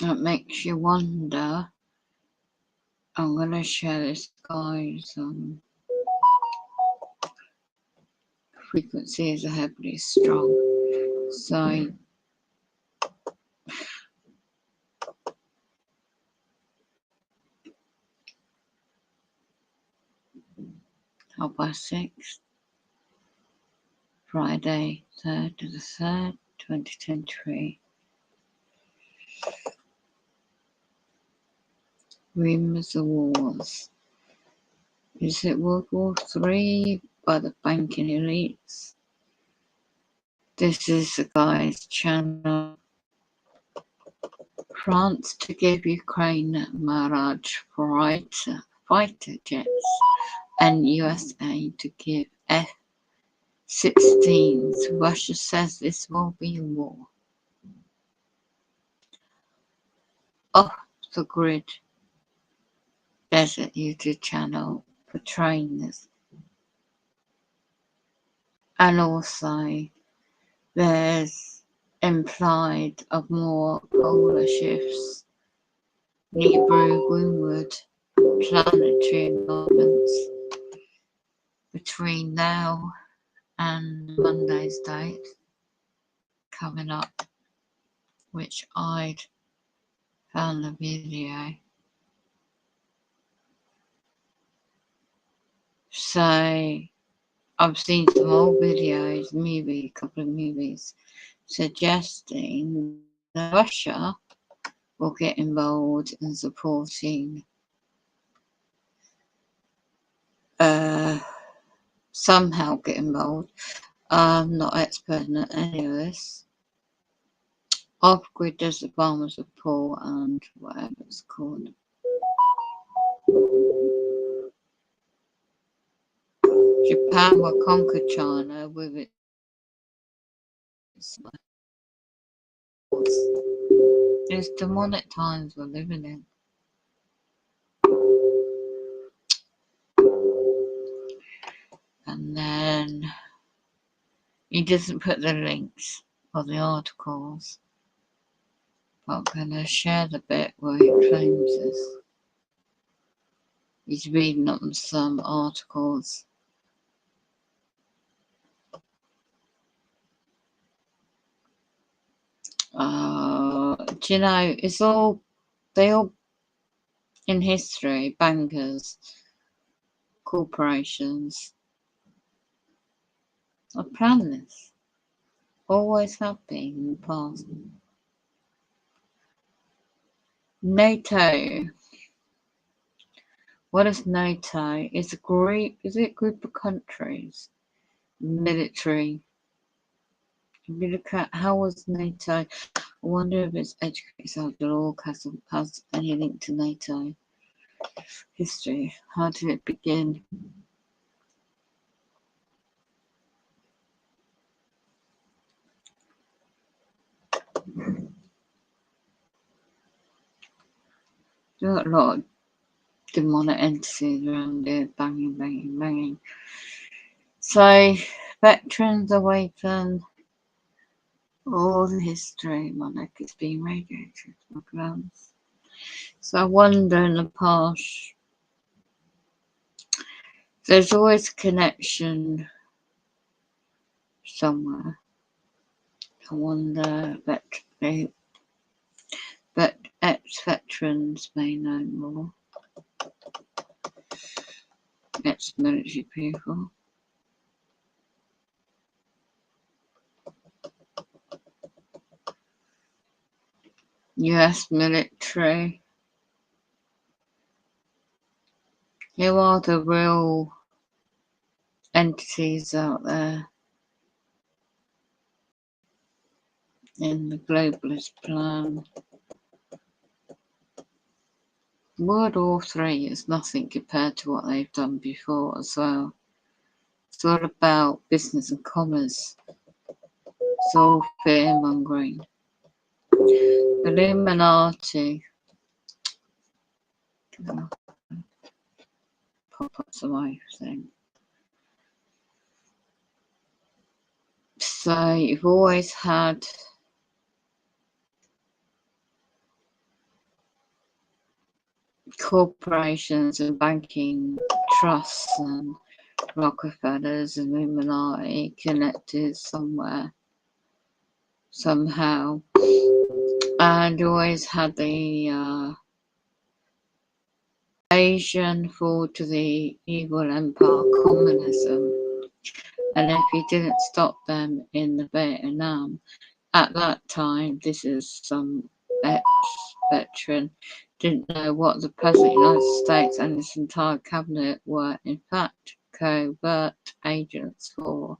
It makes you wonder. I'm going to share this guy's frequencies are heavily strong. So 6:30, Friday, 3rd to the 3rd, 2023. Rumours of wars. Is it World War III by the banking elites? This is the guy's channel. France to give Ukraine Mirage fighter jets and USA to give F-16s. Russia says this will be a war. Off the grid desert YouTube channel portraying this. And also there's implied of more polar shifts, Nibiru Winwood planetary environments between now and Monday's date coming up, which I'd found the video. So I've seen some old videos, a couple of movies, suggesting that Russia will get involved in supporting somehow get involved. I'm not expert in any of this. Off-grid desert farmer support and whatever it's called. Japan will conquer China with its It's demonic times we're living in. And then he doesn't put the links or the articles, but I'm going to share the bit where he claims this. He's reading up some articles. Do you know, they all in history, bankers, corporations, have planned this. Always have been in the past. NATO. What is NATO? It's a group, is it a group of countries? Military. If you look at how was NATO, I wonder if it's educated.org has any link to NATO. History. How did it begin? There are a lot of demonic entities around there, banging. So, veterans awaken. All the history, my neck is being radiated, my glands. So I wonder in the past, there's always a connection somewhere. I wonder but ex-veterans may know more. Ex-military people. US military. Who are the real entities out there in the globalist plan? World War III is nothing compared to what they've done before as well. It's all about business and commerce. It's all fear-mongering. Illuminati. Pop up some everything. So you've always had corporations and banking trusts and Rockefellers and Illuminati connected somewhere, somehow, and always had the Asian fall to the evil empire communism. And if you didn't stop them in the Vietnam at that time, this is some ex-veteran, didn't know what the President of the United States and his entire cabinet were in fact covert agents for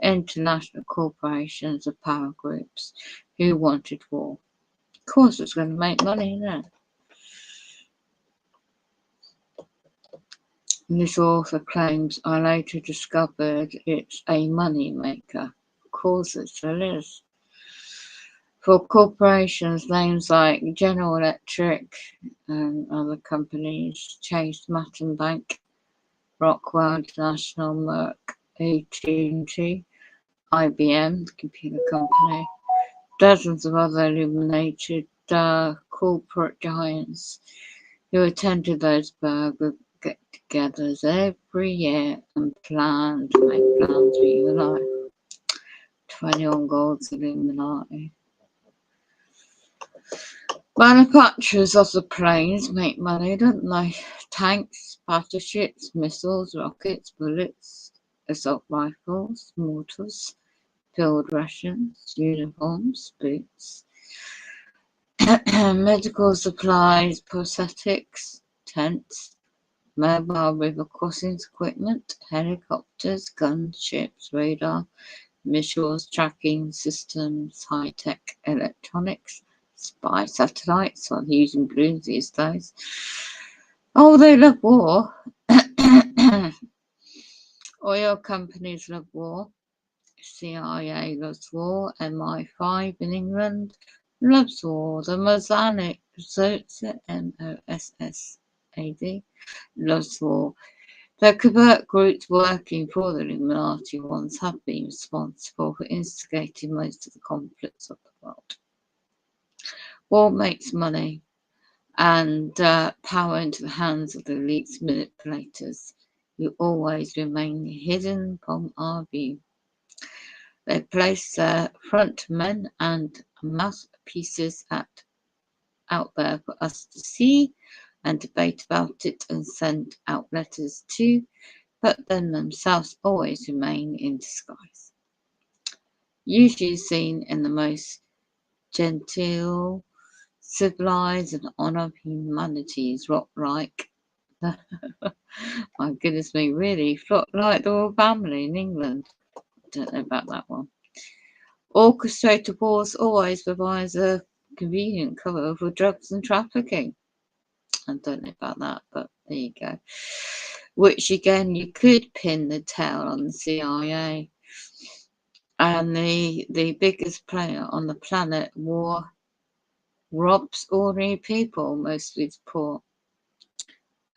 international corporations or power groups who wanted war. Of course it's going to make money, isn't it? This author claims, I later discovered it's a money maker. Of course it still is. For corporations, names like General Electric and other companies, Chase Manhattan Bank, Rockwell International, Merck, AT&T, IBM, the computer company, dozens of other illuminated corporate giants who attended those burger get-togethers every year and make plans for your life. 21 Gold's Illuminati. Manufacturers of the planes make money, don't they? Tanks, battleships, missiles, rockets, bullets, assault rifles, mortars, field rations, uniforms, boots, medical supplies, prosthetics, tents, mobile river crossings equipment, helicopters, gunships, radar, missiles, tracking systems, high-tech electronics, spy satellites, well, they're using balloons these days. Oh, they love war. Oil companies love war. CIA loves war. MI5 in England loves war. The Mossad, M-O-S-S-A-D, loves war. The covert groups working for the Illuminati once have been responsible for instigating most of the conflicts of the world. War makes money and power into the hands of the elite's manipulators, who always remain hidden from our view. They place their front men and mouthpieces out there for us to see and debate about it and send out letters to, but then themselves always remain in disguise. Usually seen in the most genteel, civilized and honor of humanity's rock-like. My goodness me, really, like the royal family in England. I don't know about that one. Orchestrated wars always provides a convenient cover for drugs and trafficking. I don't know about that, but there you go. Which again, you could pin the tail on the CIA. And the biggest player on the planet, war, robs ordinary people, mostly the poor.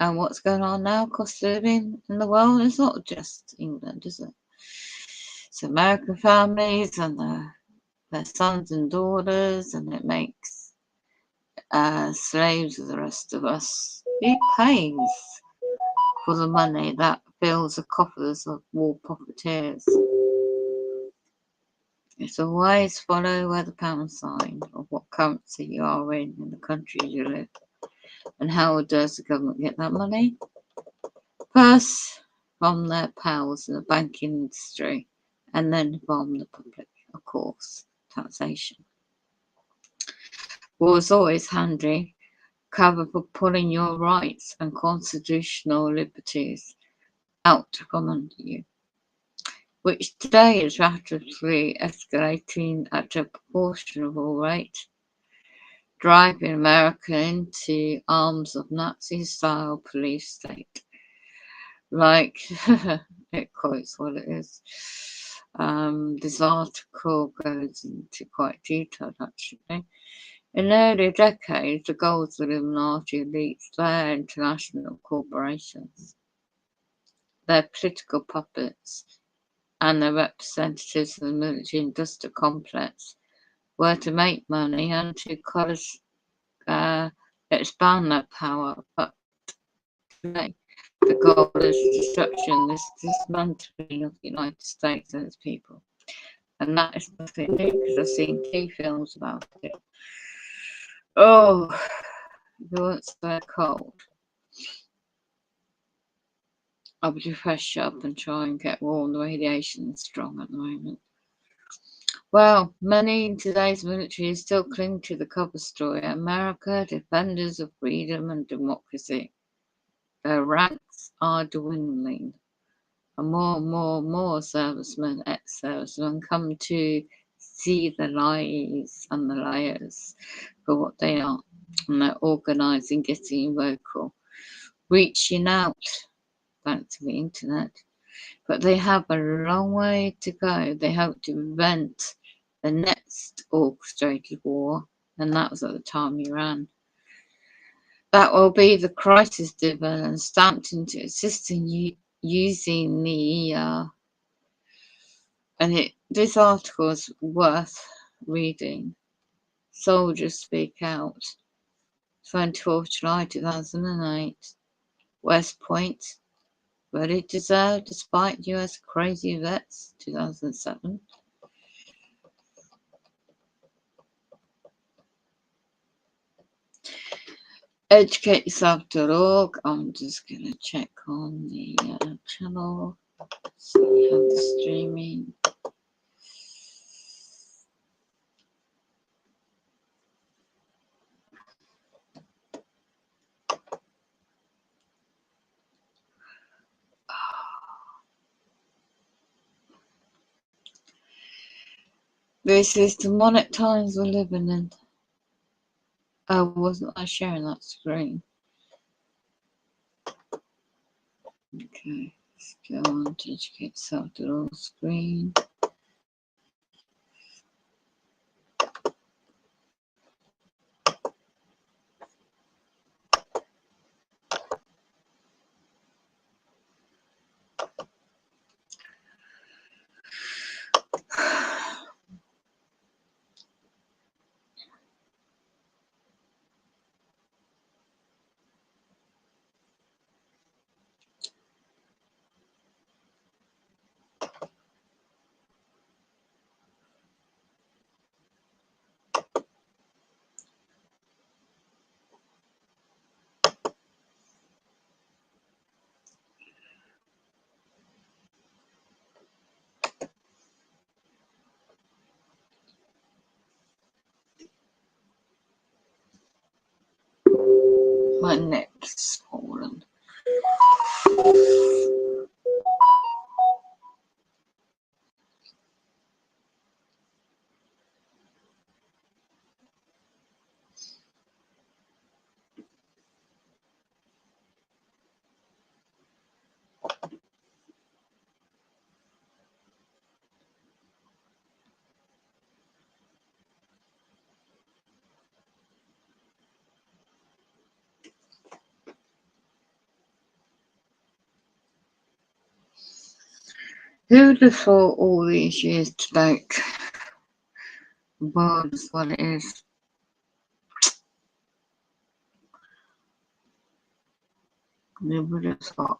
And what's going on now, cost of living in the world, is not just England, is it? It's American families and their sons and daughters, and it makes slaves of the rest of us. Who pays for the money that fills the coffers of war profiteers? It's always follow where the pound sign of what currency you are in the country you live. And how does the government get that money? First, from their pals in the banking industry, and then from the public, of course, taxation. War is always handy, cover for pulling your rights and constitutional liberties out from under you, which today is rapidly escalating at a proportional rate, driving America into arms of Nazi-style police state. Like, it quotes what it is. This article goes into quite detail, actually. In earlier decades, the goals of the Illuminati elites, their international corporations, their political puppets, and their representatives of the military-industrial complex were to make money and to expand their power, but today the goal is destruction, this dismantling of the United States and its people. And that is nothing new because I've seen 2 films about it. Oh, once they're cold, I'll be fresh up and try and get warm. The radiation is strong at the moment. Well, many in today's military still cling to the cover story. America, defenders of freedom and democracy. Their ranks are dwindling. And more servicemen, ex-servicemen come to see the lies and the layers for what they are. And they're organising, getting vocal, reaching out, thanks to the internet. But they have a long way to go. They hope to prevent the next orchestrated war, and that was at the time Iran. That will be the crisis driven stamped into existence using the this article is worth reading. Soldiers speak out. 24th July 2008. West Point. Ready to serve despite US crazy vets. 2007. EducateYourself.org. I'm just going to check on the channel. So we have the streaming. This is demonic times we're living in. Oh, wasn't I sharing that screen? Okay, let's go on to EducateYourself.org screen. My neck's swollen. Who'd have thought all these years to make the world is what it is? Who would have thought?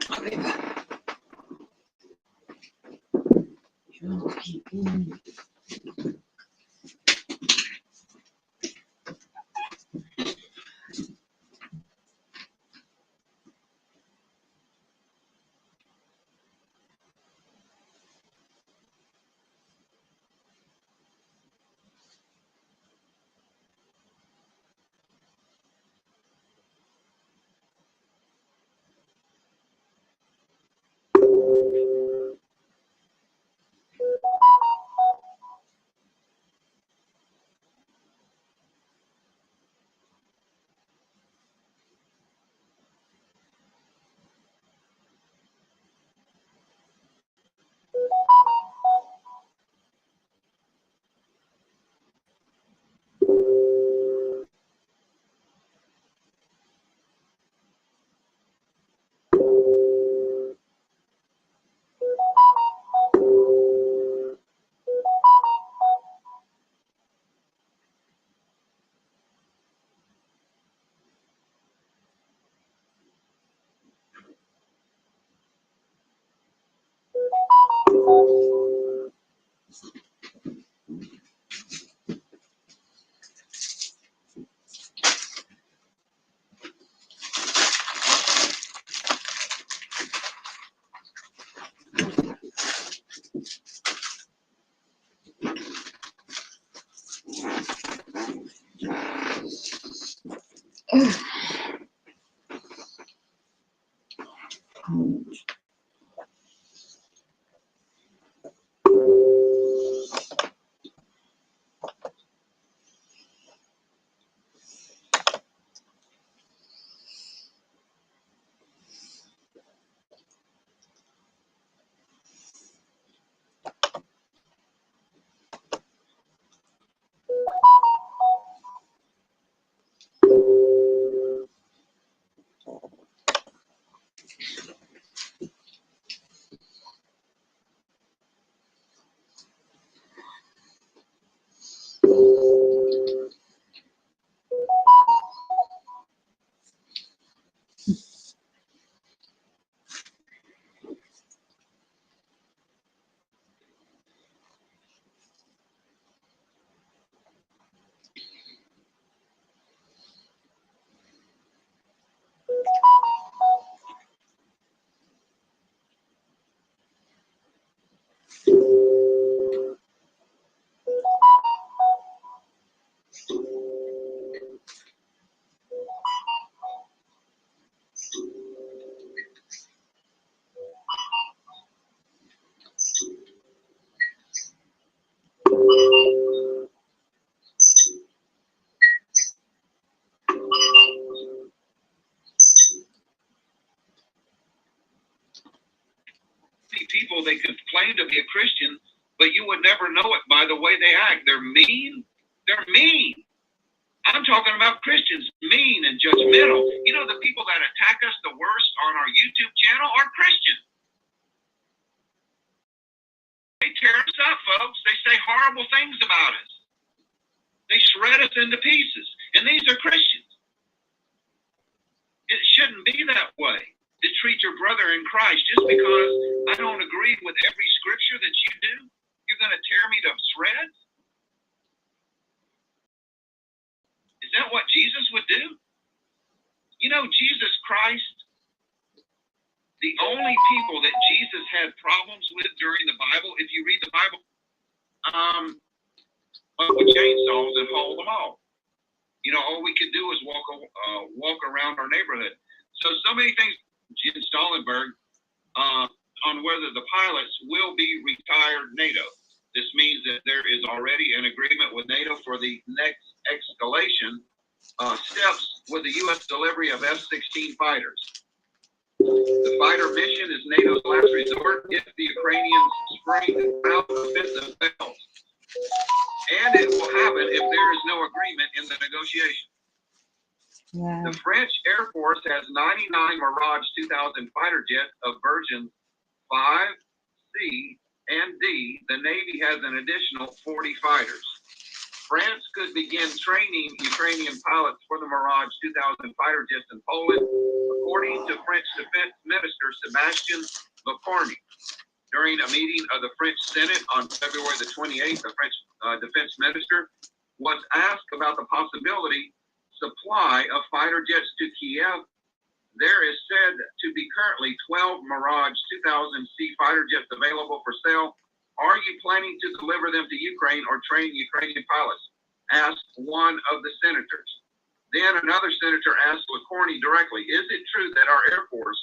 I'll be back. People, they could claim to be a Christian, but you would never know it by the way they act. They're mean. They're mean. I'm talking about Christians, mean and judgmental. You know, the people that attack us the worst on our YouTube channel are Christians. They tear us up, folks. They say horrible things about us. They shred us into pieces. And these are Christians. It shouldn't be that way to treat your brother in Christ. Just because I don't agree with every scripture that you do, you're going to tear me to shreds? Is that what Jesus would do? You know, Jesus Christ, the only people that Jesus had problems with during the Bible, if you read the Bible, with chainsaws and haul them off. You know, all we could do is walk around our neighborhood. So many things, Jim Stoltenberg, on whether the pilots will be retired NATO. This means that there is already an agreement with NATO for the next escalation steps with the U.S. delivery of F-16 fighters. The fighter mission is NATO's last resort if the Ukrainians spring out offensive fails. And it will happen if there is no agreement in the negotiation. Yeah. The French Air Force has 99 Mirage 2000 fighter jets of versions 5, C, and D. The Navy has an additional 40 fighters. France could begin training Ukrainian pilots for the Mirage 2000 fighter jets in Poland, according to French Defense Minister Sébastien Lecornu. During a meeting of the French Senate on February the 28th, the French Defense Minister was asked about the possibility supply of fighter jets to Kiev. There is said to be currently 12 Mirage 2000C fighter jets available for sale. Are you planning to deliver them to Ukraine or train Ukrainian pilots? Asked one of the senators. Then another senator asked Lecornu directly, is it true that our Air Force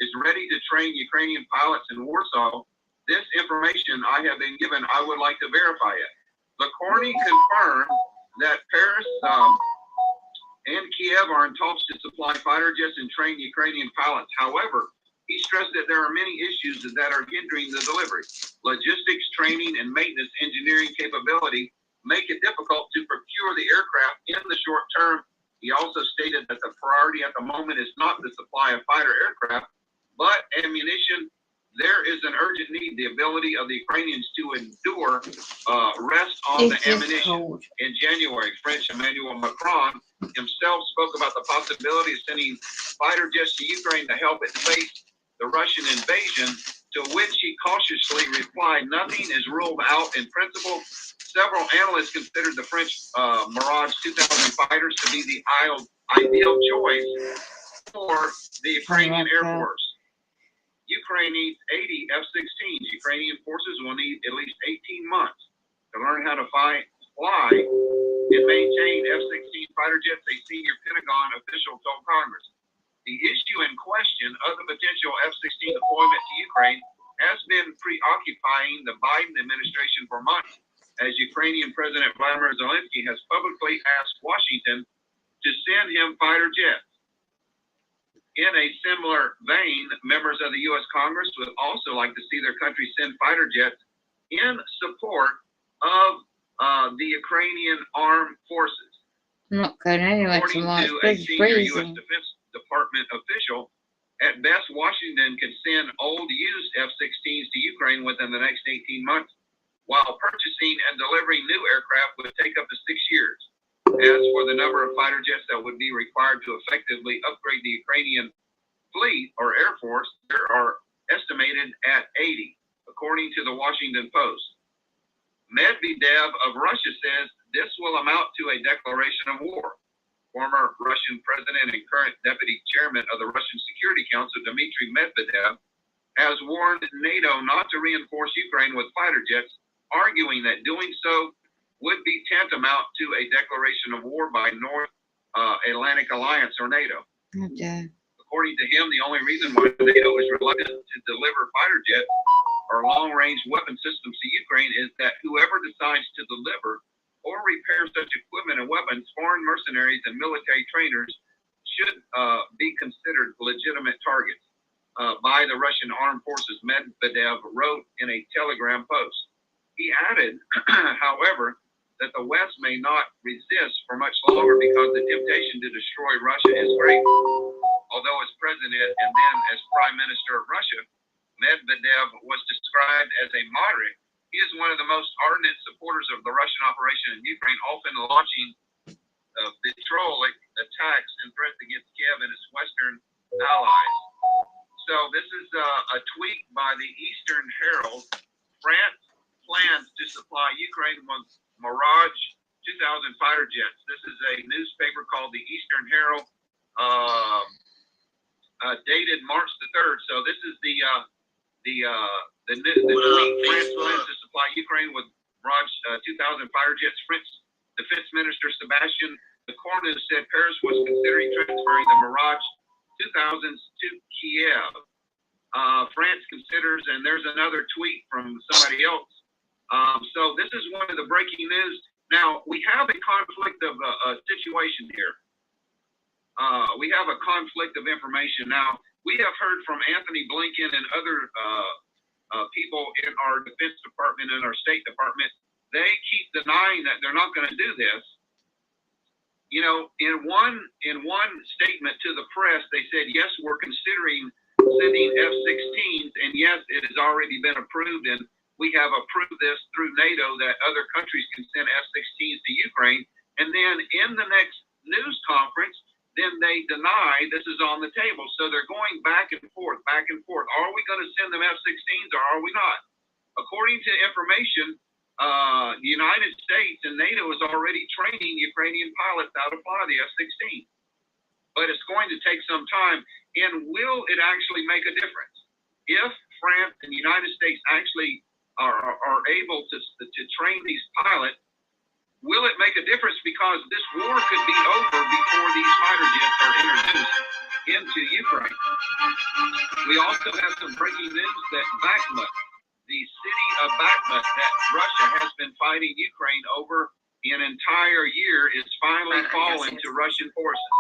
is ready to train Ukrainian pilots in Warsaw? This information I have been given, I would like to verify it. Lecornu confirmed that Paris and Kiev are in talks to supply fighter jets and train Ukrainian pilots. However, he stressed that there are many issues that are hindering the delivery. Logistics, training, and maintenance engineering capability make it difficult to procure the aircraft in the short term. He also stated that the priority at the moment is not the supply of fighter aircraft, but ammunition. There is an urgent need. The ability of the Ukrainians to endure rests on the ammunition. In January, French Emmanuel Macron himself spoke about the possibility of sending fighter jets to Ukraine to help it face the Russian invasion, to which he cautiously replied, nothing is ruled out in principle. Several analysts considered the French Mirage 2000 fighters to be the ideal choice for the Ukrainian Air Force. Ukraine needs 80 F-16s. Ukrainian forces will need at least 18 months to learn how to fly and maintain F-16 fighter jets, a senior Pentagon official told Congress. The issue in question of the potential F-16 deployment to Ukraine has been preoccupying the Biden administration for months, as Ukrainian President Vladimir Zelensky has publicly asked Washington to send him fighter jets. In a similar vein, members of the U.S. Congress would also like to see their country send fighter jets in support of the Ukrainian armed forces. Not going anywhere According tomorrow. to a It's senior U.S. freezing. Defense Department official, at best, Washington could send old used F-16s to Ukraine within the next 18 months, while purchasing and delivering new aircraft would take up to 6 years. As for the number of fighter jets that would be required to effectively upgrade the Ukrainian fleet or air force, there are estimated at 80, according to the Washington Post. Medvedev of Russia says this will amount to a declaration of war. Former Russian president and current deputy chairman of the Russian Security Council, Dmitry Medvedev, has warned NATO not to reinforce Ukraine with fighter jets, arguing that doing so would be tantamount to a declaration of war by North Atlantic Alliance or NATO. Okay. According to him, the only reason why NATO is reluctant to deliver fighter jets or long-range weapon systems to Ukraine is that whoever decides to deliver or repair such equipment and weapons, foreign mercenaries and military trainers should be considered legitimate targets by the Russian armed forces, Medvedev wrote in a Telegram post. He added, however, that the West may not resist for much longer because the temptation to destroy Russia is great. Although as president and then as prime minister of Russia, Medvedev was described as a moderate. He is one of the most ardent supporters of the Russian operation in Ukraine, often launching vitriolic attacks and threats against Kiev and its Western allies. So this is a tweet by the Eastern Herald. France plans to supply Ukraine with Mirage 2000 fighter jets. This is a newspaper called the Eastern Herald, dated March the 3rd. So this is the tweet. France plans to supply Ukraine with Mirage 2000 fighter jets. French Defense Minister Sebastian Lecornu said Paris was considering transferring the Mirage 2000s to Kiev. France considers, and there's another tweet from somebody else. So this is one of the breaking news. Now, we have a conflict of situation here. We have a conflict of information. Now, we have heard from Anthony Blinken and other people in our Defense Department and our State Department. They keep denying that they're not going to do this. You know, in one statement to the press, they said, yes, we're considering sending F-16s, and yes, it has already been approved, and we have approved this through NATO that other countries can send F-16s to Ukraine. And then in the next news conference, then they deny this is on the table. So they're going back and forth, back and forth. Are we going to send them F-16s or are we not? According to information, the United States and NATO is already training Ukrainian pilots how to fly the F-16. But it's going to take some time. And will it actually make a difference? If France and the United States actually are able to train these pilots, will it make a difference? Because this war could be over before these fighter jets are introduced into Ukraine. We also have some breaking news that Bakhmut, the city of Bakhmut that Russia has been fighting Ukraine over an entire year, is finally falling to Russian forces.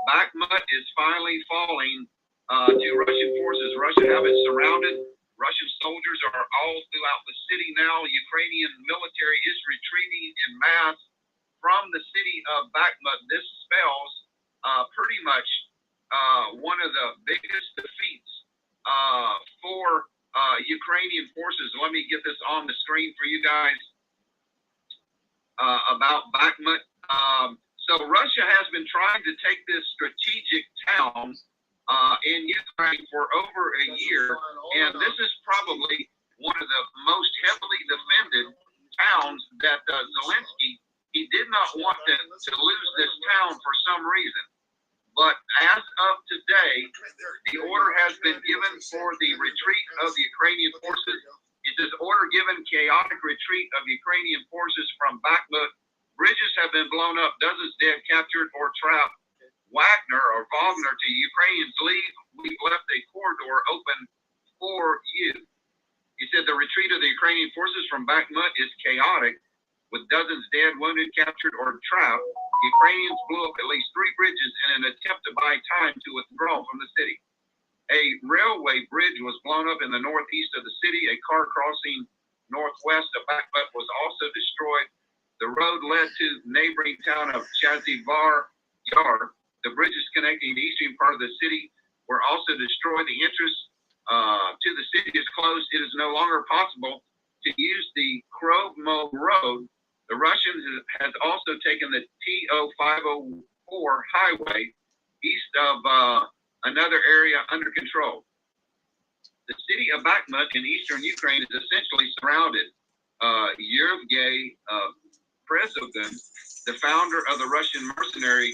Bakhmut is finally falling to Russian forces. Russia have it surrounded. Russian soldiers are all throughout the city now. Ukrainian military is retreating in mass from the city of Bakhmut. This spells pretty much one of the biggest defeats for Ukrainian forces. Let me get this on the screen for you guys about Bakhmut. So Russia has been trying to take this strategic town in Ukraine for over a year, and this is probably one of the most heavily defended towns that Zelensky, he did not want to lose this town for some reason. But as of today, the order has been given for the retreat of the Ukrainian forces. It is order given chaotic retreat of Ukrainian forces from Bakhmut Bridges have been blown up, dozens dead, captured, or trapped. Wagner to Ukrainians leave. We've left a corridor open for you. He said the retreat of the Ukrainian forces from Bakhmut is chaotic, with dozens dead, wounded, captured, or trapped. Ukrainians blew up at least 3 bridges in an attempt to buy time to withdraw from the city. A railway bridge was blown up in the northeast of the city. A car crossing northwest of Bakhmut was also destroyed. The road led to the neighboring town of Chazivar Yar. The bridges connecting the eastern part of the city were also destroyed. The entrance to the city is closed. It is no longer possible to use the Krovmo Road. The Russians has also taken the TO 504 highway east of another area under control. The city of Bakhmut in eastern Ukraine is essentially surrounded. Yevgeny Prigozhin, the founder of the Russian mercenary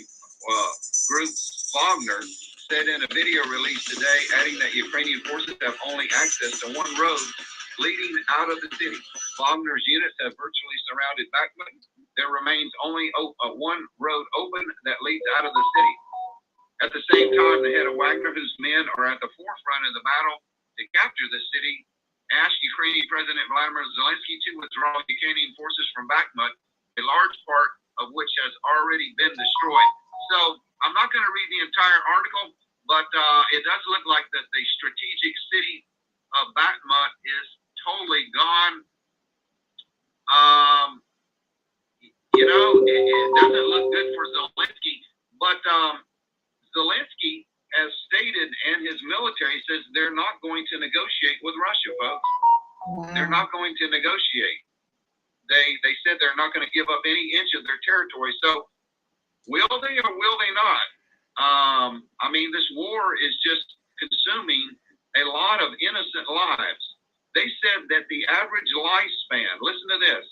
group Wagner, said in a video released today, adding that Ukrainian forces have only access to one road leading out of the city. Wagner's units have virtually surrounded Bakhmut. There remains only one road open that leads out of the city. At the same time, the head of Wagner, whose men are at the forefront of the battle to capture the city, asked Ukrainian President Vladimir Zelensky to withdraw Ukrainian forces from Bakhmut, a large part of which has already been destroyed. So I'm not going to read the entire article, but it does look like that the strategic city of Bakhmut is totally gone. It doesn't look good for Zelensky, but Zelensky has stated, and his military says they're not going to negotiate with Russia, folks. Wow. They're not going to negotiate. They said they're not going to give up any inch of their territory. So will they or will they not? This war is just consuming a lot of innocent lives. They said that the average lifespan, listen to this,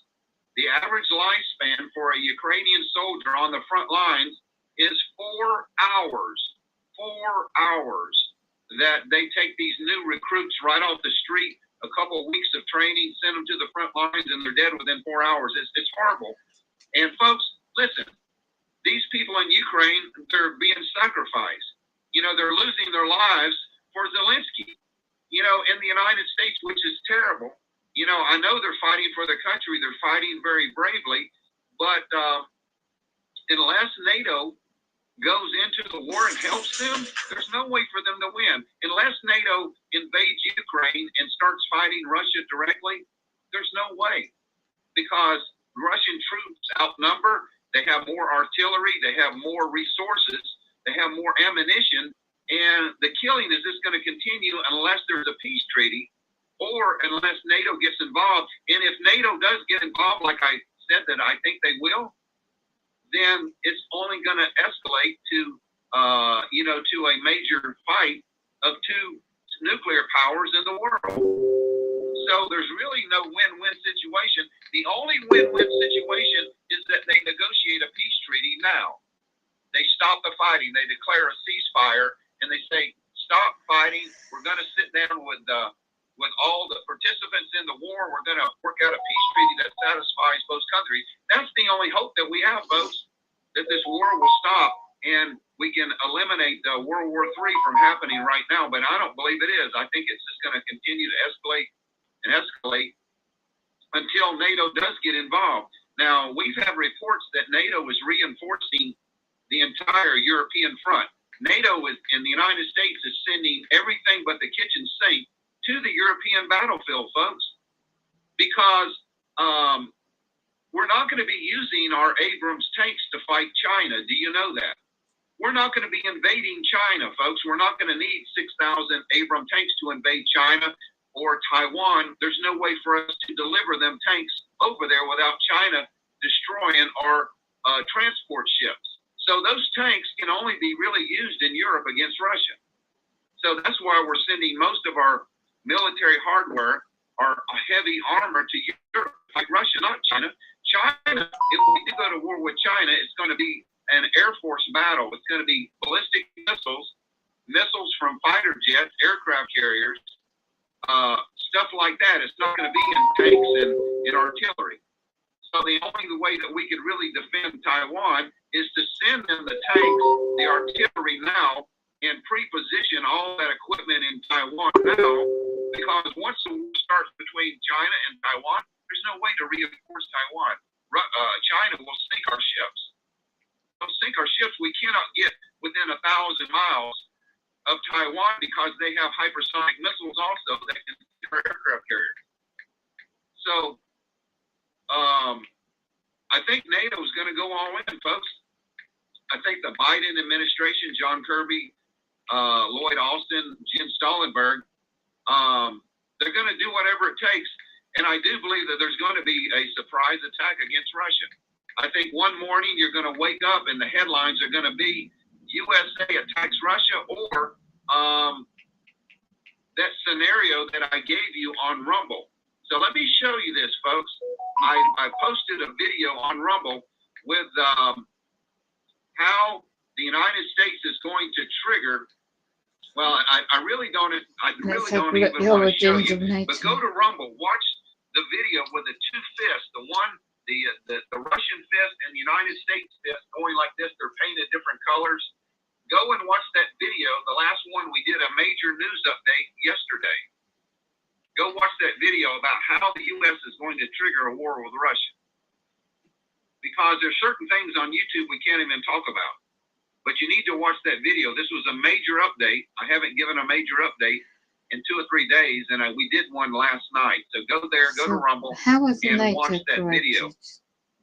the average lifespan for a Ukrainian soldier on the front lines is 4 hours. 4 hours that they take these new recruits right off the street, a couple of weeks of training, send them to the front lines, and they're dead within 4 hours. It's horrible. And folks, listen, these people in Ukraine, they're being sacrificed. They're losing their lives for Zelensky. In the United States, which is terrible. I know they're fighting for the country. They're fighting very bravely. But unless NATO goes into the war and helps them, there's no way for them to win. Unless NATO invades Ukraine and starts fighting Russia directly, there's no way. Because Russian troops outnumber, they have more artillery, they have more resources, they have more ammunition, and the killing is just going to continue unless there's a peace treaty or unless NATO gets involved. And if NATO does get involved, like I said that I think they will, then it's only going to escalate to a major fight of 2 nuclear powers in the world. So there's really no win-win situation. The only win-win situation is that they negotiate a peace treaty now. They stop the fighting. They declare a ceasefire, and they say, stop fighting. We're going to sit down with all the participants in the war. We're going to work out a peace treaty that satisfies both countries. That's the only hope that we have, folks, that this war will stop and we can eliminate World War III from happening right now. But I don't believe it is. I think it's just going to continue to escalate until NATO does get involved. Now, we've had reports that NATO is reinforcing the entire European front. NATO in the United States is sending everything but the kitchen sink to the European battlefield, folks, because we're not going to be using our Abrams tanks to fight China. Do you know that? We're not going to be invading China, folks. We're not going to need 6,000 Abrams tanks to invade China or Taiwan. There's no way for us to deliver them tanks over there without China destroying our transport ships. So those tanks can only be really used in Europe against Russia. So that's why we're sending most of our military hardware, our heavy armor to Europe, like Russia, not China. China, if we do go to war with China, it's going to be an Air Force battle. It's going to be ballistic missiles from fighter jets, aircraft carriers, stuff like that. It's not going to be in tanks and in artillery. So the only way that we could really defend Taiwan is to send them the tanks, the artillery now, and pre-position all that equipment in Taiwan now, because once the war starts between China and Taiwan, there's no way to reinforce Taiwan. China will sink our ships. They'll sink our ships. We cannot get within 1,000 miles of Taiwan because they have hypersonic missiles also that can hit our aircraft carrier. So I think NATO is going to go all in, folks. I think the Biden administration, John Kirby, Lloyd Austin, Jens Stoltenberg, they're going to do whatever it takes. And I do believe that there's going to be a surprise attack against Russia. I think one morning you're going to wake up and the headlines are going to be USA attacks Russia, or that scenario that I gave you on Rumble. So let me show you this, folks. I posted a video on Rumble with how the United States is going to trigger. Well, I really don't even want to show you. But go to Rumble, watch the video with the two fists, the Russian fist and the United States fist going like this. They're painted different colors. Go and watch that video. The last one we did a major news update yesterday. Go watch that video about how the U.S. is going to trigger a war with Russia. Because there's certain things on YouTube we can't even talk about. But you need to watch that video. This was a major update. I haven't given a major update in 2 or 3 days, and we did one last night. So go there, go to Rumble, and watch that video.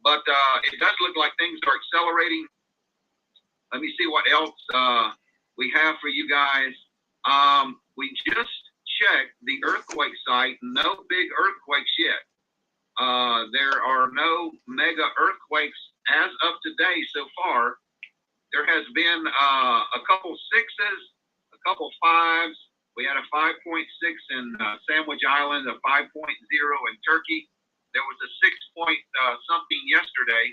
But it does look like things are accelerating. Let me see what else we have for you guys. We just checked the earthquake site. No big earthquakes yet. There are no mega earthquakes as of today so far. There has been a couple 6s, a couple 5s. We had a 5.6 in Sandwich Island, a 5.0 in Turkey. There was a 6 something yesterday.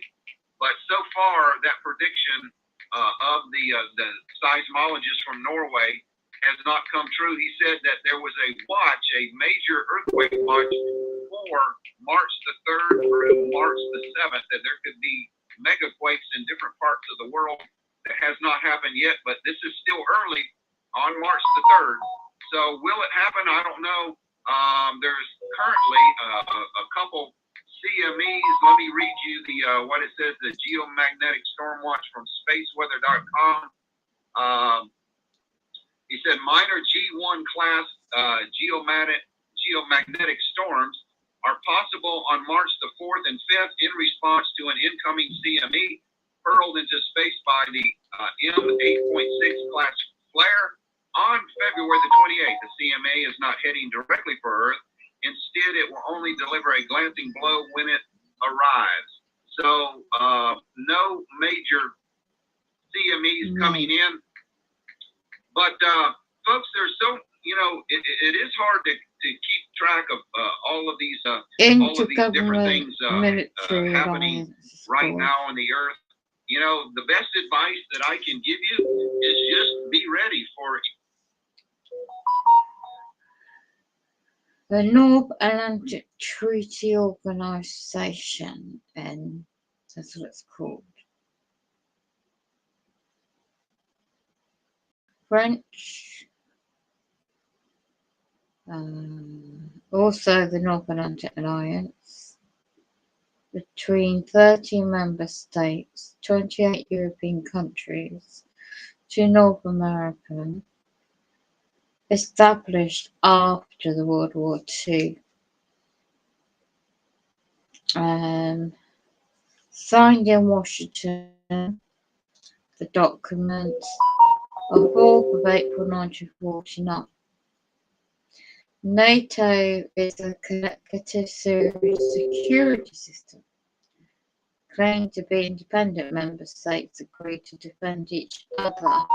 But so far, that prediction of the seismologist from Norway has not come true. He said that there was a major earthquake watch for March the 3rd through March the 7th, that there could be mega quakes in different parts of the world. That has not happened yet, but this is still early on March the 3rd. So will it happen? I don't know. There's currently a couple CMEs. Let me read you what it says, the Geomagnetic Storm Watch from spaceweather.com. He said minor G1 class geomagnetic storms are possible on March the 4th and 5th in response to an incoming CME hurled into space by the M8.6 class flare on February the 28th. The CMA is not heading directly for Earth. Instead, it will only deliver a glancing blow when it arrives. So no major CMEs coming in. But folks, there's it is hard to keep track of all of these different things happening right now on the Earth. The best advice that I can give you is just be ready for it. The North Atlantic Treaty Organization, and that's what it's called. French, also the North Atlantic Alliance, between 30 member states, 28 European countries, 2 North American, established after the World War II. Signed in Washington, the document of 4th of April 1949. NATO is a collective security system. Claimed to be independent, member states agree to defend each other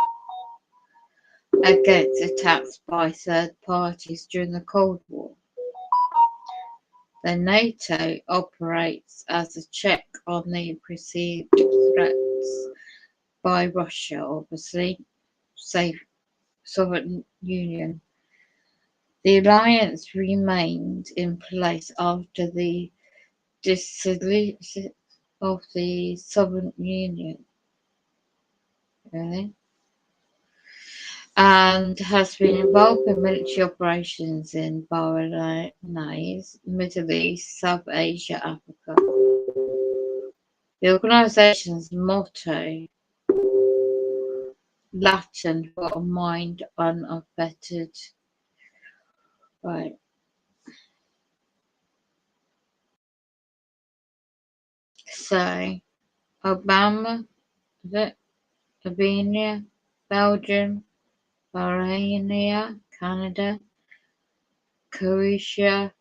against attacks by third parties during the Cold War. The NATO operates as a check on the perceived threats by Russia, obviously, Soviet Union. The alliance remained in place after the dissolution of the Soviet Union, really, and has been involved in military operations in Bahrain, Middle East, South Asia, Africa. The organisation's motto, Latin for a mind unaffected. Right. So, Obama, Albania, Belgium, Bahrain, Canada, Croatia,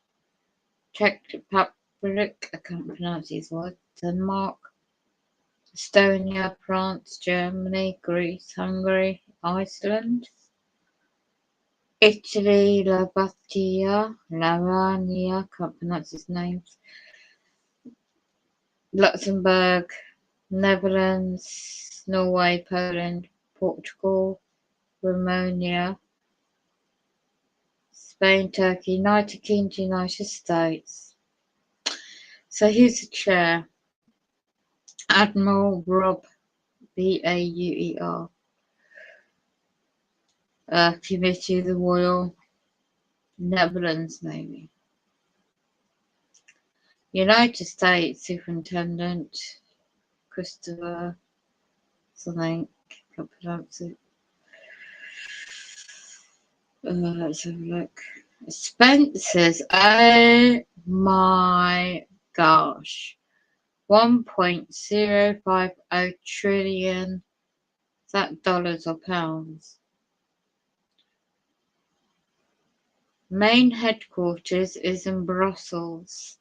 Czech Republic, I can't pronounce these words, Denmark, Estonia, France, Germany, Greece, Hungary, Iceland, Italy, Latvia, can't pronounce his names, Luxembourg, Netherlands, Norway, Poland, Portugal, Romania, Spain, Turkey, United Kingdom, United States. So here's the chair, Admiral Rob, Bauer, Committee of the Royal Netherlands Navy. United States Superintendent Christopher something, can't pronounce it. Let's have a look. Expenses, oh my gosh. 1.050 trillion. Is that dollars or pounds? Main headquarters is in Brussels,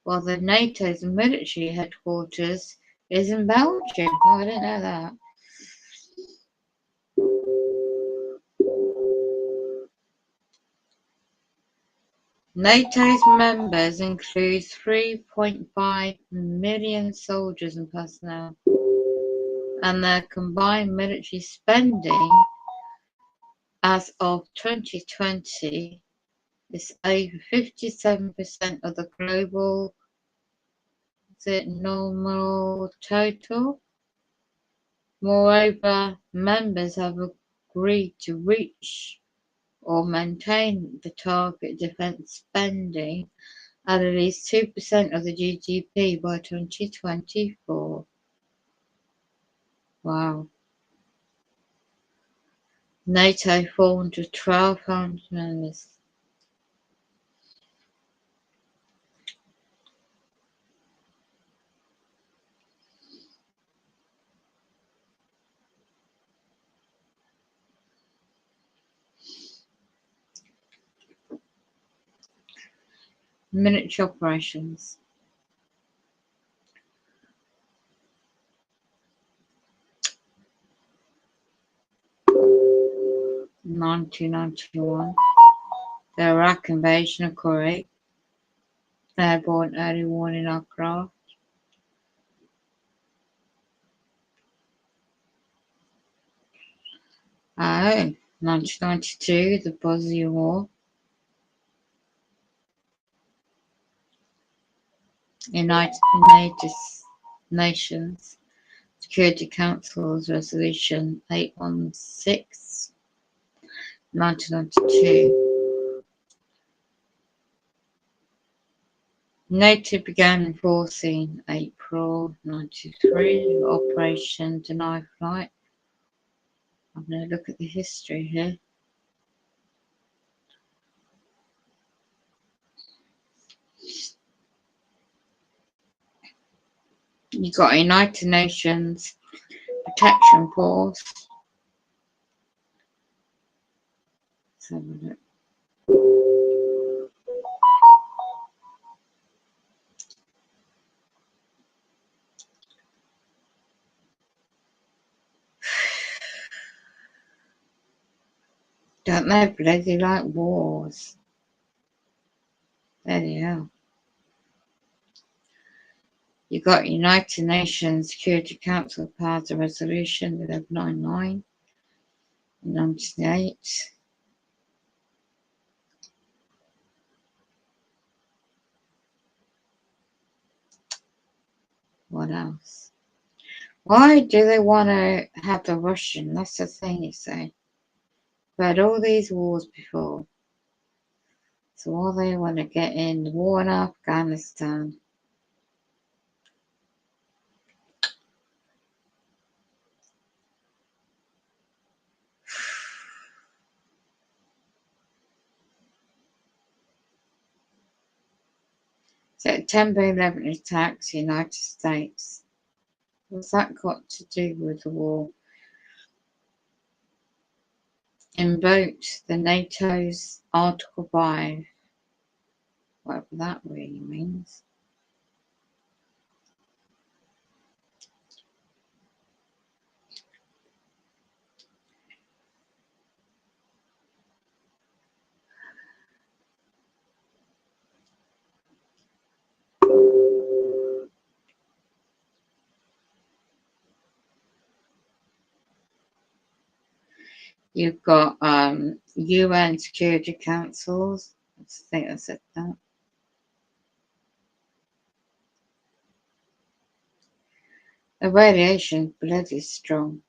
while the NATO's military headquarters is in Belgium. Oh, I didn't know that. NATO's members include 3.5 million soldiers and personnel, and their combined military spending as of 2020 is over 57% of the global nominal total. Moreover, members have agreed to reach or maintain the target defence spending at least 2% of the GDP by 2024. Wow. NATO formed with 1,200 members. Military operations. In 1991, the Iraq invasion of Kuwait, airborne early warning aircraft. Oh, 1992, the Bosnian War. United Nations Security Council's Resolution 816, 1992. NATO began enforcing April 93 Operation Deny Flight. I'm going to look at the history here. You got a United Nations Protection Force. Let's have a look. Don't they bloody like wars? There you are. You got United Nations Security Council passed a resolution 1199 in 1998. anyone else. Why do they want to have the Russian? That's the thing, you see. We've had all these wars before. So why they want to get in the war in Afghanistan? September 11 attacks United States. What's that got to do with the war? Invoked the NATO's Article 5. Whatever that really means. You've got UN Security Councils. I think I said that. The radiation bloody strong.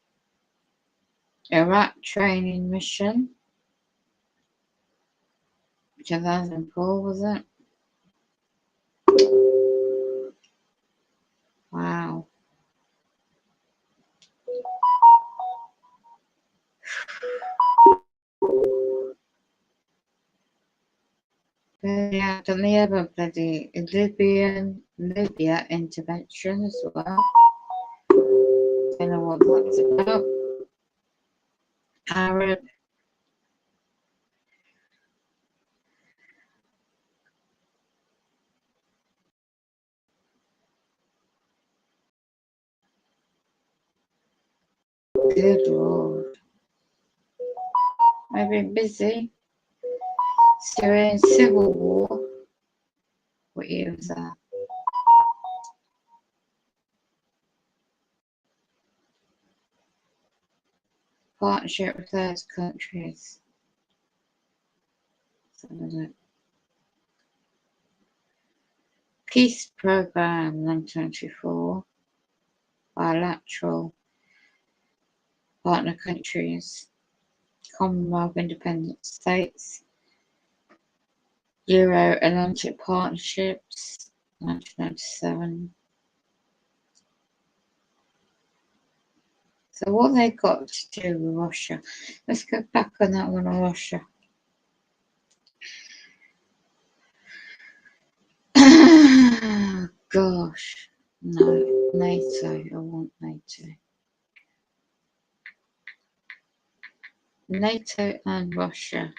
Iraq training mission. 2004 was it? Wow. Yeah, done the other bloody Libya intervention as well. Don't know what that's about. Arab. Good Lord. I've been busy. Syrian civil war. What year was that? Partnership with third countries. Peace Programme 1924. Bilateral partner countries. Commonwealth Independent States. Euro-Atlantic Partnerships 1997. So what they got to do with Russia? Let's go back on that one on Russia. Gosh, no, NATO. I want NATO. NATO and Russia.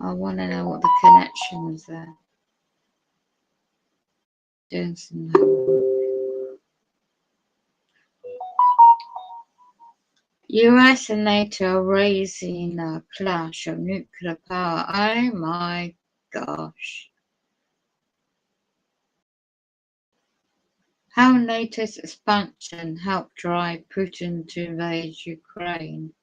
I want to know what the connection is there. Doing some homework. US and NATO are raising a clash of nuclear power. Oh my gosh. How NATO's expansion helped drive Putin to invade Ukraine.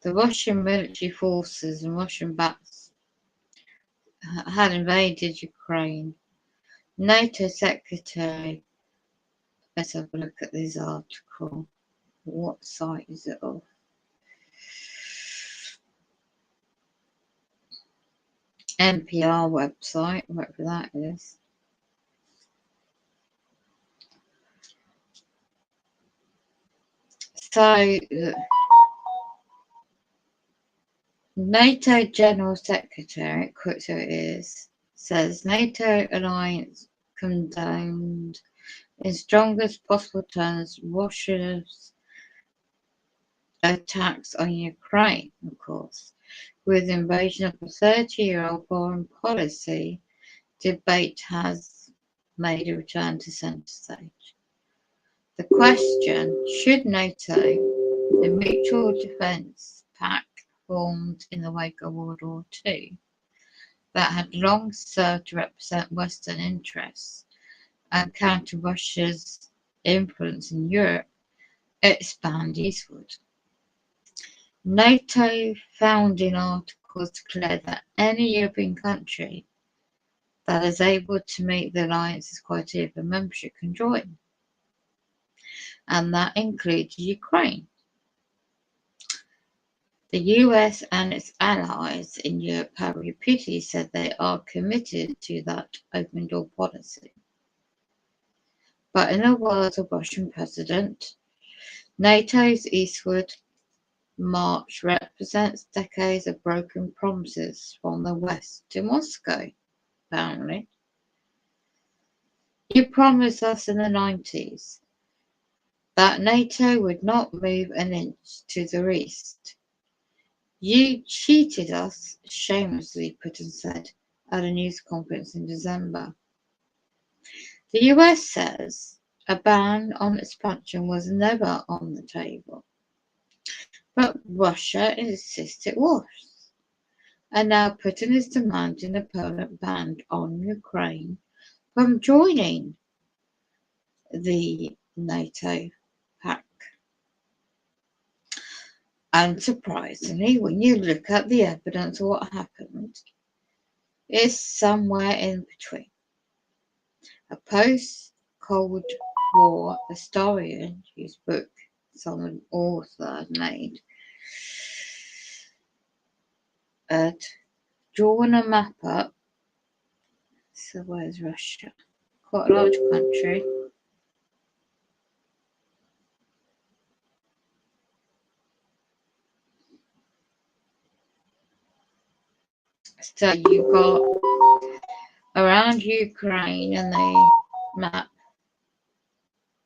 The Russian military forces and Russian backs had invaded Ukraine. NATO Secretary, let's have a look at this article. What site is it off? NPR website, whatever that is. So, NATO General Secretary, quote so it is, says NATO alliance condoned in strongest possible terms Russia's attacks on Ukraine, of course, with the invasion of a 30-year-old foreign policy debate has made a return to centre stage. The question, should NATO, the mutual defence pact formed in the wake of World War II, that had long served to represent Western interests and counter Russia's influence in Europe, expand eastward. NATO founding articles declare that any European country that is able to meet the alliance's criteria for membership can join, and that includes Ukraine. The US and its allies in Europe have repeatedly said they are committed to that open door policy. But in the words of Russian President, NATO's eastward march represents decades of broken promises from the West to Moscow, apparently. You promised us in the 90s that NATO would not move an inch to the east. You cheated us shamelessly, Putin said at a news conference in December. The US says a ban on expansion was never on the table, but Russia insists it was. And now Putin is demanding a permanent ban on Ukraine from joining the NATO pact. Unsurprisingly, when you look at the evidence of what happened, it's somewhere in between. A post-Cold War historian whose book some author made had drawn a map up. So where's Russia? Quite a large country. So you've got around Ukraine and the map,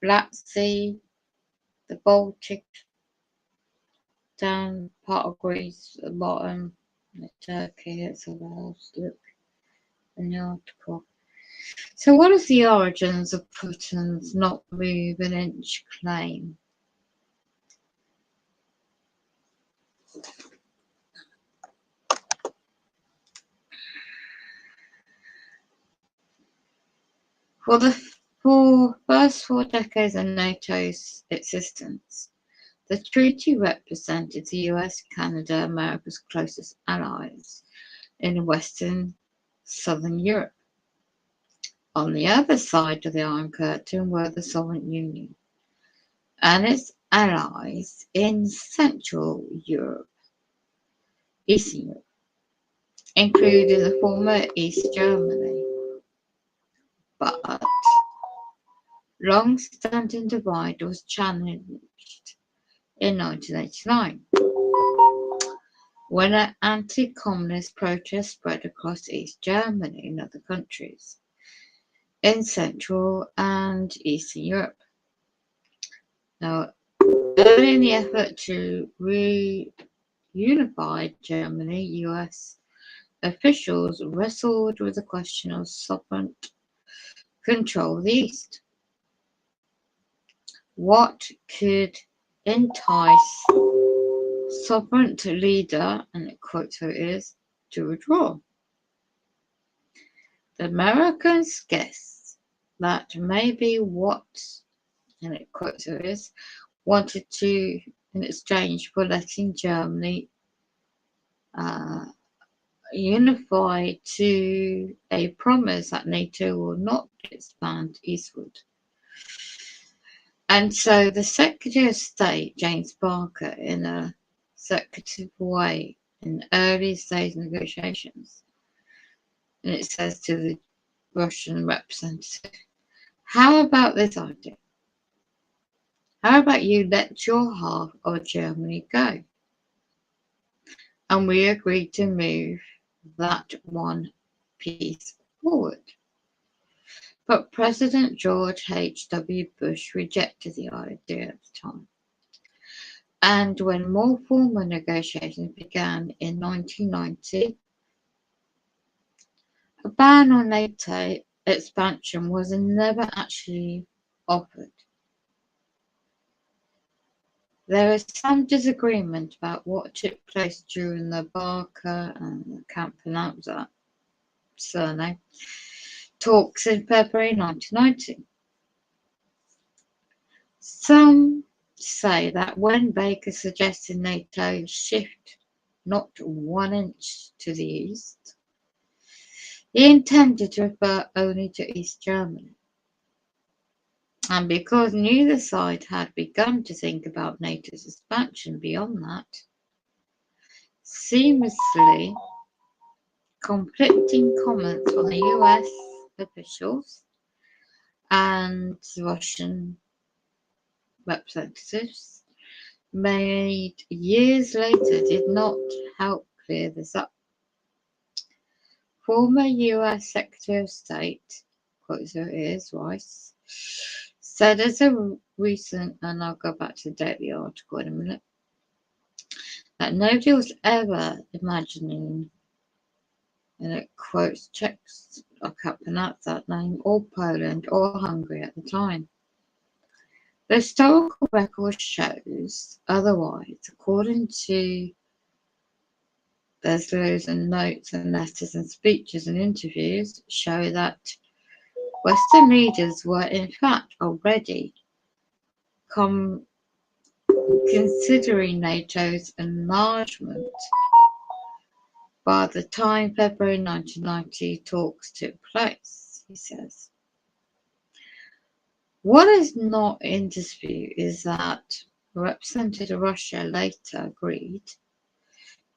Black Sea, the Baltic, down part of Greece at the bottom, Turkey, it's a look in the article. So what is the origins of Putin's not move an inch claim? For the first 4 decades of NATO's existence, the treaty represented the US, Canada, America's closest allies in Western Southern Europe. On the other side of the Iron Curtain were the Soviet Union and its allies in Central Europe, Eastern Europe, including the former East Germany. But long-standing divide was challenged in 1989 when an anti-communist protest spread across East Germany and other countries in Central and Eastern Europe. Now, early in the effort to reunify Germany, US officials wrestled with the question of sovereign control of the East. What could entice sovereign leader, and it quotes who it is, to withdraw? The Americans guessed that maybe what, and it quotes who it is, wanted to, in exchange for letting Germany unify to a promise that NATO will not expand eastward. And so the Secretary of State, James Barker, in a secretive way in early stage negotiations, and it says to the Russian representative, how about this idea? How about you let your half of Germany go? And we agreed to move that one piece forward. But President George H.W. Bush rejected the idea at the time. And when more formal negotiations began in 1990, a ban on NATO expansion was never actually offered. There is some disagreement about what took place during the Barker and I can't pronounce that surname talks in February 1990. Some say that when Baker suggested NATO shift not 1 inch to the east, he intended to refer only to East Germany. And because neither side had begun to think about NATO's expansion beyond that, seamlessly conflicting comments from the US officials and Russian representatives made years later did not help clear this up. Former US Secretary of State, quote so it is, Rice, said as a recent, and I'll go back to the date of the article in a minute, that nobody was ever imagining, and it quotes Czech, I can't pronounce that name, or Poland or Hungary at the time. The historical record shows otherwise, according to there's loads of notes and letters and speeches and interviews show that Western leaders were in fact already considering NATO's enlargement by the time February 1990 talks took place, he says. What is not in dispute is that Representative Russia later agreed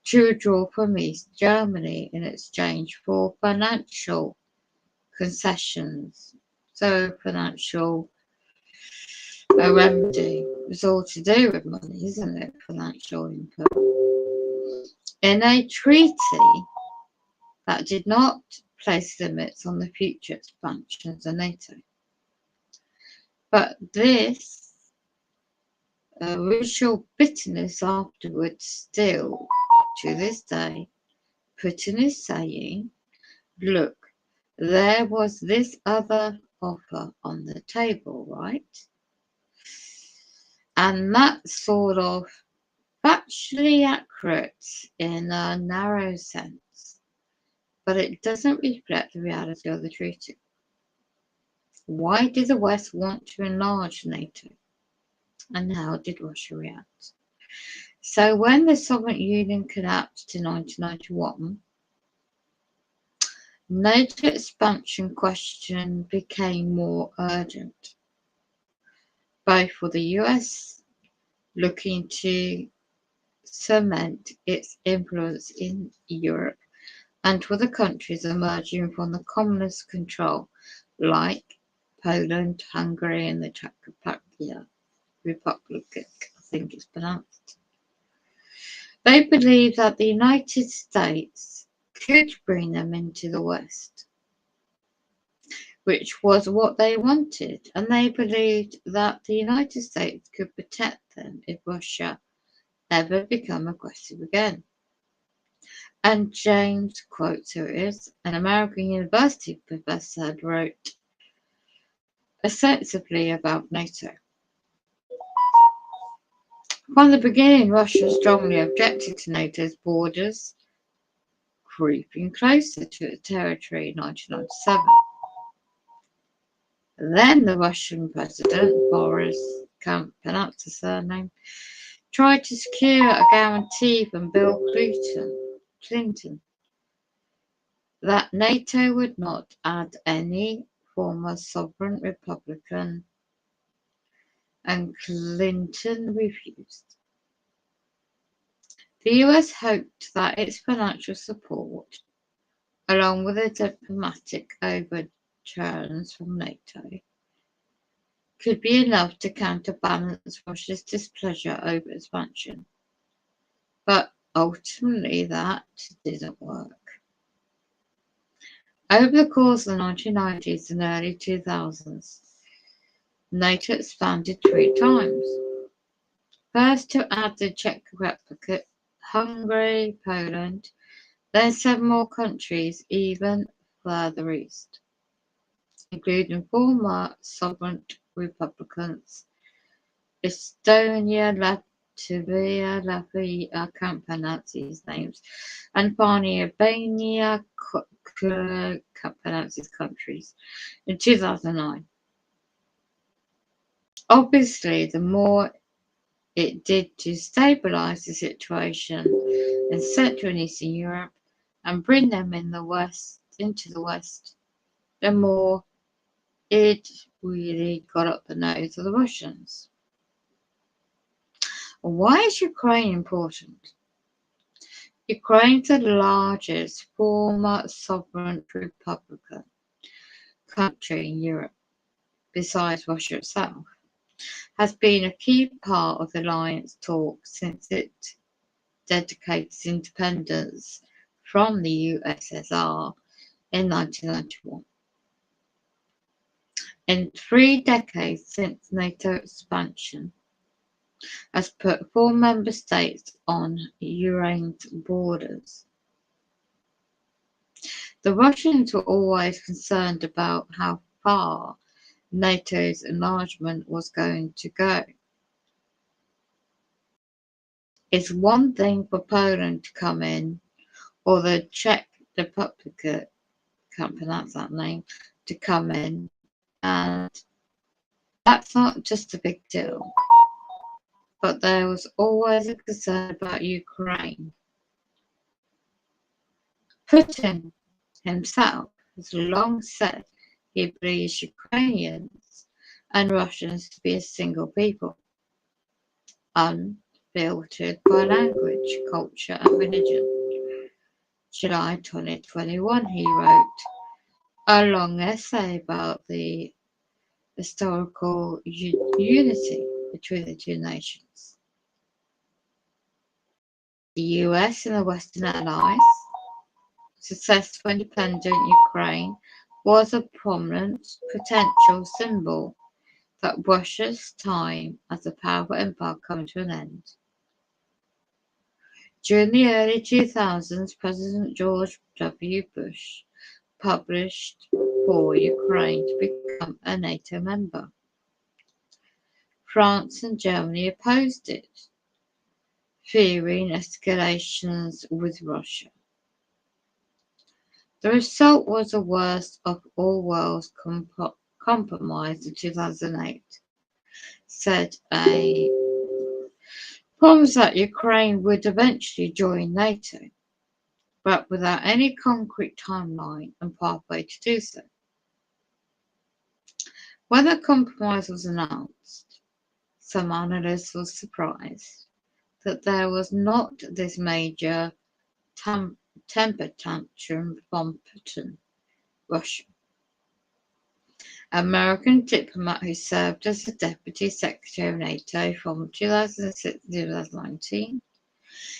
to withdraw from East Germany in exchange for financial concessions. So financial remedy is all to do with money, isn't it? Financial input. In a treaty that did not place limits on the future expansions of NATO. But this racial bitterness afterwards still, to this day, Putin is saying, look, there was this other offer on the table, right? And that's sort of factually accurate in a narrow sense, but it doesn't reflect the reality of the treaty. Why did the West want to enlarge NATO? And how did Russia react? So when the Soviet Union collapsed in 1991, NATO expansion question became more urgent, both for the US looking to cement its influence in Europe and for the countries emerging from the communist control like Poland, Hungary and the Czech Republic, I think it's pronounced. They believed that the United States could bring them into the West, which was what they wanted, and they believed that the United States could protect them if Russia ever become aggressive again. And James, quote, so it is, an American university professor, wrote extensively about NATO. From the beginning, Russia strongly objected to NATO's borders creeping closer to its territory in 1997. Then the Russian president, Boris, can't pronounce the surname, tried to secure a guarantee from Bill Clinton that NATO would not add any former sovereign republican, and Clinton refused. The US hoped that its financial support, along with the diplomatic overtures from NATO, could be enough to counterbalance Russia's displeasure over expansion. But ultimately that didn't work. Over the course of the 1990s and early 2000s, NATO expanded 3 times. First to add the Czech Republic, Hungary, Poland, then 7 more countries even further east, including former sovereign republics, Estonia, Latvia, I can't pronounce these names, and finally Albania, can't pronounce these countries, in 2009. Obviously, the more it did to stabilize the situation in Central and Eastern Europe and bring them into the West, the more it really got up the nose of the Russians. Why is Ukraine important? Ukraine is the largest former sovereign republican country in Europe, besides Russia itself, has been a key part of the alliance talks since it dedicated its independence from the USSR in 1991. In 3 decades since NATO expansion has put 4 member states on Ukraine's borders. The Russians were always concerned about how far NATO's enlargement was going to go. It's one thing for Poland to come in, or the Czech Republic, can't pronounce that name, to come in, and that's not just a big deal. But there was always a concern about Ukraine. Putin himself has long said he believes Ukrainians and Russians to be a single people, unfiltered by language, culture and religion. July 2021 he wrote a long essay about the historical unity between the two nations. The US and the Western Allies' successful independent Ukraine was a prominent potential symbol that Russia's time as a powerful empire coming to an end. During the early 2000s, President George W. Bush published for Ukraine to become a NATO member. France and Germany opposed it, fearing escalations with Russia. The result was the worst of all worlds compromise in 2008, said a promise that Ukraine would eventually join NATO, but without any concrete timeline and pathway to do so. When the compromise was announced, some analysts were surprised that there was not this major temper tantrum from Putin, Russia. American diplomat who served as the Deputy Secretary of NATO from 2006 to 2019.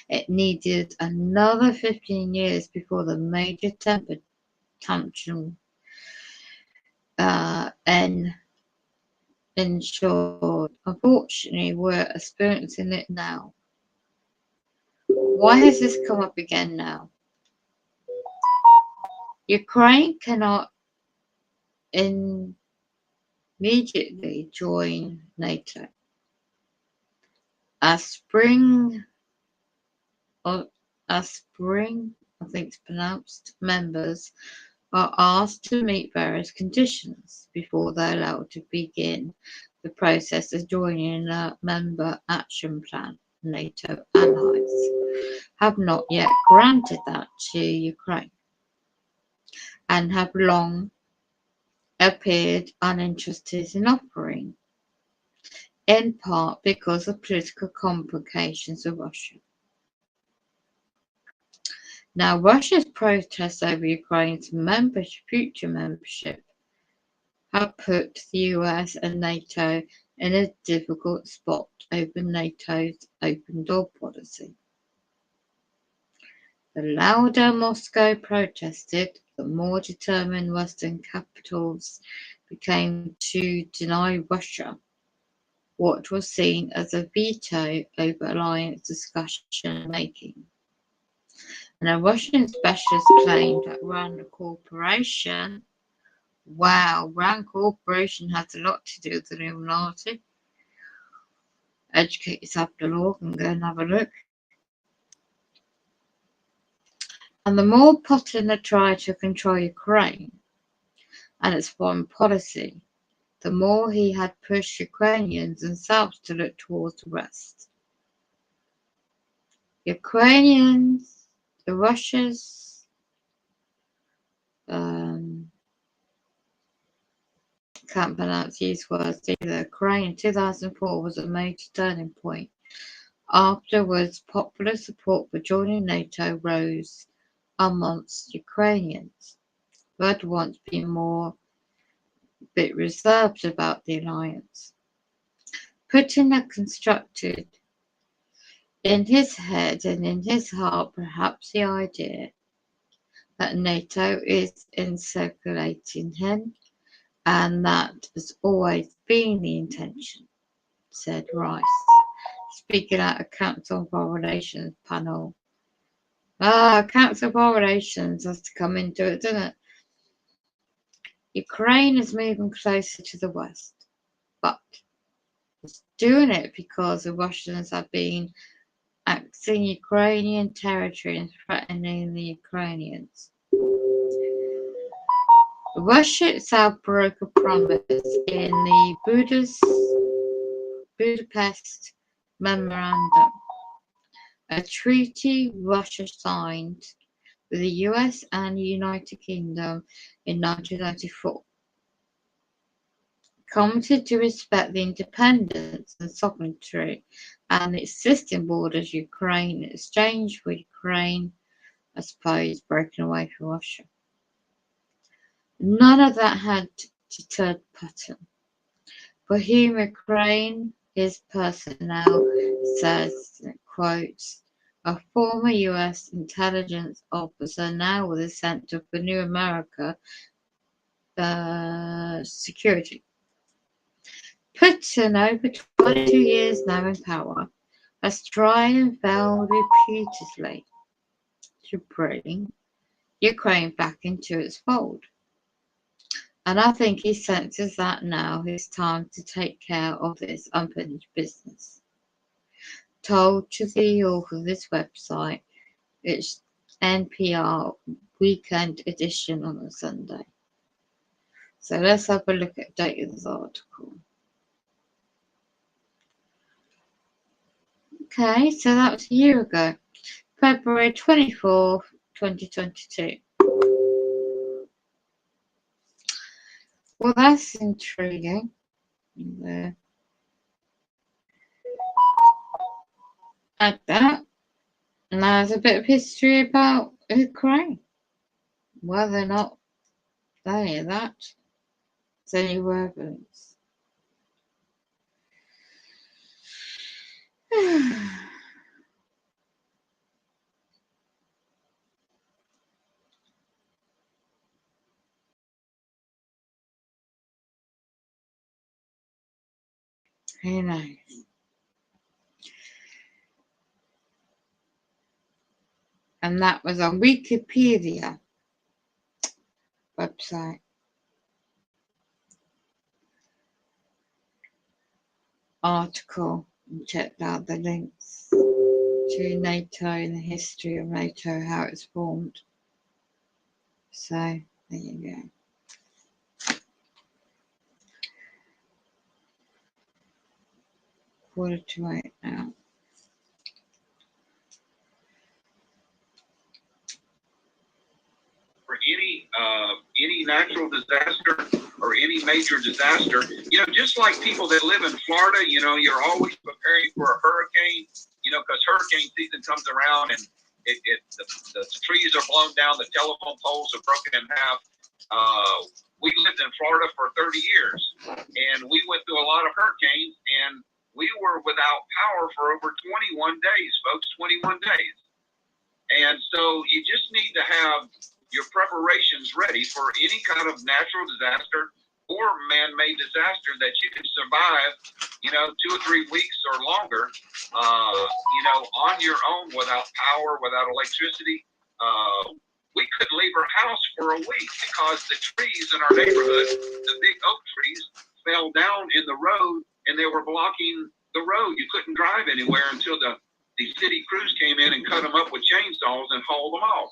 It needed another 15 years before the major temper tantrum ensured. Unfortunately, we're experiencing it now. Why has this come up again now? Ukraine cannot immediately join NATO. As spring, I think it's pronounced, members are asked to meet various conditions before they're allowed to begin the process of joining a member action plan. NATO allies have not yet granted that to Ukraine and have long appeared uninterested in offering, in part because of political complications with Russia. Now, Russia's protests over Ukraine's future membership have put the US and NATO in a difficult spot over NATO's open door policy. The louder Moscow protested, the more determined Western capitals became to deny Russia what was seen as a veto over alliance discussion making. And a Russian specialist claimed that RAND Corporation, RAND Corporation has a lot to do with the Illuminati. Educate yourself to law and go and have a look. And the more Putin had tried to control Ukraine and its foreign policy, the more he had pushed Ukrainians themselves to look towards the West. Ukrainians, the Russians, can't pronounce these words either. Ukraine in 2004 was a major turning point. Afterwards, popular support for joining NATO rose amongst Ukrainians, who had once been a bit reserved about the alliance. Putin had constructed in his head and in his heart perhaps the idea that NATO is encirculating him, and that has always been the intention, said Rice, speaking at a Council of Foreign Relations panel. Council of Foreign Relations has to come into it, doesn't it? Ukraine is moving closer to the West, but it's doing it because the Russians have been axing Ukrainian territory and threatening the Ukrainians. Russia itself broke a promise in the Budapest Memorandum, a treaty Russia signed with the US and the United Kingdom in 1994, committed to respect the independence and sovereignty and the existing borders Ukraine in exchange for Ukraine, I suppose, breaking away from Russia. None of that had deterred Putin, for whom Ukraine, his personnel says, quote, a former US intelligence officer now with the Center for New America Security. Putin, over 22 years now in power, has tried and failed repeatedly to bring Ukraine back into its fold. And I think he senses that now it's time to take care of this unfinished business. Told to the author of this website, it's NPR Weekend Edition on a Sunday. So let's have a look at the date of this article. Okay, so that was a year ago, February 24th, 2022. Well, that's intriguing. Add that. And there's a bit of history about Ukraine. Whether or not any of that is any evidence. Who knows? And that was on Wikipedia website. Article, and checked out the links to NATO and the history of NATO, how it's formed. So there you go. Quarter to 8 now. For any natural disaster or any major disaster, just like people that live in Florida, you're always preparing for a hurricane, because hurricane season comes around and the trees are blown down, the telephone poles are broken in half. We lived in Florida for 30 years, and we went through a lot of hurricanes, and we were without power for over 21 days, folks, 21 days. And so you just need to have your preparations ready for any kind of natural disaster or man-made disaster that you can survive, 2 or 3 weeks or longer, on your own without power, without electricity. We couldn't leave our house for a week because the trees in our neighborhood, the big oak trees, fell down in the road and they were blocking the road. You couldn't drive anywhere until the city crews came in and cut them up with chainsaws and hauled them off.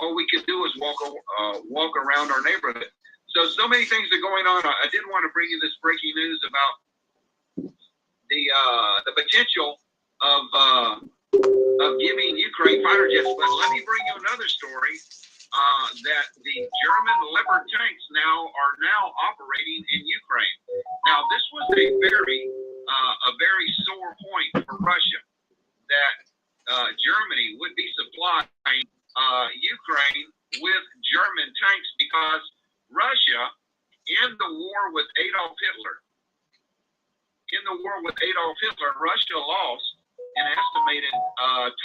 All we could do was walk around our neighborhood. So many things are going on. I did want to bring you this breaking news about the potential of of giving Ukraine fighter jets. But let me bring you another story that the German Leopard tanks are now operating in Ukraine. Now, this was a very sore point for Russia, that Germany would be supplying Ukraine with German tanks, because Russia, in the war with Adolf Hitler, Russia lost an estimated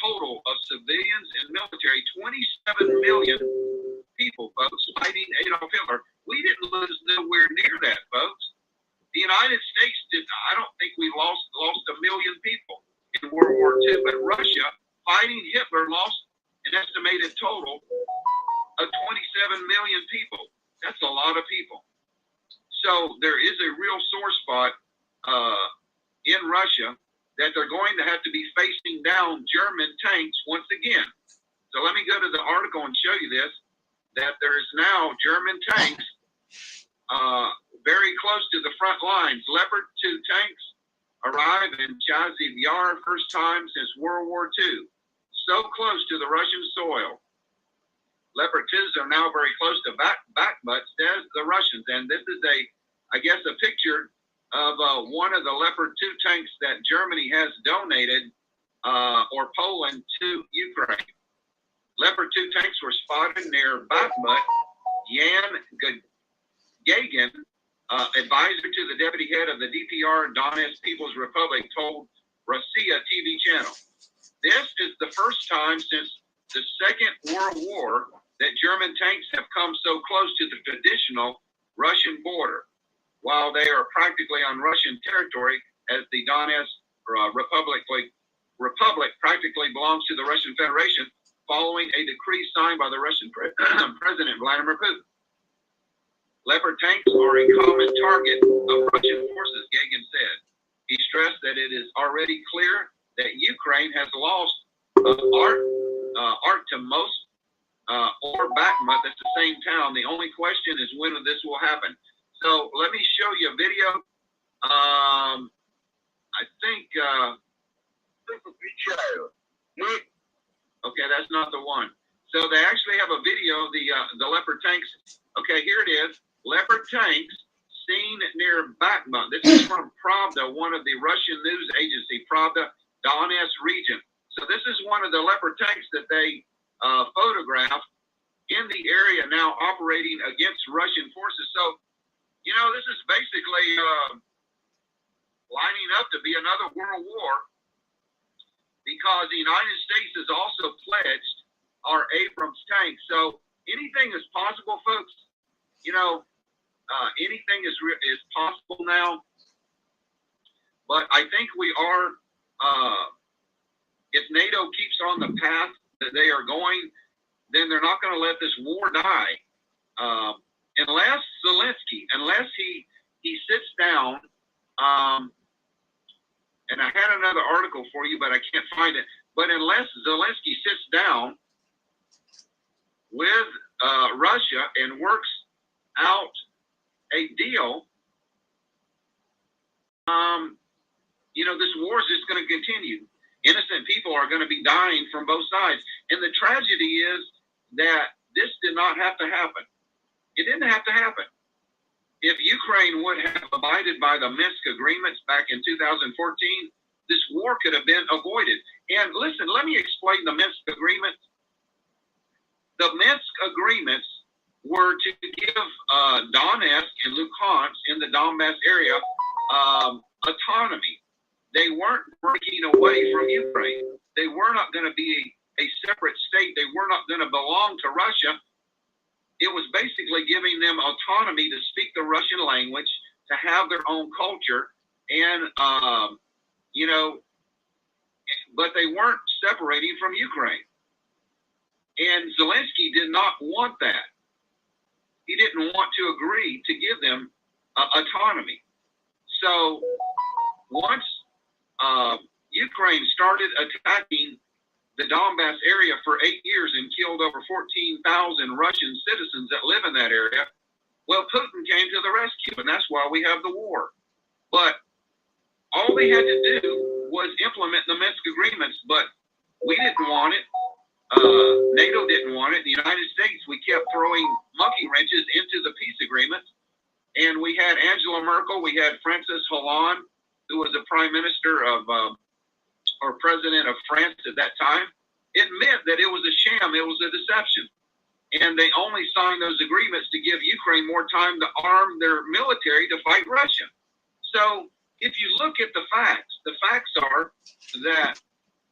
total of civilians and military, 27 million people, folks, fighting Adolf Hitler. We didn't lose nowhere near that, folks. The United States did. I don't think we lost 1 million people in World War II, but Russia, fighting Hitler, lost an estimated total of 27 million people. That's a lot of people. So there is a real sore spot in Russia, that they're going to have to be facing down German tanks once again. So let me go to the article and show you this, that there is now German tanks very close to the front lines. Leopard 2 tanks arrive in Chasiv Yar, first time since World War II. So close to the Russian soil. Leopard 2s are now very close to Bakhmut, says the Russians. And this is a picture of one of the Leopard 2 tanks that Germany has donated, or Poland, to Ukraine. Leopard 2 tanks were spotted near Bakhmut. Yan Gagin, advisor to the deputy head of the DPR, Donetsk People's Republic, told Rossiya TV channel. This is the first time since the Second World War that German tanks have come so close to the traditional Russian border, while they are practically on Russian territory, as the Donetsk Republic practically belongs to the Russian Federation, following a decree signed by the Russian President Vladimir Putin. Leopard tanks are a common target of Russian forces, Gagin said. He stressed that it is already clear that Ukraine has lost Artemovsk or Bakhmut. That's the same town. The only question is when this will happen. So let me show you a video. I think, okay, that's not the one. So they actually have a video, the Leopard tanks. Okay, here it is. Leopard tanks seen near Bakhmut. This is from Pravda, one of the Russian news agency, Pravda, Donetsk region. So this is one of the Leopard tanks that they photographed in the area, now operating against Russian forces. So, you know, this is basically lining up to be another world war, because the United States has also pledged our Abrams tanks. So anything is possible, folks. You know, anything is possible now. But I think we are, if NATO keeps on the path that they are going, then they're not going to let this war die. Unless Zelensky, he sits down, and I had another article for you, but I can't find it. But unless Zelensky sits down with Russia and works out a deal, you know, this war is just going to continue. Innocent people are going to be dying from both sides. And the tragedy is that this did not have to happen. It didn't have to happen. If Ukraine would have abided by the Minsk agreements back in 2014, this war could have been avoided. And listen, let me explain the Minsk agreements. The Minsk agreements were to give Donetsk and Luhansk in the Donbass area autonomy. They weren't breaking away from Ukraine. They were not going to be a separate state. They were not going to belong to Russia. It was basically giving them autonomy to speak the Russian language, to have their own culture, and, you know, but they weren't separating from Ukraine. And Zelensky did not want that. He didn't want to agree to give them autonomy. So once Ukraine started attacking the Donbass area for 8 years and killed over 14,000 Russian citizens that live in that area, well, Putin came to the rescue, and that's why we have the war. But all they had to do was implement the Minsk agreements. But We didn't want it. NATO didn't want it. The United States, we kept throwing monkey wrenches into the peace agreements. And we had Angela Merkel, we had Francis Hollande, who was the prime minister of, or president of France at that time. It meant that it was a sham, it was a deception. And they only signed those agreements to give Ukraine more time to arm their military to fight Russia. So if you look at the facts are that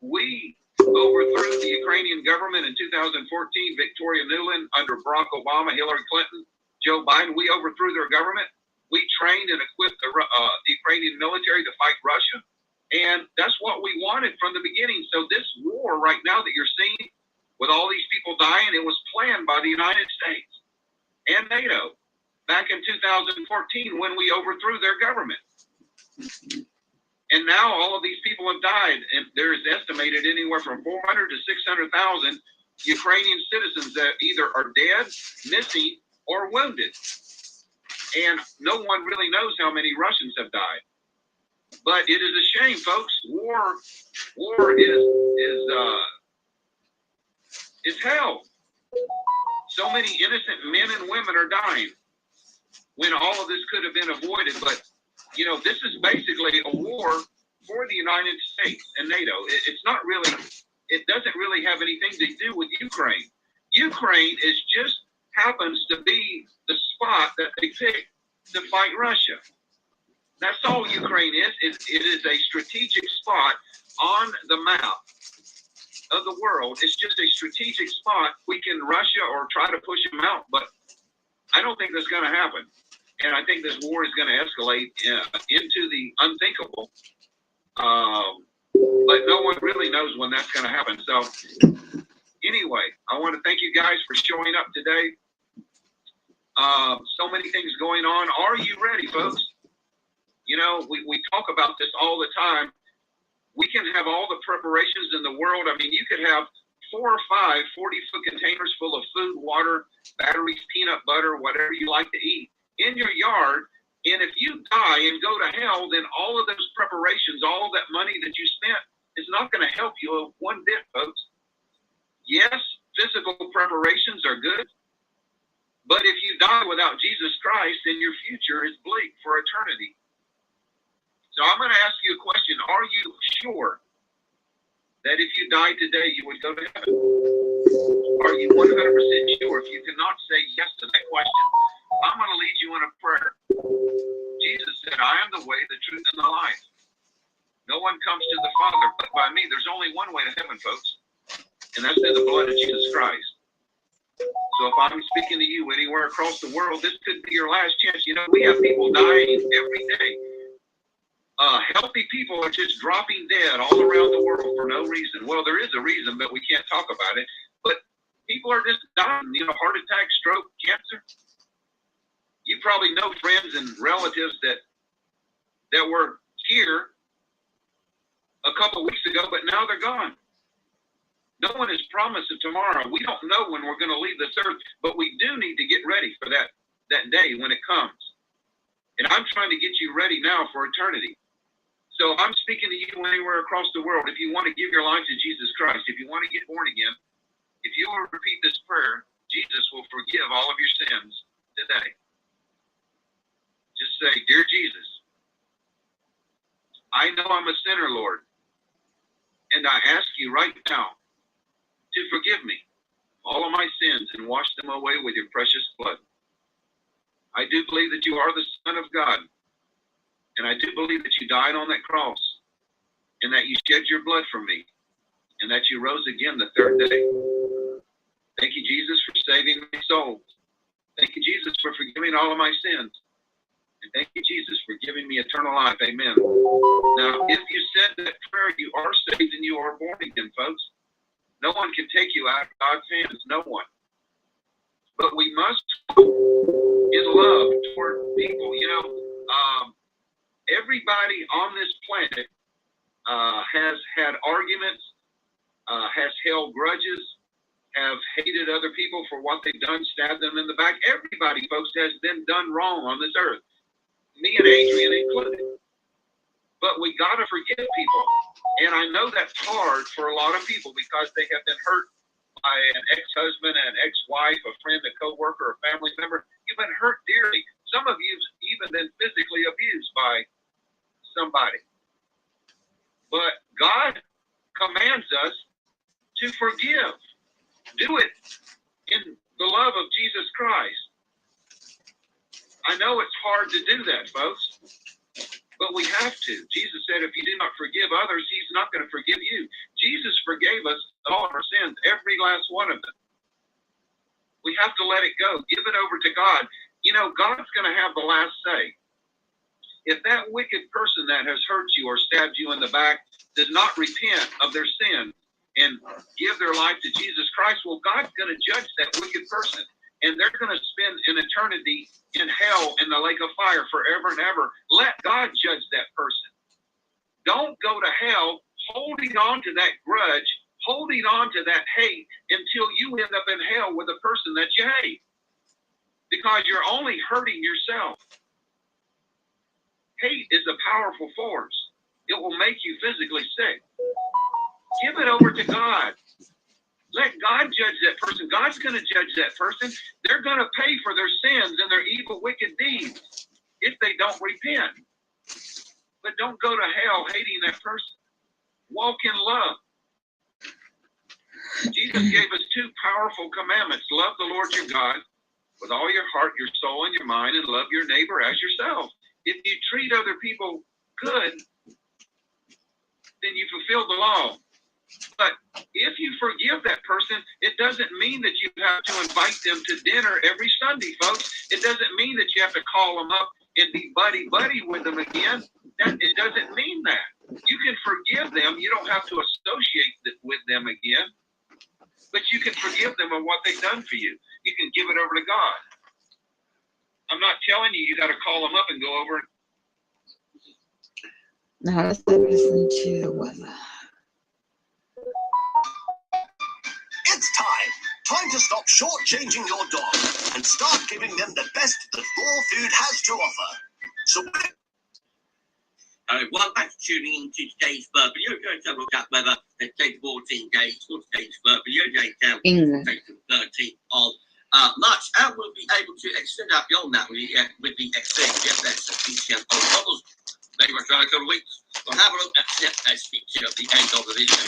we overthrew the Ukrainian government in 2014, Victoria Nuland under Barack Obama, Hillary Clinton, Joe Biden. We overthrew their government. We trained and equipped the Ukrainian military to fight Russia. And that's what we wanted from the beginning. So this war right now that you're seeing with all these people dying, it was planned by the United States and NATO back in 2014 when we overthrew their government. And now all of these people have died, and there is estimated anywhere from 400 to 600,000 Ukrainian citizens that either are dead, missing, or wounded. And no one really knows how many Russians have died. But it is a shame, folks. War is hell. So many innocent men and women are dying when all of this could have been avoided. But you know, this is basically a war for the United States and NATO. It's not really, it doesn't really have anything to do with Ukraine. Ukraine just happens to be the spot that they picked to fight Russia. That's all Ukraine is. It is a strategic spot on the map of the world. It's just a strategic spot. We can Russia or try to push them out, but I don't think that's going to happen. And I think this war is going to escalate into the unthinkable. But no one really knows when that's going to happen. So anyway, I want to thank you guys for showing up today. So many things going on. Are you ready, folks? You know, we talk about this all the time. We can have all the preparations in the world. I mean, you could have 4 or 5 40-foot containers full of food, water, batteries, peanut butter, whatever you like to eat in your yard. And if you die and go to hell, then all of those preparations, all of that money that you spent is not going to help you one bit, folks. Yes, physical preparations are good. But if you die without Jesus Christ, then your future is bleak for eternity. So I'm going to ask you a question. Are you sure that if you died today, you would go to heaven? Are you 100% sure? If you cannot say yes to that question, I'm going to lead you in a prayer. Jesus said, I am the way, the truth, and the life. No one comes to the Father but by me. There's only one way to heaven, folks, and that's through the blood of Jesus Christ. So if I'm speaking to you anywhere across the world, this could be your last chance. You know, we have people dying every day. Healthy people are just dropping dead all around the world for no reason. Well, there is a reason, but we can't talk about it. But people are just dying, you know, heart attack, stroke, cancer. You probably know friends and relatives that were here a couple weeks ago, but now they're gone. No one is promised of tomorrow. We don't know when we're going to leave this earth, but we do need to get ready for that day when it comes. And I'm trying to get you ready now for eternity. So I'm speaking to you anywhere across the world. If you want to give your life to Jesus Christ, if you want to get born again, if you will repeat this prayer, Jesus will forgive all of your sins today. Just say, Dear Jesus, I know I'm a sinner, Lord, and I ask you right now to forgive me all of my sins and wash them away with your precious blood. I do believe that you are the Son of God, and I do believe that you died on that cross, and that you shed your blood for me, and that you rose again the third day. Thank you, Jesus, for saving my soul. Thank you, Jesus, for forgiving all of my sins. And thank you, Jesus, for giving me eternal life. Amen. Now, if you said that prayer, you are saved and you are born again, folks. No one can take you out of God's hands. No one. But we must in love toward people. You know, everybody on this planet has had arguments, has held grudges, have hated other people for what they've done, stabbed them in the back. Everybody, folks, has been done wrong on this earth. Me and Adrian included. But we got to forgive people. And I know that's hard for a lot of people because they have been hurt by an ex-husband, an ex-wife, a friend, a co-worker, a family member. You've been hurt dearly. Some of you've even been physically abused by somebody. But God commands us to forgive. Do it in the love of Jesus Christ. I know it's hard to do that, folks, but we have to. Jesus said, if you do not forgive others, he's not going to forgive you. Jesus forgave us all our sins, every last one of them. We have to let it go. Give it over to God. You know, God's going to have the last say. If that wicked person that has hurt you or stabbed you in the back does not repent of their sin and give their life to Jesus Christ, well, God's going to judge that wicked person. And they're going to spend an eternity in hell in the lake of fire forever and ever. Let God judge that person. Don't go to hell holding on to that grudge, holding on to that hate until you end up in hell with a person that you hate. Because you're only hurting yourself. Hate is a powerful force. It will make you physically sick. Give it over to God. Let God judge that person. God's going to judge that person. They're going to pay for their sins and their evil, wicked deeds if they don't repent. But don't go to hell hating that person. Walk in love. Jesus gave us two powerful commandments. Love the Lord your God with all your heart, your soul, and your mind, and love your neighbor as yourself. If you treat other people good, then you fulfill the law. But if you forgive that person, it doesn't mean that you have to invite them to dinner every Sunday, folks. It doesn't mean that you have to call them up and be buddy-buddy with them again. It doesn't mean that. You can forgive them. You don't have to associate with them again. But you can forgive them on what they've done for you. You can give it over to God. I'm not telling you got to call them up and go over. Now let's listen to the weather. It's time to stop shortchanging your dog and start giving them the best that Raw Food has to offer. So, welcome back to tuning in to today's Bird Video. We're going to have a look at weather. Let's take 14 days for today's Bird Video. Day down to the 13th of March, and we'll be able to extend out beyond that with the XFS PCM on bubbles. Maybe we're trying to go weeks. We'll have a look at CFS feature at the end of the video.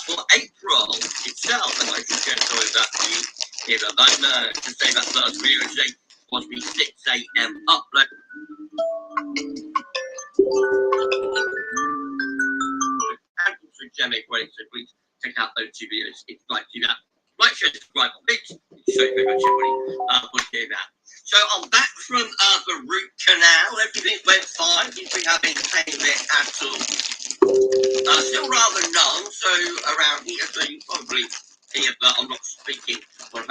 For April itself, and I should get going back to you here, to say that first video today was the 6 a.m. upload. And also Gemma Gray, so please check out those two videos if you'd like to do that. Like, share, subscribe on Bits. Show you very much everybody would do that. So I'm back from the root canal. Everything went fine. Didn't think I've been paying it at all. Still rather numb, so around here, so you probably hear, but I'm not speaking 100%.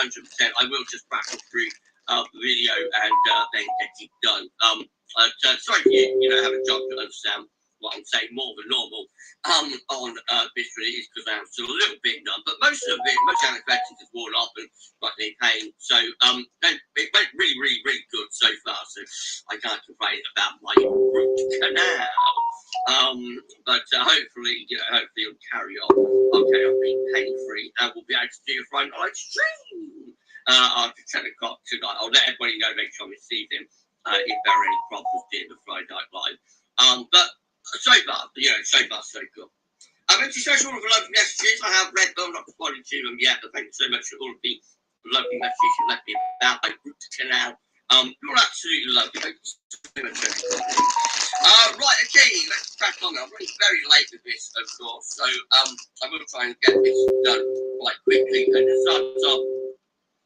I will just rattle through the video and then get it done. Sorry if you know, have a job to understand what I'm saying more than normal on this really is because I'm still a little bit numb, but most anaphylaxis is worn off and not in pain. So it went really good so far. So I can't complain about my root canal. But hopefully it'll carry on. Okay, I've been pain-free and we'll be able to do a Friday night stream after 10 o'clock tonight. I'll let everybody know, make sure I receive them if there are any problems during the Friday Night Live. But so far, so good. I'm going to show you all of the lovely messages. I have read them, not responding to them yet, but thank you so much for all of the lovely messages you left me about my root canal. You're absolutely lovely. Thank you so much. Right, okay, let's crack on. I'm running very late with this, of course, so I'm going to try and get this done quite quickly. And the sun's up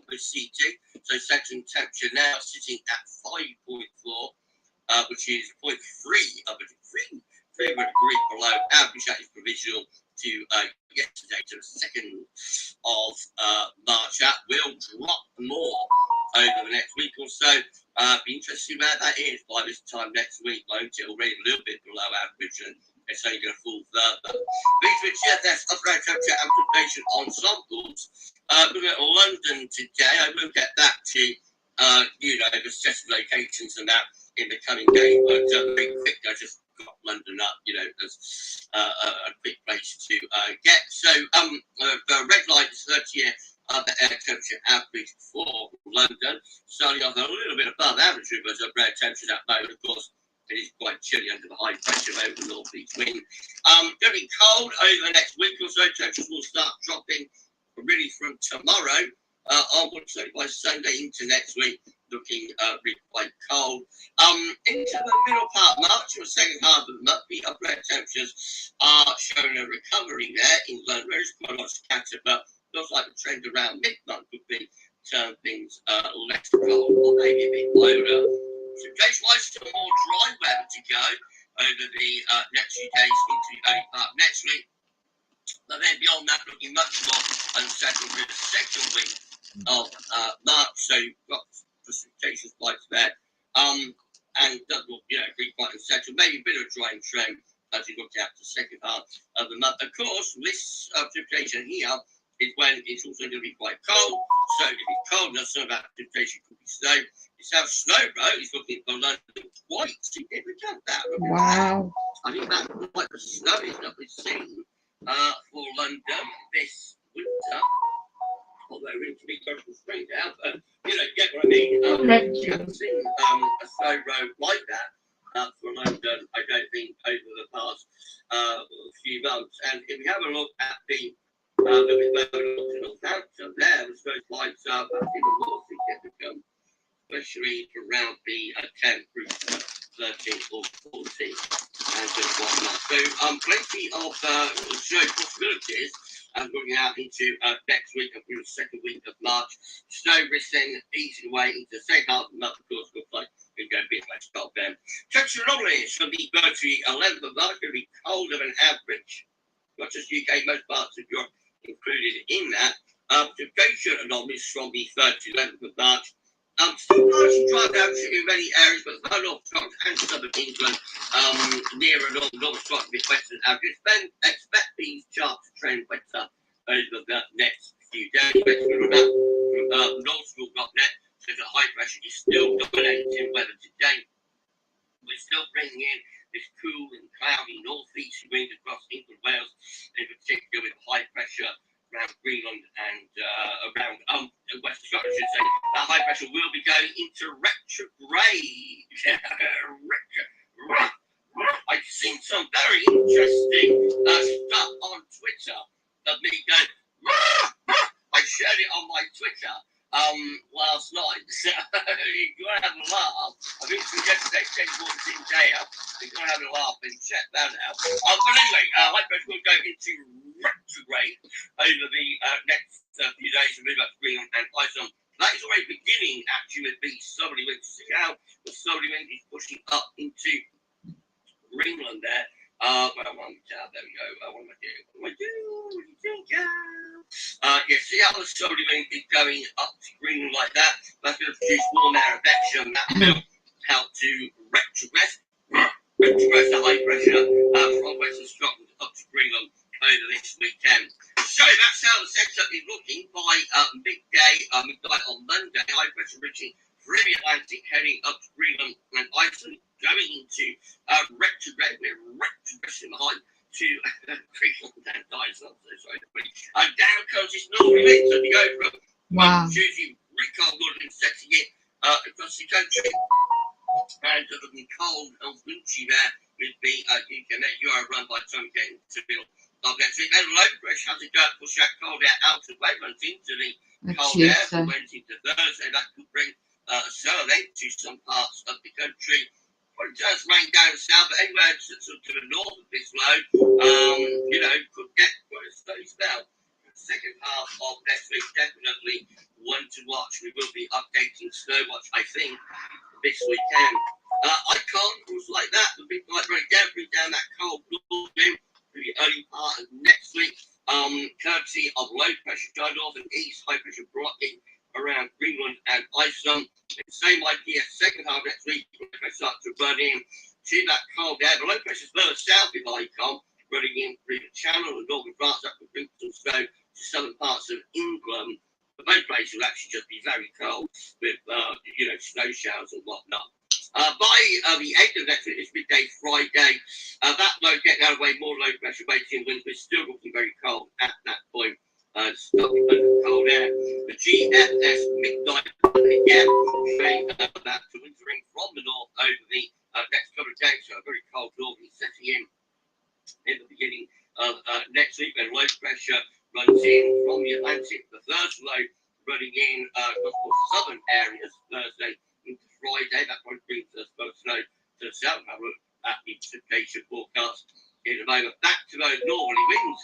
with CT, so central temperature now sitting at 5.4, which is 0.3 of a degree. 3 degree below average. That is provisional to yesterday, to the 2nd of March. That will drop more over the next week or so. Be interesting where that is by this time next week, won't it? Already a little bit below average, and it's only going to fall further. These with GFS upgrade temperature amplification ensembles. Looking at London today, I will get back to the specific locations and that in the coming day, but very quick, I just got London up, as a quick place to get. So the red line is 30-year air temperature average for London, starting off a little bit above average because of air temperatures at the moment. Of course, it is quite chilly under the high pressure over the northeast wind. Going to be cold over the next week or so. Temperatures will start dropping really from tomorrow onwards, so by Sunday into next week, looking really quite cold. Into the middle part of March or second half of the month, the upper air temperatures are showing a recovery there in London. There's quite a lot of scatter, but looks like the trend around mid-month would be turn things less cold or maybe a bit colder. So case-wise, some more dry weather to go over the next few days into the early part of next week. But then beyond that, looking much more unsettled for the second week of March. So you've got precipitation spikes there. And that will, be quite unsettled. Maybe a bit of a drying trend as you look out to the second half of the month. Of course, this precipitation here is when it's also going to be quite cold. So if it's cold enough, some of that precipitation could be snow. It's how snow, is looking for London quite significant. Wow. I think that's like the snowiest that we've seen for London this winter. Although we're to be going to spring now, but get what I mean. We haven't seen a snow row like that for London, I don't think, over the past few months. And if we have a look at the Northampton there, the snow spikes are even more significant, especially around the 10 through 13 or 14 and whatnot. So plenty of snow possibilities. Looking out into next week and through the second week of March. Snow risk then easing away into the second half of the month. Of course, looks like we're going to be a less cold then. Temperature anomalies for the 11th of March going to be colder than average. Not just UK, most parts of Europe included in that. Temperature anomalies from the 11th of March. Still largely dry down in many areas, but the North Scotland and southern England near and on North Scotland a bit wetter than average. Then expect these charts to trend wetter over the next few days. From northschool.net says that high pressure is still dominating weather today. We're still bringing in this cool and cloudy northeast wind across England, Wales, in particular with high pressure around Greenland and around West Scotland, I should say. That high pressure will be going into retrograde. I've seen some very interesting stuff on Twitter of me going, I shared it on my Twitter last night. So you've got to have a laugh. I think it's from yesterday, James Watson Day. You've got to have a laugh and check that out. But anyway, high pressure will go into retrograde over the next few days and move up to Greenland and Iceland. That is already beginning actually with the southerly wind. See how the southerly wind is pushing up into Greenland there. There we go. What am I doing? Yeah, see how the southerly wind is going up to Greenland like that? That's going to produce warm air advection. That will help to retrogress the high pressure from Western Scotland up to Greenland over this weekend. So that's how the setup is looking by midnight on Monday. High pressure reaching through the Atlantic, heading up to Greenland and Iceland, going into retrograde. We're retrogressing high to Greenland and Iceland. Down comes this northerly wind. So we go from Tuesday, really cold northern setting it across the country. And looking cold and wintry there with the UKMet run by the time we get into the middle of next week. Then low pressure has to go push that cold air out of the way, runs into the cold air from Wednesday to Thursday. That could bring sun to some parts of the country. Well, it does rain down south, but anywhere to the north of this low, could get quite a steady spell. The second half of next week, definitely one to watch. We will be updating Snowwatch, I think, this weekend. Icon was like that. The big light break down that cold north wind through the early part of next week. Courtesy of low pressure going north and east, high pressure blocking around Greenland and Iceland. Same idea, second half next week, low pressure starts to run in to that cold air. The low pressure is further south with Icon, running in through the Channel and northern France. That could bring some snow to southern parts of England. But most places will actually just be very cold with, snow showers and whatnot. By the end of next week, it's midday Friday. That low getting out of the way, more low pressure waiting winds, but still looking very cold at that point. Starting under cold air. The GFS midnight again, showing that wintering from the north over the next couple of days. So a very cold northerly setting in the beginning of next week, when low pressure runs in from the Atlantic. The first low running in across the southern areas Thursday into Friday. That one brings us both snow to the south. Have a look at the precipitation forecast in a moment. Back to those northerly winds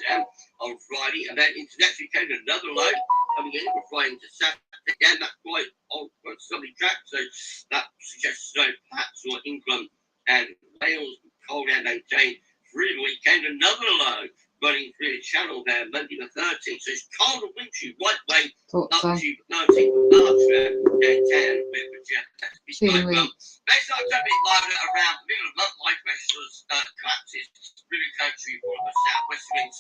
on Friday, and then into next weekend, another low coming in. We're flying to Saturday again. That's quite on quite sunny track, so that suggests snow perhaps for England and Wales. Cold air maintained through the weekend. Another low running through the channel there, Monday the 13th. So it's cold and wintry right way up to 19th of March there, down with the jet. They start to be louder around the middle of the month. High pressure collapses through the country for the southwest winds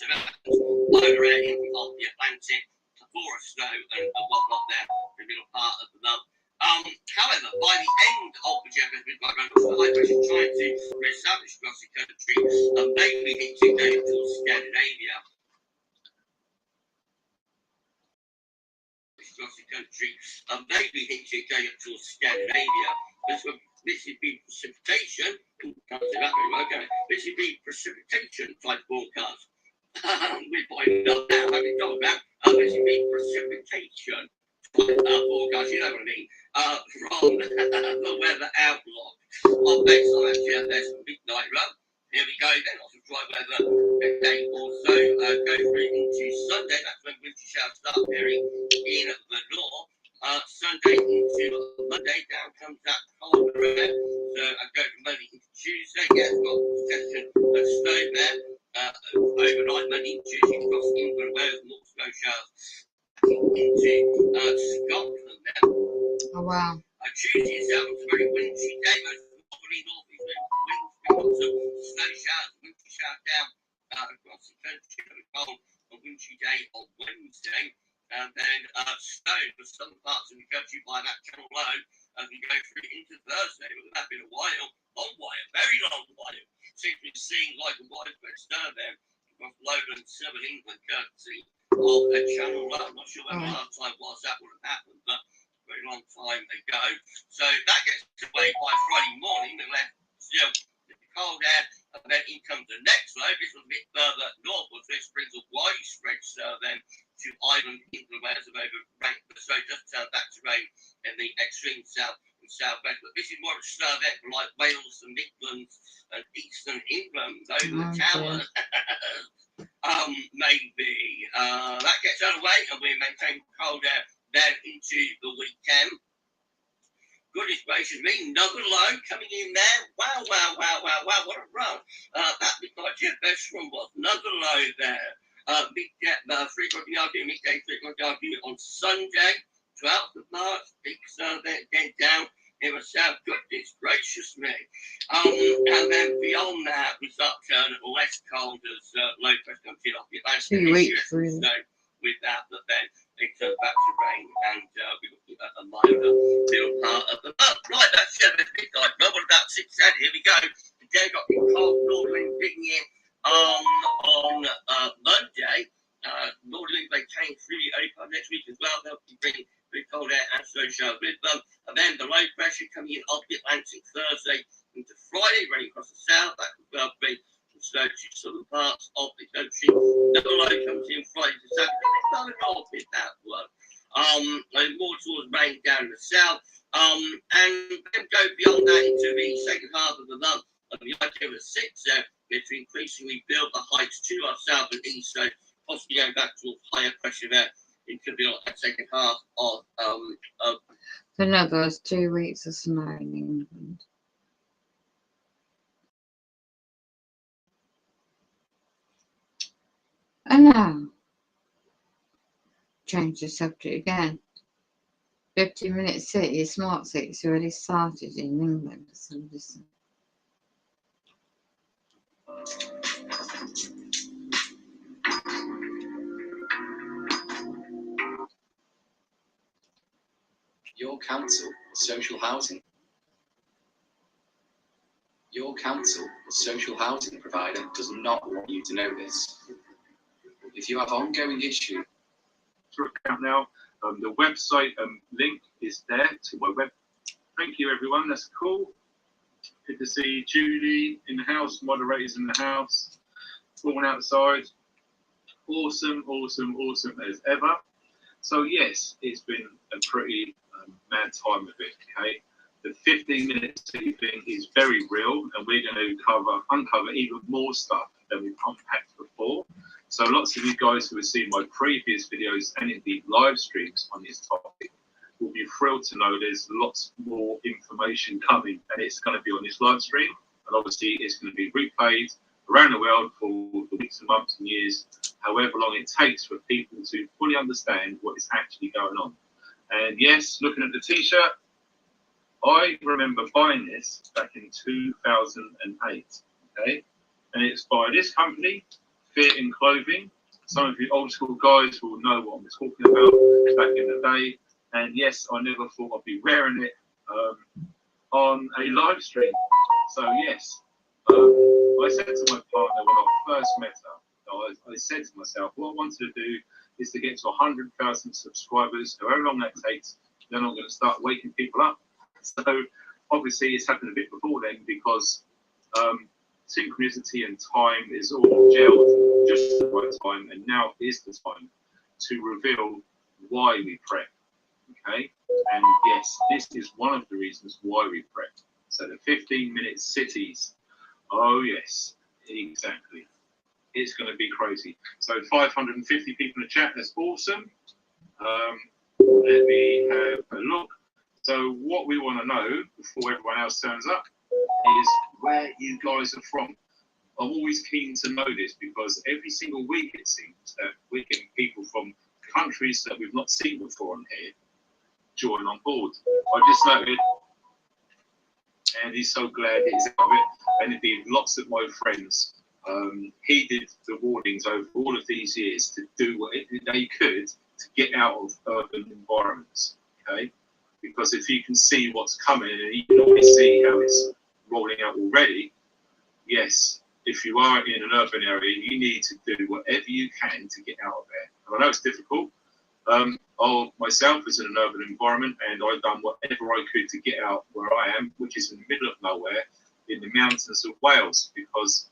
over in of the Atlantic for snow and whatnot there in the middle part of the month. However, by the end of the Jeff we've got high pressure trying to reestablish across the country, mainly into going towards Scandinavia. Across the country, mainly into going towards Scandinavia. This would be precipitation. This would be precipitation type forecast. We're finding out now, having gone about. This would be precipitation forecast, you know what I mean, from the weather outlook on Bayside GFS midnight run. Here we go then, lots of dry weather today also go through into Sunday. That's when winter showers start appearing in the north. Sunday into Monday, down comes that colder air. So I go from Monday into Tuesday. Yeah, it's got suggestion of snow there overnight Monday, Tuesday across England, Wales, more snow showers into Scotland there. Oh wow. Tuesday itself was a very wintry day, most northerly northeast winds, lots of snow showers, winter showers down across the country. A cold and wintry day on Wednesday, and then snow for some parts of the country by that channel low as we go through into Thursday. But that's been a while, long while, very long while. Seems to be seeing like a widespread snow there across lowland southern England, courtesy of a channel low. I'm not sure when the last time was that would have happened, but a very long time ago. So that gets away by Friday morning, and left still the cold air, and then in comes the next low. This was a bit further northwards. This brings a widespread snow then to Ireland, England, Wales, and over rain. So it does turn back to rain in the extreme south and southwest. But this is more of a snow event for like Wales, the Midlands, and eastern England over the tower. Maybe that gets out of the way, and we maintain cold air then into the weekend. Goodness gracious me, another low coming in there. Wow, what a run. That midnight GFS run was another low there. Midday 3:00 midday 3:00 on Sunday, 12th of March, big sun there, again down in the south. Goodness gracious me. And then beyond that, we start turning less cold as low pressure comes in off the Atlantic. 2 weeks, really. With that, but then it turns back to rain, and we're looking at a milder middle part of the month. Right, that's midnight. Well, what about 6:30? Here we go. Today got the cold northerly digging in on Monday. Northerly they came through the early part next week as well. They'll be bringing very cold air and snow showers with them. And then the low pressure coming in off the Atlantic Thursday into Friday, running across the south. That will bring snow to southern parts of the country. Another low comes in Friday to Saturday. It's not north with that one. And more towards rain down in the south. And then go beyond that into the second half of the month. And the idea of 6 there is to increasingly build the heights to our south and east. So possibly going back towards higher pressure there. It could be like that second half of So now there's 2 weeks of snow in England. And now, change the subject again. 50-minute city, smart cities already started in England. So listen. Your council, social housing. Your council or social housing provider does not want you to know this. If you have ongoing issues, account now, the website link is there to my web. Thank you, everyone. That's cool. Good to see Julie in the house, moderators in the house, falling outside. Awesome, awesome, awesome as ever. So yes, it's been a pretty mad time of it. Okay, the 15-minute city thing is very real, and we're going to uncover even more stuff than we've unpacked before. So lots of you guys who have seen my previous videos and indeed live streams on this topic will be thrilled to know there's lots more information coming, and it's going to be on this live stream, and obviously it's going to be replayed around the world for the weeks and months and years, however long it takes for people to fully understand what is actually going on. And yes, looking at the t-shirt, I remember buying this back in 2008, okay? And it's by this company, Fear in Clothing. Some of you old school guys will know what I'm talking about back in the day. And yes, I never thought I'd be wearing it on a live stream. So yes, I said to my partner when I first met her, I said to myself, what I wanted to do is to get to 100,000 subscribers, however long that takes. Then I'm going to start waking people up. So obviously it's happened a bit before then, because synchronicity and time is all gelled just at the right time, and now is the time to reveal why we prep. Okay, and yes, this is one of the reasons why we prep. So the 15-minute cities. Oh yes, exactly. It's going to be crazy. So 550 people in the chat. That's awesome. Let me have a look. So what we want to know before everyone else turns up is where you guys are from. I'm always keen to know this, because every single week it seems that we're getting people from countries that we've not seen before on here join on board. I just noted, and he's so glad he's out of it, and indeed lots of my friends heeded the warnings over all of these years to do what they could to get out of urban environments, okay? Because if you can see what's coming, and you can already see how it's rolling out already, yes, if you are in an urban area, you need to do whatever you can to get out of there. And I know it's difficult. I myself was in an urban environment, and I've done whatever I could to get out where I am, which is in the middle of nowhere in the mountains of Wales, because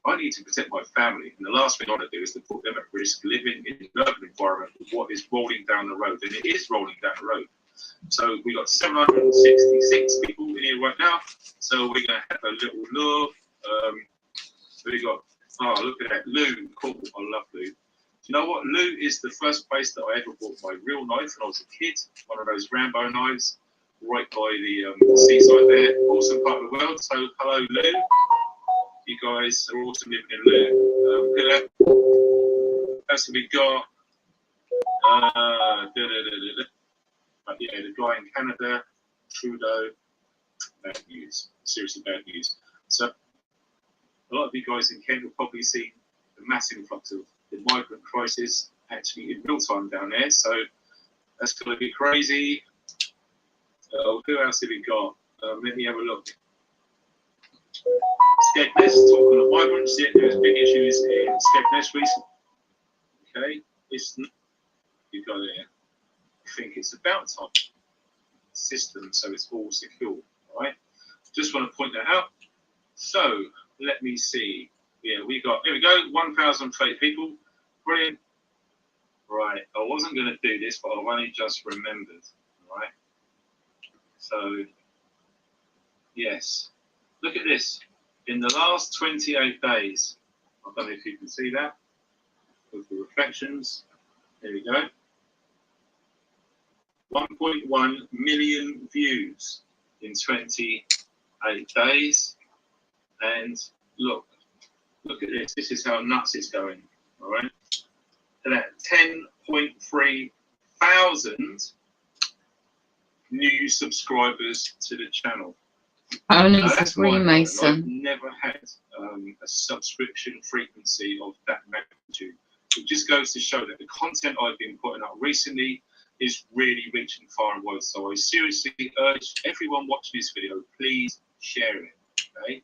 I need to protect my family. And the last thing I want to do is to put them at risk living in an urban environment with what is rolling down the road. And it is rolling down the road. So we got 766 people in here right now. So we're going to have a little look. We got, oh, look at that, Lou. Cool. I love Lou. You know what? Lou is the first place that I ever bought my real knife when I was a kid. One of those Rambo knives, right by the seaside there. Awesome part of the world. So hello, Lou. You guys are awesome living in Lou. Look at that. That's what we got. But yeah, the guy in Canada, Trudeau. Bad news. Seriously bad news. So a lot of you guys in Kent will probably see the massive influx of the migrant crisis actually in real time down there. So that's going to be crazy. Who else have we got? Let me have a look. Skegness, talking of migrants, yeah, there's big issues in Skegness recently. Okay, listen, you got there. I think it's about time. System, so it's all secure, right? Just want to point that out. So let me see. Yeah, we got, here we go, 1,030 people. Brilliant. Right, I wasn't going to do this, but I've only just remembered, right? So, yes, look at this. In the last 28 days, I don't know if you can see that, with the reflections. There we go. 1.1 million views in 28 days. And look at this. This is how nuts it's going, all right? And at 10.3 thousand new subscribers to the channel. Only Now, for that's mind-blowing. Freemason. I've never had a subscription frequency of that magnitude. It just goes to show that the content I've been putting up recently is really reaching far and wide. So I seriously urge everyone watching this video, please share it. Okay.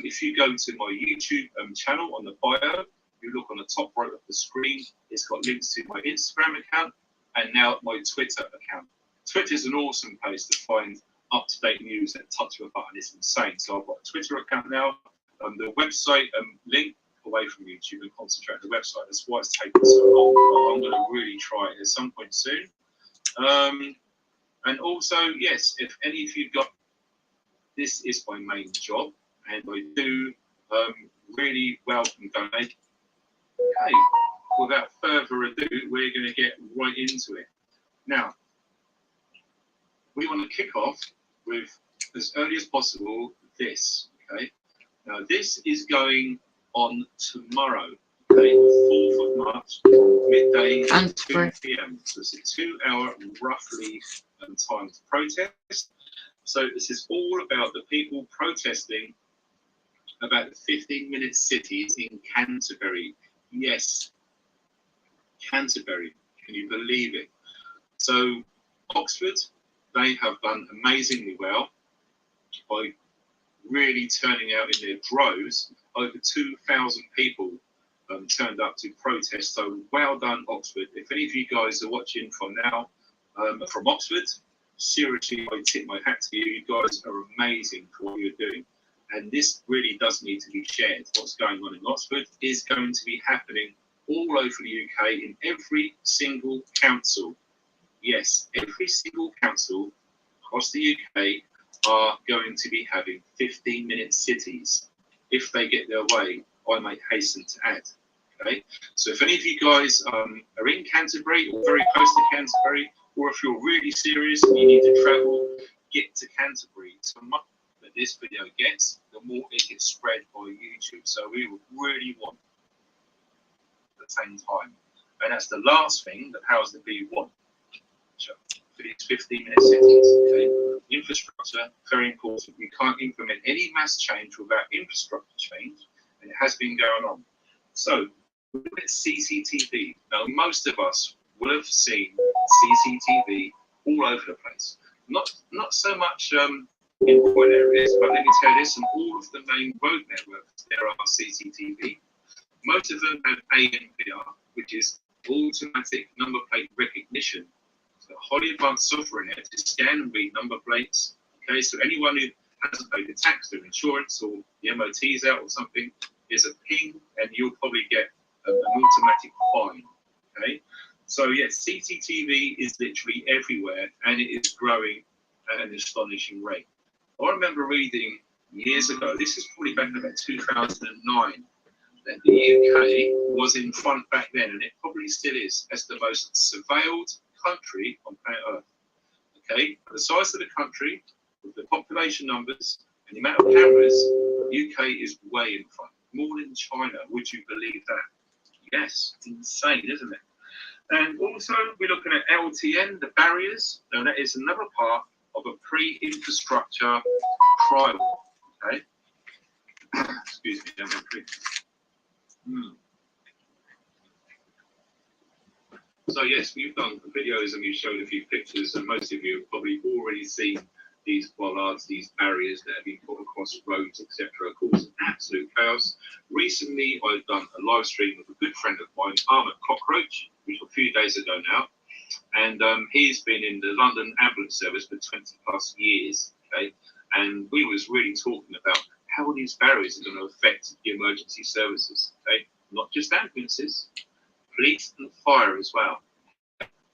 If you go to my YouTube channel on the bio, you look on the top right of the screen, it's got links to my Instagram account and now my Twitter account. Twitter is an awesome place to find up-to-date news at the touch of a button. It's insane. So I've got a Twitter account now. The website link away from YouTube and concentrate on the website. That's why it's taken so long. But I'm going to really try it at some point soon. And also, yes, if any of you got, this is my main job, and I do really welcome donate. Okay, without further ado, we're going to get right into it. Now, we want to kick off with, as early as possible, this. Okay, now this is going on tomorrow, okay, the 4th of March, midday And 2 p.m. So it's a 2-hour roughly time to protest. So this is all about the people protesting about the 15-minute cities in Canterbury. Yes, Canterbury. Can you believe it? So Oxford, they have done amazingly well by really turning out in their droves. Over 2,000 people turned up to protest. So well done, Oxford. If any of you guys are watching from now, from Oxford, seriously, I tip my hat to you. You guys are amazing for what you're doing. And this really does need to be shared. What's going on in Oxford is going to be happening all over the UK in every single council. Yes, every single council across the UK are going to be having 15-minute cities. If they get their way, I may hasten to add. Okay, so if any of you guys are in Canterbury or very close to Canterbury, or if you're really serious and you need to travel, get to Canterbury. So much that this video gets, the more it gets spread by YouTube. So we would really want at the same time. And that's the last thing that powers that we want for these 15-minute cities. Okay? Infrastructure, very important. We can't implement any mass change without infrastructure change, and it has been going on. So, look at CCTV. Now, most of us will have seen CCTV all over the place. Not so much in rural areas, but let me tell you this, on all of the main road networks, there are CCTV. Most of them have ANPR, which is automatic number plate recognition. So highly advanced software in there to scan and read number plates. Okay, so anyone who hasn't paid the tax, their insurance, or the MOT's out or something, there's a ping and you'll probably get an automatic fine. Okay, so yes, CCTV is literally everywhere and it is growing at an astonishing rate. I remember reading years ago, this is probably back in about 2009, that the UK was in front back then, and it probably still is, as the most surveilled country on planet Earth. Okay, the size of the country, with the population numbers and the amount of cameras, UK is way in front, more than China. Would you believe that? Yes, insane, isn't it? And also, we're looking at LTN, the barriers. Now, that is another part of a pre-infrastructure trial. Okay, excuse me, So yes, we've done videos and we've showed a few pictures, and most of you have probably already seen these bollards, these barriers that have been put across roads, etc., causing absolute chaos. Recently, I've done a live stream with a good friend of mine, Ahmed Cockroach, which was a few days ago now, and he's been in the London ambulance service for 20 plus years. Okay, and we was really talking about how these barriers are going to affect the emergency services. Okay, not just ambulances, police and fire as well.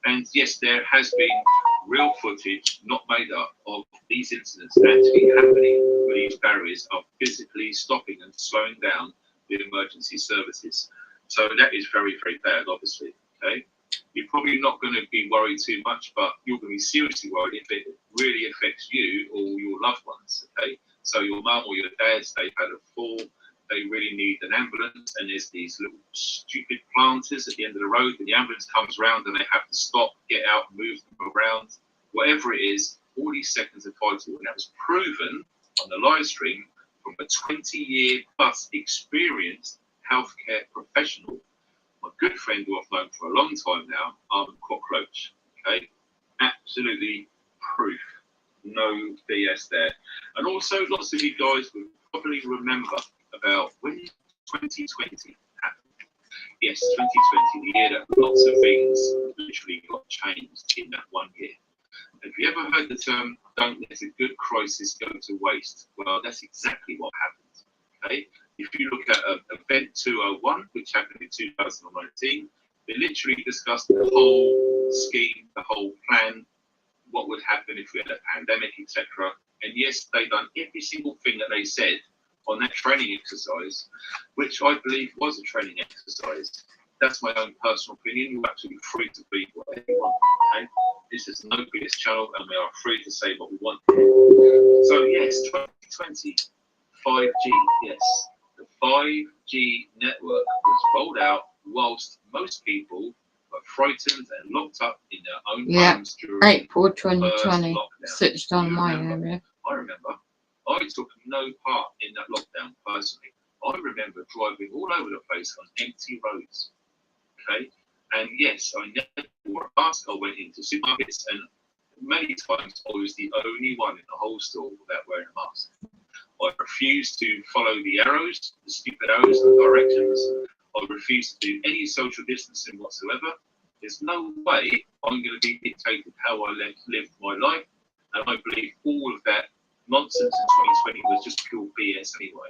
And yes, there has been real footage not made up of these incidents actually happening where these barriers are physically stopping and slowing down the emergency services. So that is very, very bad, obviously. Okay, you're probably not going to be worried too much, but you're going to be seriously worried if it really affects you or your loved ones. Okay, so your mum or your dad, they've had a fall, they really need an ambulance, and there's these little stupid planters at the end of the road, and the ambulance comes around and they have to stop, get out, move them around. Whatever it is, all these seconds are vital, and that was proven on the live stream from a 20-year plus experienced healthcare professional, my good friend who I've known for a long time now, Ahmed Cockroach. Okay, absolutely proof, no BS there. And also, lots of you guys would probably remember about when 2020 happened. Yes, 2020, the year that lots of things literally got changed in that 1 year. Have you ever heard the term, don't let a good crisis go to waste? Well, that's exactly what happened. Okay? If you look at Event 201, which happened in 2019, they literally discussed the whole scheme, the whole plan, what would happen if we had a pandemic, etc. And yes, they done every single thing that they said on that training exercise, which I believe was a training exercise. That's my own personal opinion. You're absolutely free to be whatever you want. Okay? This is no BS channel, and we are free to say what we want. So yes, 2020, 5G. Yes, the 5G network was rolled out whilst most people were frightened and locked up in their own homes during April the first 2020, lockdown. switched on You my remember? area. I remember. I took no part in that lockdown personally. I remember driving all over the place on empty roads. Okay, and yes, I never wore a mask. I went into supermarkets, and many times I was the only one in the whole store without wearing a mask. I refused to follow the arrows, the stupid arrows, the directions. I refused to do any social distancing whatsoever. There's no way I'm going to be dictated how I lived my life, and I believe all of that nonsense in 2020 was just pure BS anyway.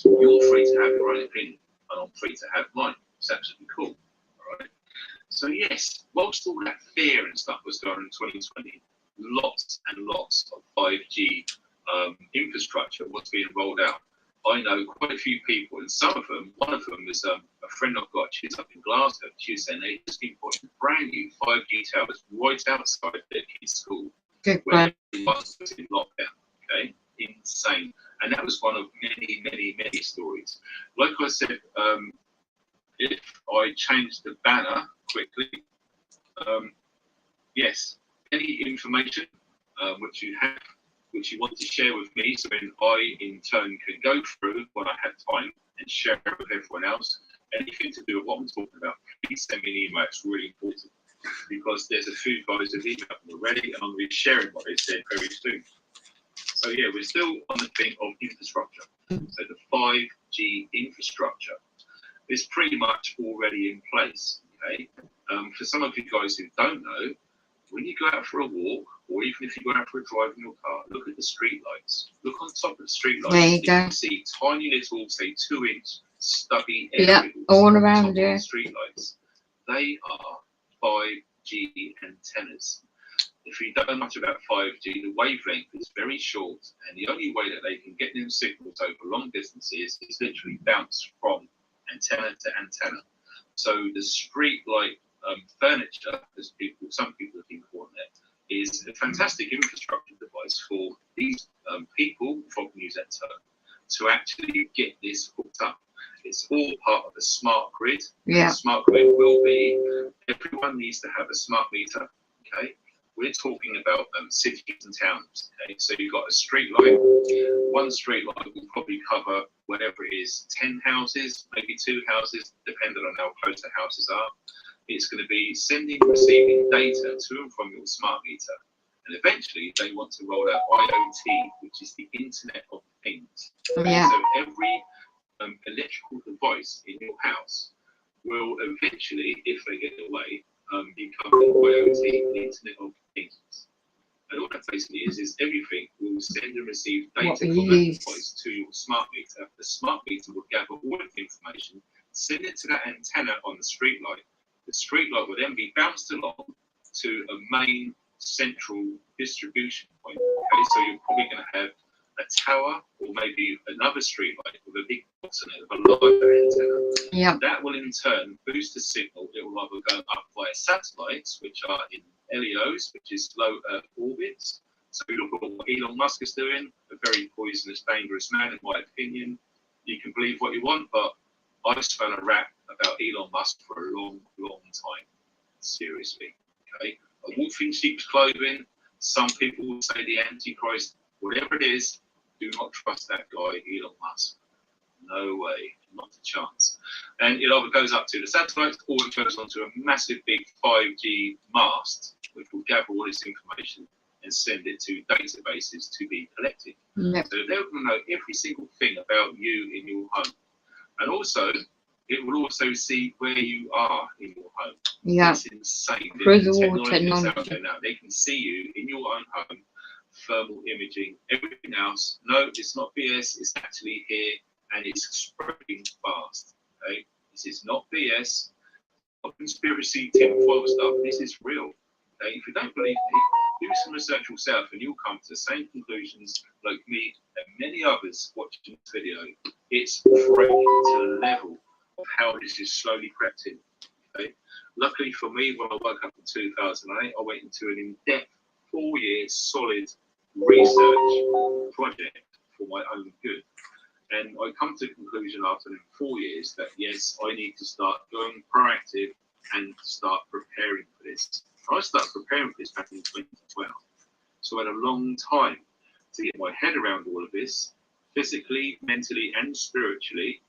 You're free to have your own opinion, and I'm free to have mine. It's absolutely cool. All right. So yes, whilst all that fear and stuff was going on in 2020, lots and lots of 5G infrastructure was being rolled out. I know quite a few people, and some of them, one of them was a friend I've got. She's up in Glasgow. She was saying they just been putting brand new 5G towers right outside their kids' school Good when one. it was in lockdown. Okay, insane. And that was one of many, many, many stories. Like I said, if I change the banner quickly, yes, any information which you have, which you want to share with me, so then I in turn can go through when I have time and share it with everyone else. Anything to do with what I'm talking about, please send me an email. It's really important because there's a few guys that have emailed me already, and I'm going to be sharing what they said very soon. So yeah, we're still on the thing of infrastructure. So the 5G infrastructure is pretty much already in place. Okay, for some of you guys who don't know, when you go out for a walk, or even if you go out for a drive in your car, look at the street lights. Look on top of the street lights. There you go. can see tiny little, say, 2-inch stubby Yeah, aerials all on top around of the there. street lights. They are 5G antennas. If you don't know much about 5G, the wavelength is very short, and the only way that they can get them signals over long distances is literally bounce from antenna to antenna. So the street light furniture, as some people have been calling it, is a fantastic infrastructure device for these people, if I can use that term, to actually get this hooked up. It's all part of the smart grid. Yeah. The smart grid will be, everyone needs to have a smart meter, okay? We're talking about cities and towns, okay? So you've got a street light. One street light will probably cover whatever it is, 10 houses, maybe 2 houses, depending on how close the houses are. It's going to be sending and receiving data to and from your smart meter. And eventually they want to roll out IoT, which is the Internet of Things. Yeah. So every electrical device in your house will eventually, if they get away, become an IoT, the Internet of Things. And all that basically is everything will send and receive data What from we that use. device to your smart meter. The smart meter will gather all of the information, send it to that antenna on the street light. The street light will then be bounced along to a main central distribution point. Okay, so you're probably going to have a tower or maybe another street light with a big box on it with a larger antenna. Yeah. That will in turn boost the signal. It will either go up via satellites, which are in LEOs, which is low Earth orbits. So we look at what Elon Musk is doing, a very poisonous, dangerous man, in my opinion. You can believe what you want, but I've spun a rap about Elon Musk for a long, long time. Seriously. Okay? A wolf in sheep's clothing. Some people will say the Antichrist. Whatever it is, do not trust that guy, Elon Musk. No way, not a chance. And it either goes up to the satellites or it goes onto a massive big 5G mast, which will gather all this information and send it to databases to be collected. Yep. So they're going to know every single thing about you in your home. And also, it will also see where you are in your home. Yeah. It's insane. Through The the wall technology that's out technology. there now. They can see you in your own home, thermal imaging, everything else. No, it's not BS. It's actually here, and it's spreading fast. Okay, this is not BS, not conspiracy tinfoil stuff. This is real. Okay, if you don't believe me, do some research yourself, and you'll come to the same conclusions like me and many others watching this video. It's frightening to the level of how this is slowly crept in. Okay? Luckily for me, when I woke up in 2008, I went into an in-depth 4-year solid research project for my own good. And I come to the conclusion after 4 years that yes, I need to start going proactive and start preparing for this. I started preparing for this back in 2012. So I had a long time to get my head around all of this, physically, mentally, and spiritually,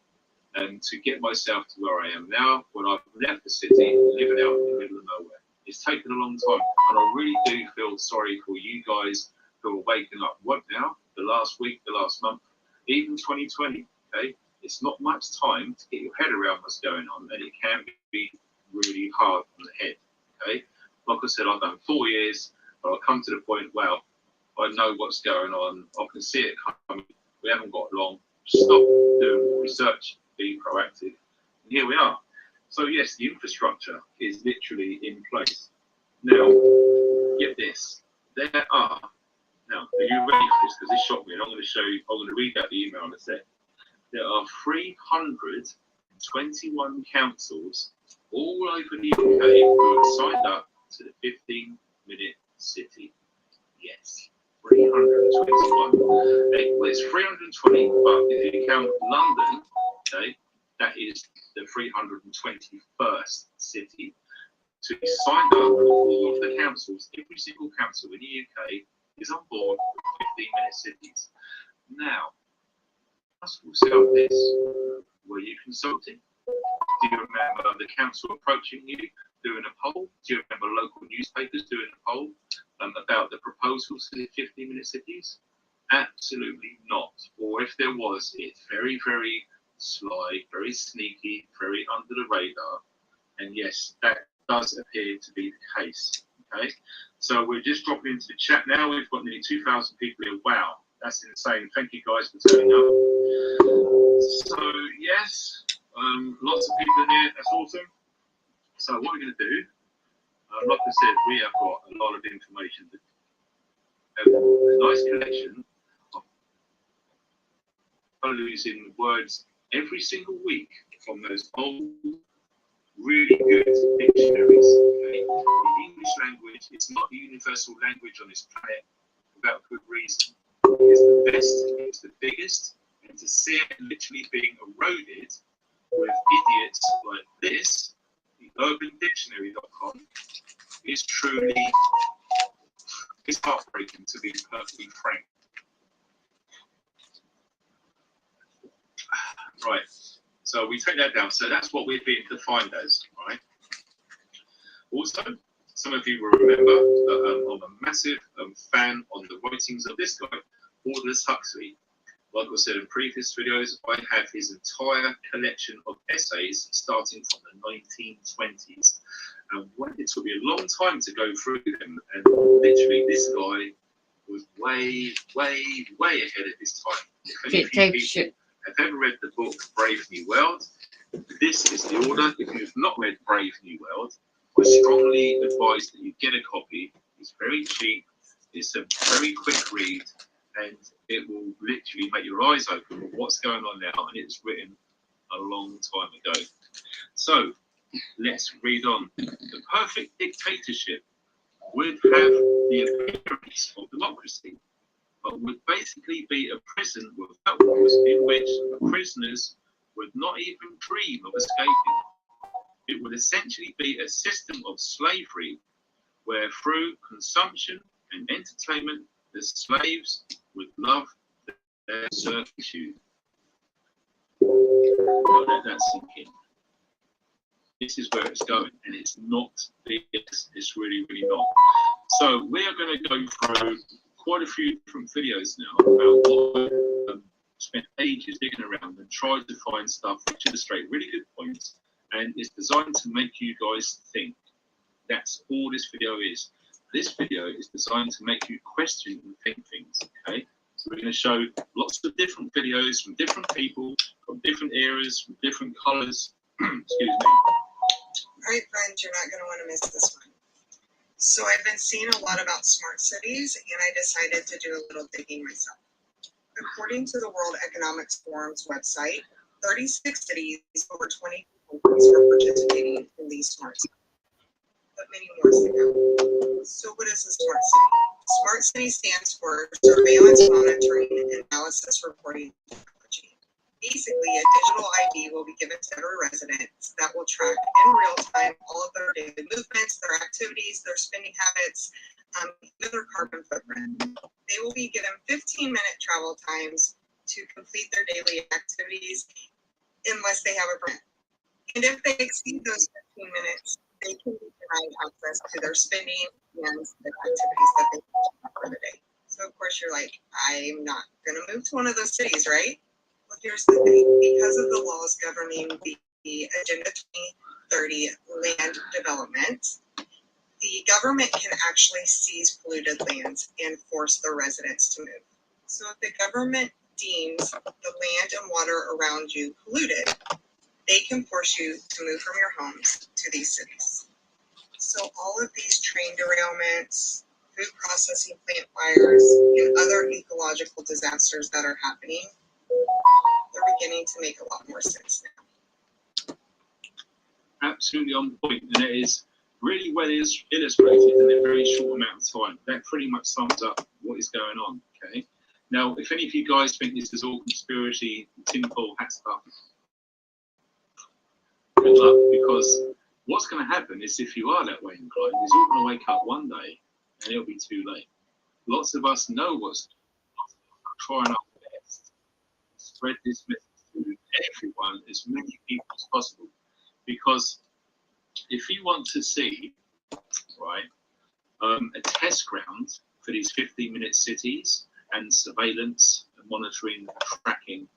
and to get myself to where I am now when I've left the city, living out in the middle of nowhere. It's taken a long time, and I really do feel sorry for you guys who are waking up. What now? The last week, the last month, even 2020, okay? It's not much time to get your head around what's going on, and it can be really hard on the head, okay? Like I said, I've done 4 years, but I've come to the point, well, I know what's going on, I can see it coming, we haven't got long, stop doing research, be proactive, and here we are. So yes, the infrastructure is literally in place. Now, get this, there are, now, are you ready for this? Because this shocked me, and I'm going to show you, I'm going to read out the email in a sec. There are 321 councils all over the UK who have signed up to the 15-minute city. Yes, 321. Okay, well, it's 320, but if you count London, okay, that is the 321st city to be signed up. All of the councils, every single council in the UK is on board with 15-minute cities. Now, ask yourself this: were you consulting? Do you remember the council approaching you, doing a poll? Do you remember local newspapers doing a poll about the proposals for the 15-minute cities? Absolutely not. Or if there was, it's very, very sly, very sneaky, very under the radar. And yes, that does appear to be the case. Okay, so we're just dropping into the chat now. We've got nearly 2,000 people here. Wow, that's insane. Thank you guys for turning up. So yes, lots of people in here. That's awesome. So what we're going to do, like I said, we have got a lot of information. A nice collection of losing words every single week from those old, really good dictionaries. Okay? The English language is not the universal language on this planet without good reason. It's the best, it's the biggest, and to see it literally being eroded with idiots like this, the UrbanDictionary.com, is truly, it's heartbreaking, to be perfectly frank. Right, so we take that down. So that's what we're being defined as, right? Also, some of you will remember that I'm a massive fan on the writings of this guy, Aldous Huxley. Like I said in previous videos, I have his entire collection of essays starting from the 1920s. And it took me a long time to go through them. And literally, this guy was way, way, way ahead of his time. If any of you people have ever read the book Brave New World, this is the order. If you've not read Brave New World, I strongly advise that you get a copy. It's very cheap. It's a very quick read. And it will literally make your eyes open with what's going on now, and it's written a long time ago. So let's read on. The perfect dictatorship would have the appearance of democracy, but would basically be a prison without walls in which the prisoners would not even dream of escaping. It would essentially be a system of slavery where through consumption and entertainment the slaves would love their servitude. Don't let that sink in. This is where it's going, and it's not BS. It's really, really not. So we are going to go through quite a few different videos now about what I spent ages digging around and tried to find stuff which illustrate really good points, and it's designed to make you guys think. That's all this video is. This video is designed to make you question and think things, okay? So we're going to show lots of different videos from different people, from different eras, from different colours. Excuse me. All right, friends, you're not going to want to miss this one. So I've been seeing a lot about smart cities, and I decided to do a little digging myself. According to the World Economic Forum's website, 36 cities, over 20 countries are participating in these smart cities, but many more to go. So what is a smart city? Smart city stands for Surveillance, Monitoring, and Analysis Reporting Technology. Basically, a digital ID will be given to every resident that will track in real time all of their daily movements, their activities, their spending habits, even their carbon footprint. They will be given 15-minute travel times to complete their daily activities unless they have a permit. And if they exceed those 15 minutes, they can be denied access to their spending and the activities that they have for the day. So of course you're like, I'm not going to move to one of those cities, right? Well, here's the thing. Because of the laws governing the Agenda 2030 land development, the government can actually seize polluted lands and force their residents to move. So if the government deems the land and water around you polluted, they can force you to move from your homes to these cities. So all of these train derailments, food processing plant fires, and other ecological disasters that are happening, they're beginning to make a lot more sense now. Absolutely on point, and it is really well illustrated in a very short amount of time. That pretty much sums up what is going on, okay? Now, if any of you guys think this is all conspiracy, tinfoil hat stuff, good luck, because what's going to happen is if you are that way inclined, is you're going to wake up one day and it'll be too late. Lots of us know what's trying our best to spread this message to everyone, as many people as possible, because if you want to see, right, a test ground for these 15-minute cities and surveillance and monitoring, tracking,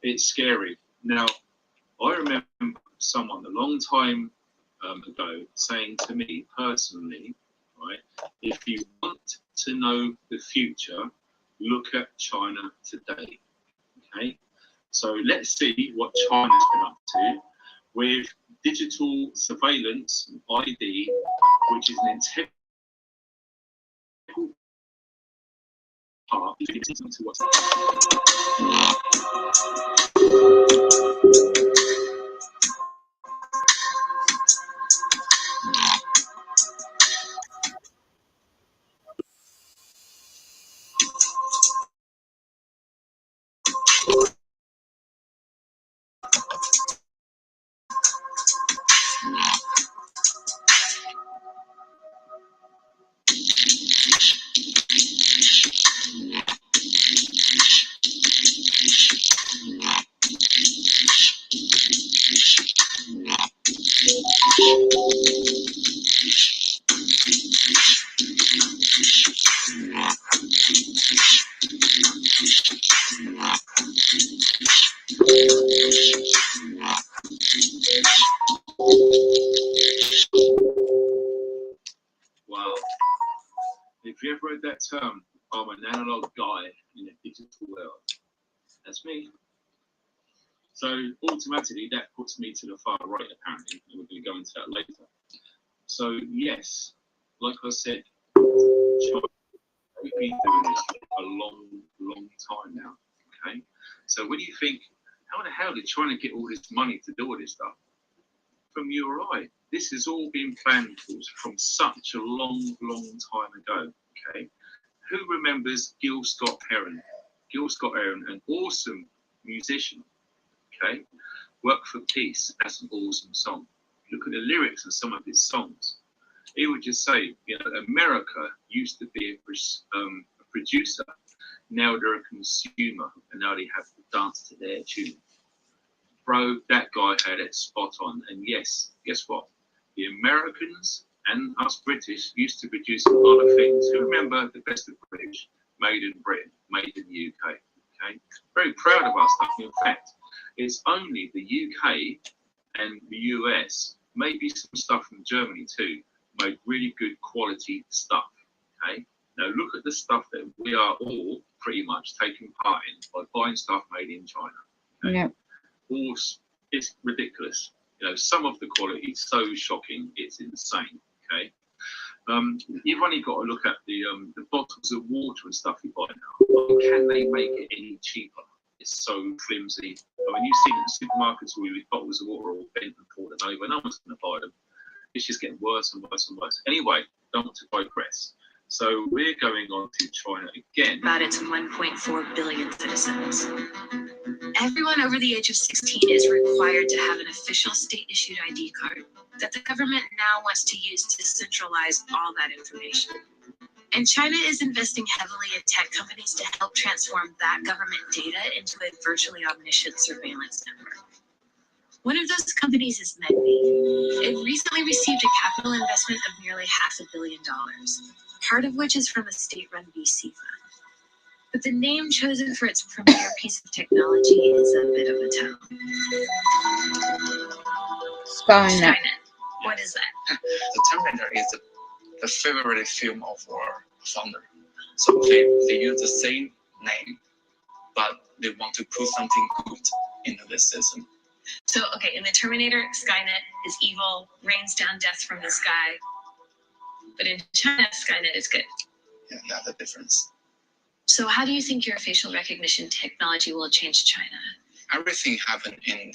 it's scary. Now, I remember someone a long time ago saying to me personally, right, if you want to know the future, look at China today, okay? So let's see what China's been up to with digital surveillance and ID, which is an integral part to what's wow. If you ever heard that term, I'm an analog guy in a digital world. That's me. So automatically that puts me to the far right, apparently, and we're going to go into that later. So yes, like I said, China has been doing this for a long, long time now. Okay, so when you think, how the hell did China get all this money to do all this stuff? From you or I, this has all been planned for from such a long, long time ago. Okay, who remembers Gil Scott-Heron? Gil Scott-Heron, an awesome musician. Okay, Work for Peace. That's an awesome song. Look at the lyrics of some of his songs. He would just say, you know, America used to be a producer. Now they're a consumer, and now they have to dance to their tune. Bro, that guy had it spot on. And yes, guess what? The Americans and us British used to produce a lot of things. Who remember the best of British? Made in Britain, made in the UK. Okay, very proud of our stuff. In fact, it's only the UK and the US, maybe some stuff from Germany too, made really good quality stuff. Okay, now look at the stuff that we are all pretty much taking part in by buying stuff made in China. Okay? Yeah. All, it's ridiculous. You know, some of the quality is so shocking, it's insane. Okay, you've only got to look at the bottles of water and stuff you buy now. Can they make it any cheaper? It's so flimsy. I mean, you see it in supermarkets where with bottles of water all bent and falling over. No one's going to buy them. It's just getting worse and worse and worse. Anyway, don't want to digress. So we're going on to China again. About its 1.4 billion citizens. Everyone over the age of 16 is required to have an official state-issued ID card that the government now wants to use to centralize all that information. And China is investing heavily in tech companies to help transform that government data into a virtually omniscient surveillance network. One of those companies is Medbee. It recently received a capital investment of nearly $500 million, part of which is from a state-run VC fund. But the name chosen for its premier piece of technology is a bit of a tell. Skynet. What is that? The Terminator is the favorite film of our founder. So they use the same name, but they want to put something good into this system. So, okay, in the Terminator, Skynet is evil, rains down death from the sky. But in China, Skynet is good. Yeah, that's the difference. So how do you think your facial recognition technology will change China? Everything happened in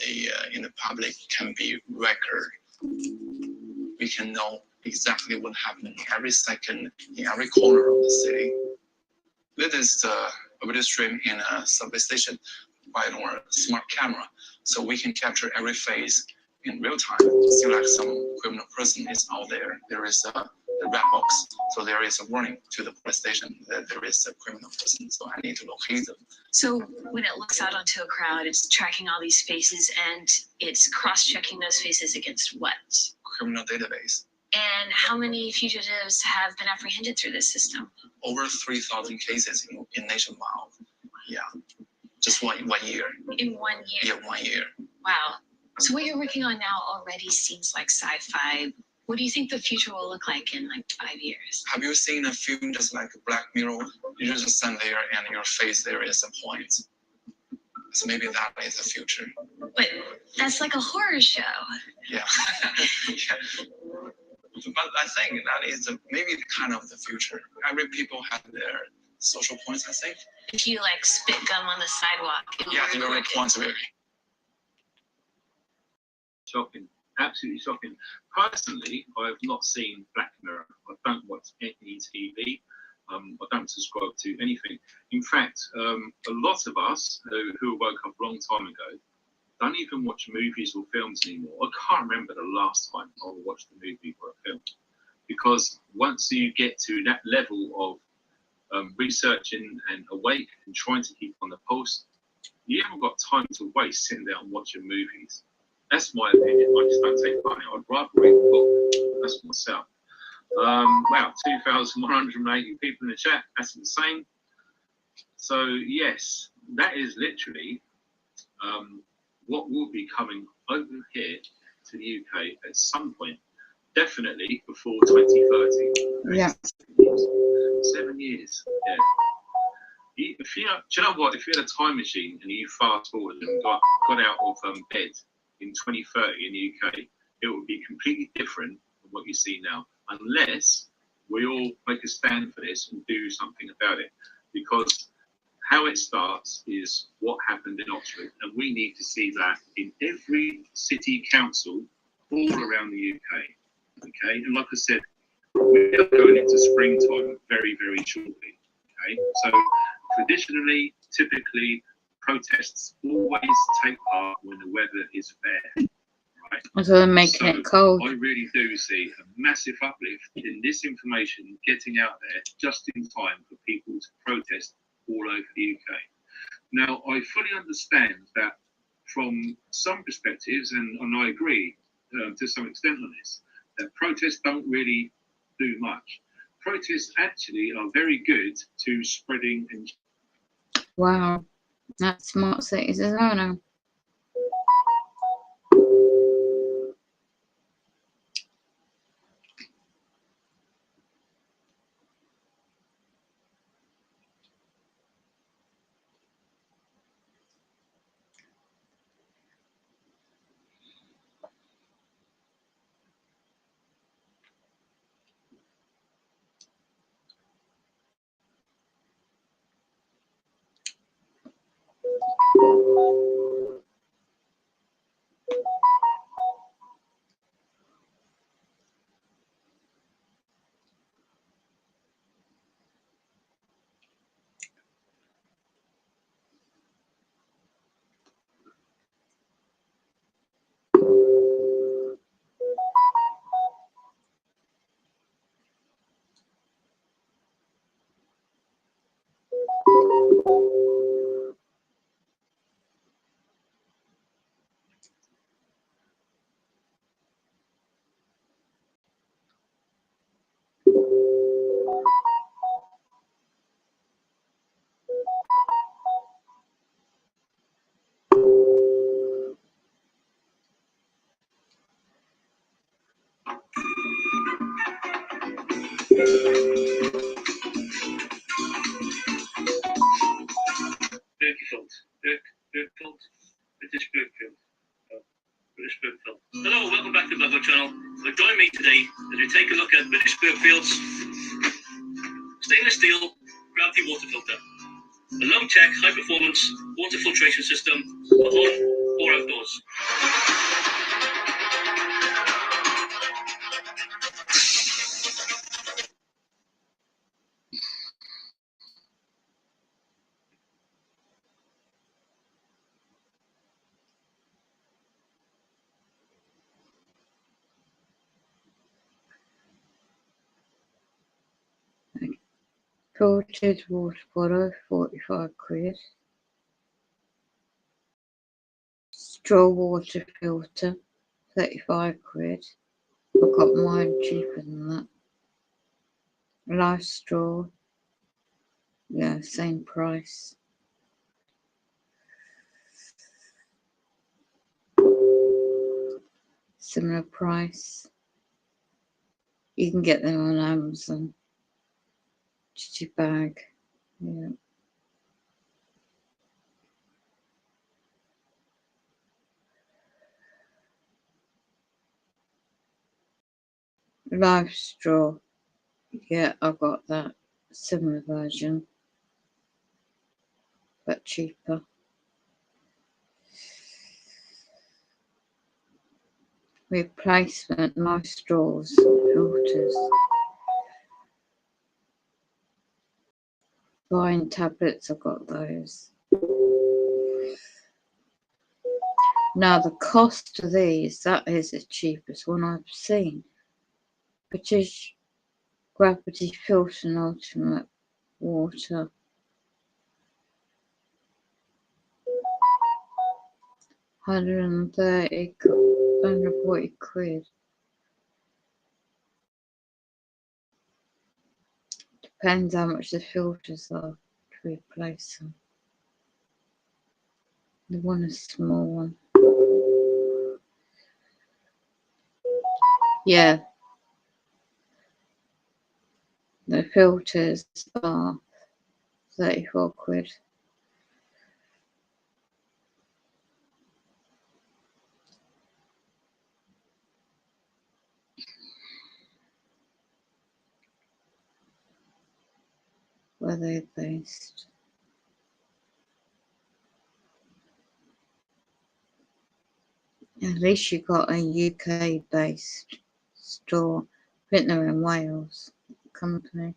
the public can be record. We can know exactly what happened every second in every corner of the city. This is a video stream in a subway station by our smart camera, so we can capture every face in real time. See, like some criminal person is out there. There is a red box, so there is a warning to the police station that there is a criminal person, so I need to locate them. So when it looks out onto a crowd, it's tracking all these faces and it's cross-checking those faces against what? Criminal database. And how many fugitives have been apprehended through this system? Over 3,000 cases in nationwide. Yeah, just one year. In 1 year? Yeah, 1 year. Wow. So what you're working on now already seems like sci-fi. What do you think the future will look like in like 5 years? Have you seen a film just like Black Mirror? You just stand there and your face there is a point. So maybe that is the future. But that's like a horror show. Yeah. Yeah. But I think that is maybe kind of the future. Every people have their social points, I think. If you like spit gum on the sidewalk, it will Yeah, record very it. points really. Shocking, absolutely shocking. Personally, I have not seen Black Mirror. I don't watch any TV. I don't subscribe to anything. In fact, a lot of us who woke up a long time ago don't even watch movies or films anymore. I can't remember the last time I watched a movie or a film, because once you get to that level of researching and awake and trying to keep on the pulse, you haven't got time to waste sitting there and watching movies. That's my opinion. I just don't take part in it. I'd rather read a book. That's myself. Wow, 2,180 people in the chat. That's insane. So yes, that is literally what will be coming over here to the UK at some point. Definitely before 2030. Yeah. 7 years. Yeah. If you, do you know what? If you had a time machine and you fast forward and got out of bed in 2030 in the UK, it would be completely different from what you see now, unless we all make a stand for this and do something about it. Because how it starts is what happened in Oxford, and we need to see that in every city council all around the UK. Okay, and like I said, we are going into springtime very, very shortly. Okay, so traditionally, typically, protests always take part when the weather is fair. Right? So they're making it cold. I really do see a massive uplift in this information getting out there just in time for people to protest all over the UK. Now, I fully understand that from some perspectives, and I agree to some extent on this, that protests don't really do much. Protests actually are very good to spreading and Wow, that's smart cities as well now. British Bergfield. Hello, welcome back to the Bloodwood channel. So join me today as we take a look at British Bergfield's stainless steel gravity water filter. A low-tech, high-performance water filtration system for home or outdoors. Filtered water bottle, 45 quid. Straw water filter, 35 quid. I got mine cheaper than that. Life straw, yeah, same price. Similar price. You can get them on Amazon. Just bag, yeah. Life straw, yeah, I got that similar version, but cheaper. Replacement life straws, filters. Buying tablets, I got those. Now the cost of these, that is the cheapest one I've seen. British Gravity Filter and Ultimate Water. £140 quid. Depends how much the filters are to replace them. They want a small one. Yeah. The filters are 34 quid. Where they're based. At least you got a UK based store. I think they're in Wales company.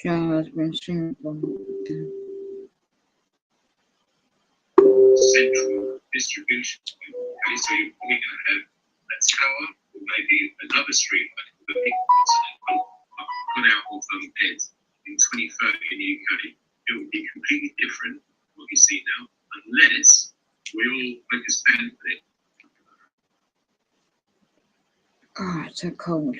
Joe has been seen from central distribution point. Okay, so you're probably going to have a tower or maybe another street that people got out of beds in 2030 in the UK. It will be completely different from what you see now, unless we all make a stand for it. oh, it's so cold.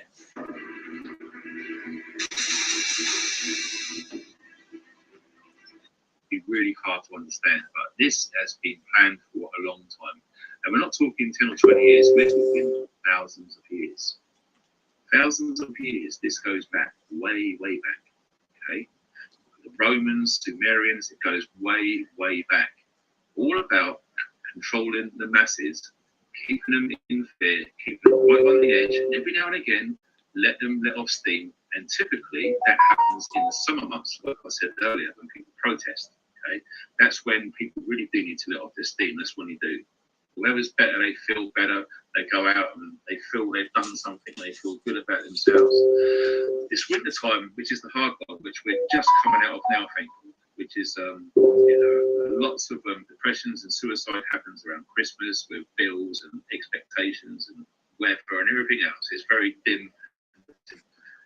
Be really hard to understand, but this has been planned for a long time. And we're not talking 10 or 20 years, we're talking thousands of years. Thousands of years, this goes back, way, way back, okay? The Romans, Sumerians, it goes way, way back. All about controlling the masses, keeping them in fear, keeping them right on the edge, and every now and again, let them let off steam. And typically, that happens in the summer months, like I said earlier, when people protest. Okay, that's when people really do need to let off their steam. That's when they do. Whoever's better, they feel better. They go out and they feel they've done something. They feel good about themselves. This winter time, which is the hard one, which we're just coming out of now, thankfully, which is lots of depressions and suicide happens around Christmas with bills and expectations and weather and everything else. It's very dim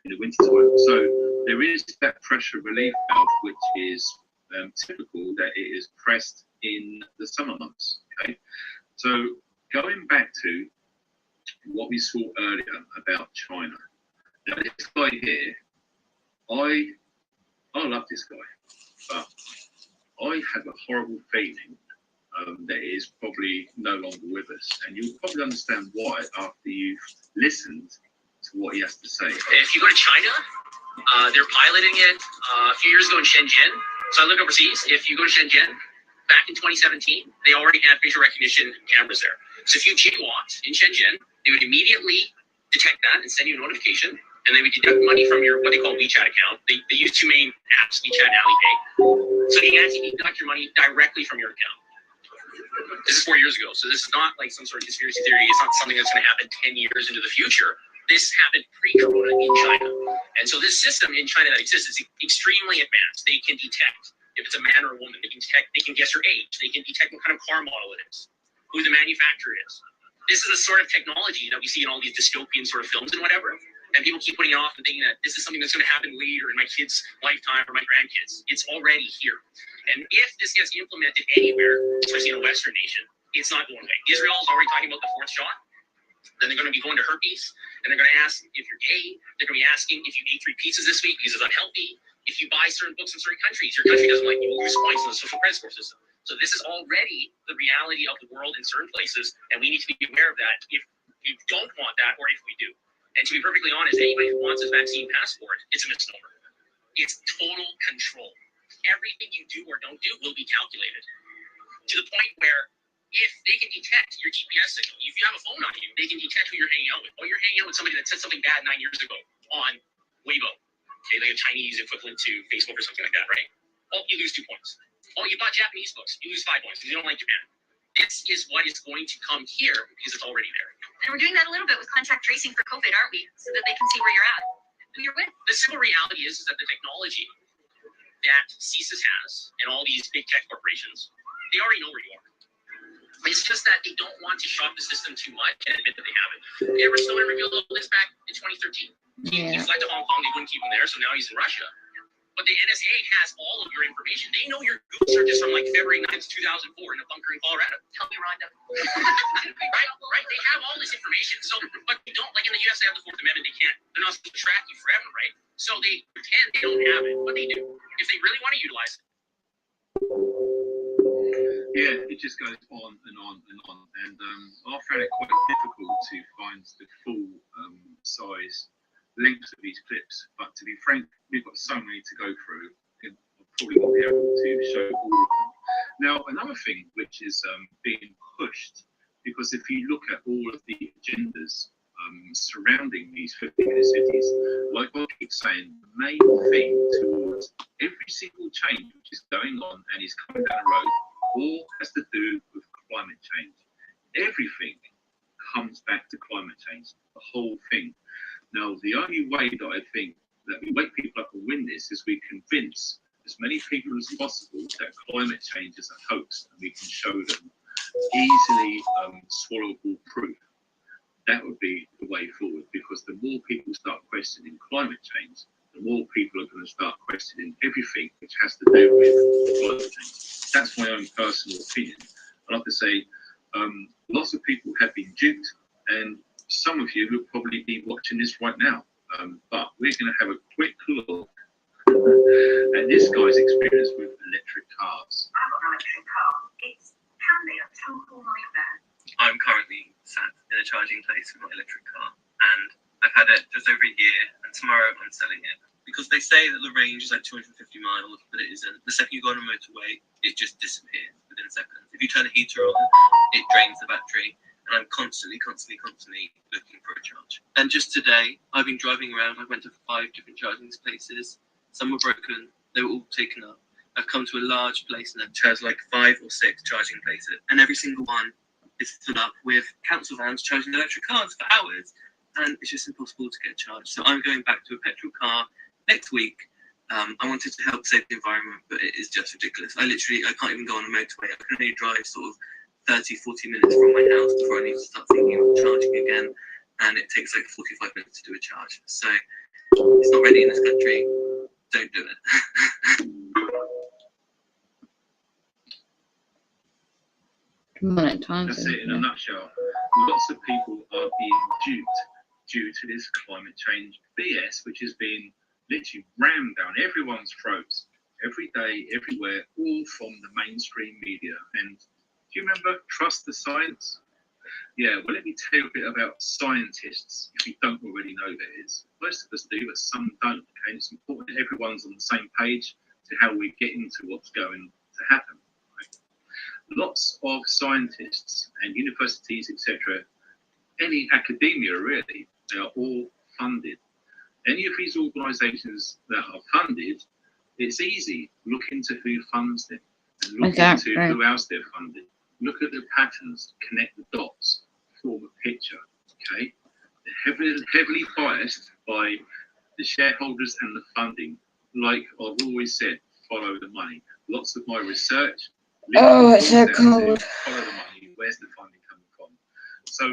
in the winter time. So there is that pressure relief valve, which is typical that it is pressed in the summer months. Okay, so going back to what we saw earlier about China. Now this guy here, I love this guy, but I have a horrible feeling that he is probably no longer with us, and you'll probably understand why after you've listened to what he has to say. If you go to China, they're piloting it a few years ago in Shenzhen. So I lived overseas. If you go to Shenzhen, back in 2017, they already had facial recognition cameras there. So if you jaywalked in Shenzhen, they would immediately detect that and send you a notification, and they would deduct money from your what they call WeChat account. They use two main apps, WeChat and Alipay. So they can actually deduct your money directly from your account. This is 4 years ago, so this is not like some sort of conspiracy theory. It's not something that's going to happen 10 years into the future. This happened pre-corona in China. And so this system in China that exists is extremely advanced. They can detect if it's a man or a woman. They can detect, they can guess your age. They can detect what kind of car model it is, who the manufacturer is. This is the sort of technology that we see in all these dystopian sort of films and whatever. And people keep putting it off and thinking that this is something that's going to happen later in my kids' lifetime or my grandkids. It's already here. And if this gets implemented anywhere, especially in a Western nation, it's not going away. Israel's already talking about the 4th shot. Then they're going to be going to herpes, and they're going to ask if you're gay. They're going to be asking if you ate 3 pizzas this week because it's unhealthy. If you buy certain books from certain countries, your country doesn't like you, lose points in the social credit score system. So this is already the reality of the world in certain places, and we need to be aware of that if we don't want that or if we do. And to be perfectly honest, anybody who wants a vaccine passport, it's a misnomer. It's total control. Everything you do or don't do will be calculated to the point where if they can detect your GPS signal, if you have a phone on you, they can detect who you're hanging out with. Oh, you're hanging out with somebody that said something bad 9 years ago on Weibo, okay, like a Chinese equivalent to Facebook or something like that, right? Oh, you lose 2 points. Oh, you bought Japanese books, you lose 5 points because you don't like Japan. This is what is going to come here because it's already there. And we're doing that a little bit with contact tracing for COVID, aren't we? So that they can see where you're at, who you're with. The simple reality is that the technology that CSIS has and all these big tech corporations, they already know where you are. It's just that they don't want to shock the system too much and admit that they have it. Edward Snowden revealed all this back in 2013. He fled to Hong Kong. They wouldn't keep him there, so now he's in Russia. But the NSA has all of your information. They know your Google searches from like February 9th, 2004 in a bunker in Colorado. Tell me, Rhonda. right? They have all this information. So, but they don't, like in the US, they have the 4th Amendment. They're not supposed to track you forever, right? So they pretend they don't have it, but they do. If they really want to utilize it. Yeah, it just goes on and on and on. And I found it quite difficult to find the full size length of these clips. But to be frank, we've got so many to go through. I probably won't be able to show all of them. Now, another thing which is being pushed, because if you look at all of the agendas surrounding these 50-minute cities, like I keep saying, the main thing towards every single change which is going on and is coming down the road all has to do with climate change. Everything comes back to climate change, the whole thing. Now, the only way that I think that we wake people up and win this is we convince as many people as possible that climate change is a hoax, and we can show them easily swallowable proof. That would be the way forward, because the more people start questioning climate change, the more people are going to start questioning everything which has to do with climate change. That's my own personal opinion. I like to say, lots of people have been duped, and some of you will probably be watching this right now. But we're going to have a quick look at this guy's experience with electric cars. I've got an electric car. It can be a total nightmare. I'm currently sat in a charging place for my electric car, and I've had it just over a year, and tomorrow I'm selling it. Because they say that the range is like 250 miles, but it isn't. The second you go on a motorway, it just disappears within seconds. If you turn a heater on, it drains the battery, and I'm constantly looking for a charge. And just today, I've been driving around. I went to 5 different charging places. Some were broken. They were all taken up. I've come to a large place and it has like 5 or 6 charging places, and every single one is filled up with council vans charging electric cars for hours, and it's just impossible to get charged. So I'm going back to a petrol car next week. I wanted to help save the environment, but it is just ridiculous. I can't even go on a motorway. I can only drive sort of 30-40 minutes from my house before I need to start thinking of charging again, and it takes like 45 minutes to do a charge. So it's not ready in this country. Don't do it. That's it in a nutshell. Lots of people are being duped due to this climate change BS, which is being literally rammed down everyone's throats every day, everywhere, all from the mainstream media. And do you remember Trust the Science? Yeah, well, let me tell you a bit about scientists, if you don't already know this. Most of us do, but some don't. Okay, it's important that everyone's on the same page to how we get into what's going to happen. Lots of scientists and universities, etc., any academia really, they are all funded. Any of these organisations that are funded, it's easy. Look into who funds them and look into who else they're funded. Look at the patterns, connect the dots, form a picture. Okay, they're heavily biased by the shareholders and the funding. Like I've always said, follow the money. Lots of my research. Oh, it's so cold. Follow the money. Where's the funding coming from? So,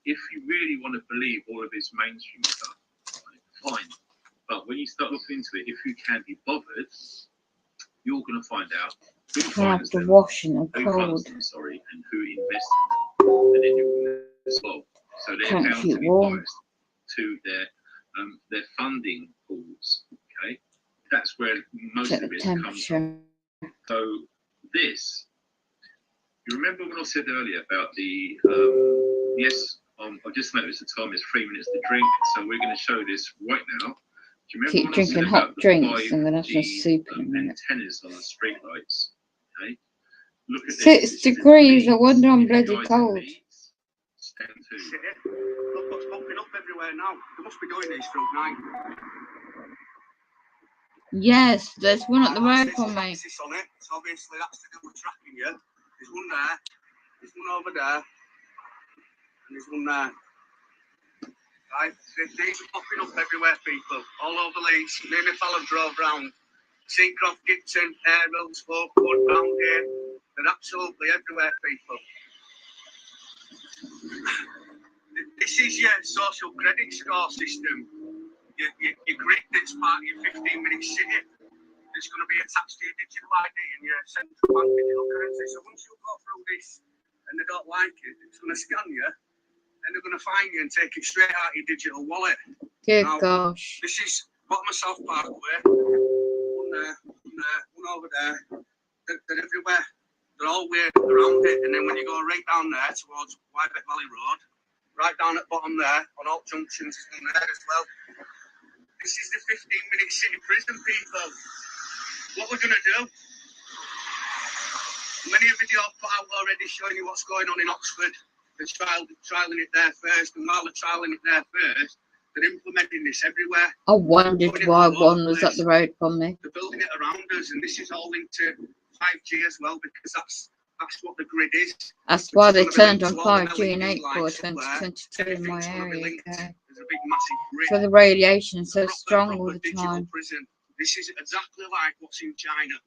if you really want to believe all of this mainstream stuff, right, fine. But when you start looking into it, if you can be bothered, you're going to find out who finds them, who funds them, and who invests in them, and then you'll as well. So they're bound to be biased to their funding pools. Okay, that's where most of it comes from. So this, you remember when I said earlier about the yes, I just noticed the time is 3 minutes to drink, so we're going to show this right now. Do you remember keep drinking hot drinks? I'm going to have some soup in a minute. Antennas on the street lights. Okay, look at 6 degrees. I wonder I'm bloody cold. Stand to. Look what's popping up everywhere now. They must be doing these through night. Yes, there's one at the road for me. On it. So obviously that's to do with tracking you. There's one there, there's one over there, and there's one there. Right, these are popping up everywhere, people. All over Leeds. Me and my fella drove round. Seacroft, Gibson, Airville, Spokewood, round here. They're absolutely everywhere, people. This is your social credit score system. Your grid that's part of your 15-minute city. It's going to be attached to your digital ID and your central bank digital currency. So once you go through this and they don't like it, it's going to scan you and they're going to find you and take it straight out of your digital wallet. Good now, gosh. This is bottom of South Parkway. One there, one over there. They're everywhere. They're all weird around it. And then when you go right down there towards Wybeck Valley Road, right down at the bottom there, on all junctions, is one there as well. This is the 15-minute city prison, people. What we're going to do, many a video I've put out already showing you what's going on in Oxford. They're trialling it there first, and while they're trialling it there first, they're implementing this everywhere. I wondered why one was up the road from me. They're building it around us, and this is all into 5G as well, because that's what the grid is. That's why they turned on 5G in April 2022 in my area. Okay. There's a big massive brick. So the radiation's so strong all proper the digital time. prison. This is exactly like what's in China.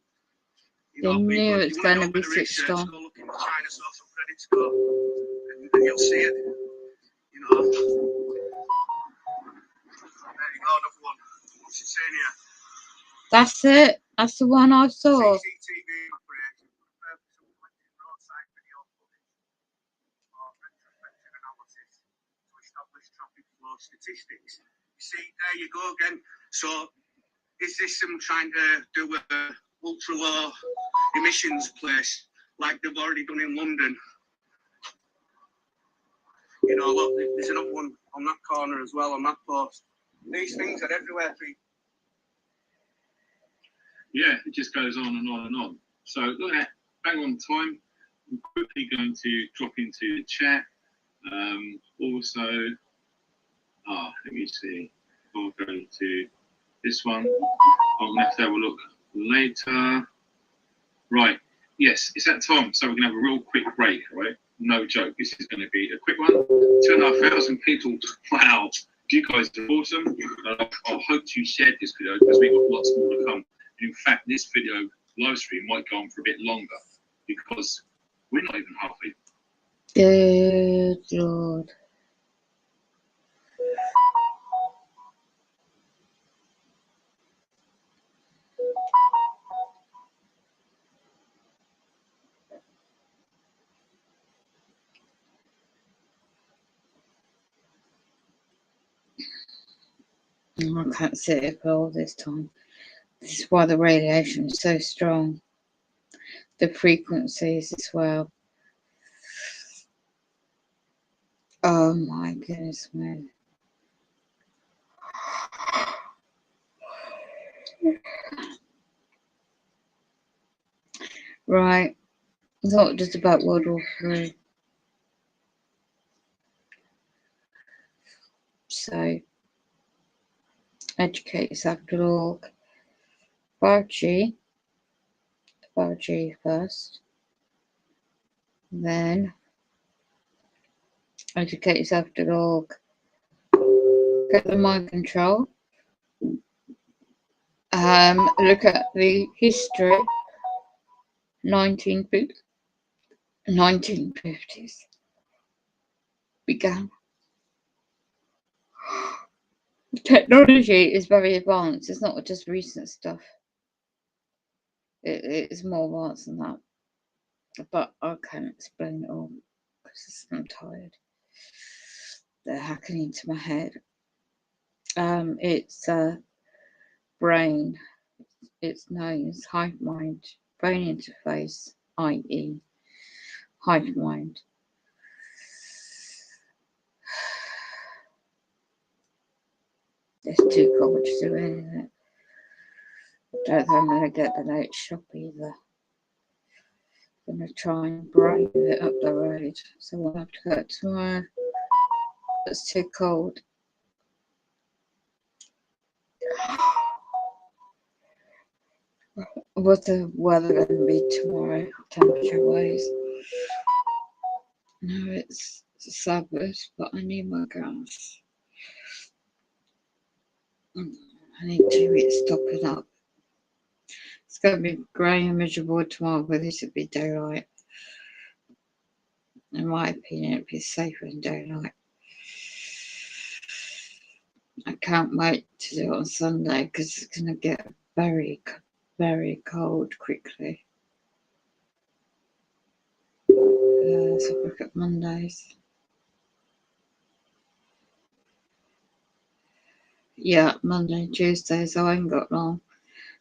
You They know, knew people, if it's you want to going to do a be bit of switched research, on. go look into China social credit score, and you'll see it. You know. There you go, another one. What's it saying here? That's it. That's the one I saw. CCTV operation for the purpose of collecting roadside video footage for retrospective analysis to establish traffic flow statistics. You see, there you go again. So, is this them trying to do a ultra low emissions place like they've already done in London? You know, look, there's another one on that corner as well on that post. These things are everywhere, people. Yeah, it just goes on and on and on. So look at bang on time. I'm quickly going to drop into the chat. Also, let me see. I'll go to this one. I'm going to have a look later. Right. Yes, it's that time. So we're going to have a real quick break, right? No joke. This is going to be a quick one. 2,500 people. Wow. You guys are awesome. I hope you shared this video because we've got lots more to come. In fact, this video live stream might go on for a bit longer because we're not even halfway. Good Lord. I can't sit up all this time. This is why the radiation is so strong. The frequencies as well. Oh my goodness me. Right. It's not just about World War III. So, educateyourself.org. 5G first. Then, educateyourself.org. Get the mind control. Look at the history. 1950s began. Technology is very advanced. It's not just recent stuff. It is more advanced than that. But I can't explain it all because I'm tired. They're hacking into my head. It's brain. It's known as hive mind, brain interface, i.e. hive mind. It's too cold to do anything. Don't think I'm going to get the late shop either. I'm going to try and brave it up the road. So I'll have to go tomorrow. It's too cold. What's the weather going to be tomorrow, temperature wise? No, it's Sabbath, but I need my gas. I need 2 weeks stopping up. It's going to be grey and miserable tomorrow, but this will be daylight. In my opinion, it'd be safer in daylight. I can't wait to do it on Sunday because it's going to get very, very cold quickly. So look at Mondays. Yeah, Monday and Tuesday, so I ain't got long.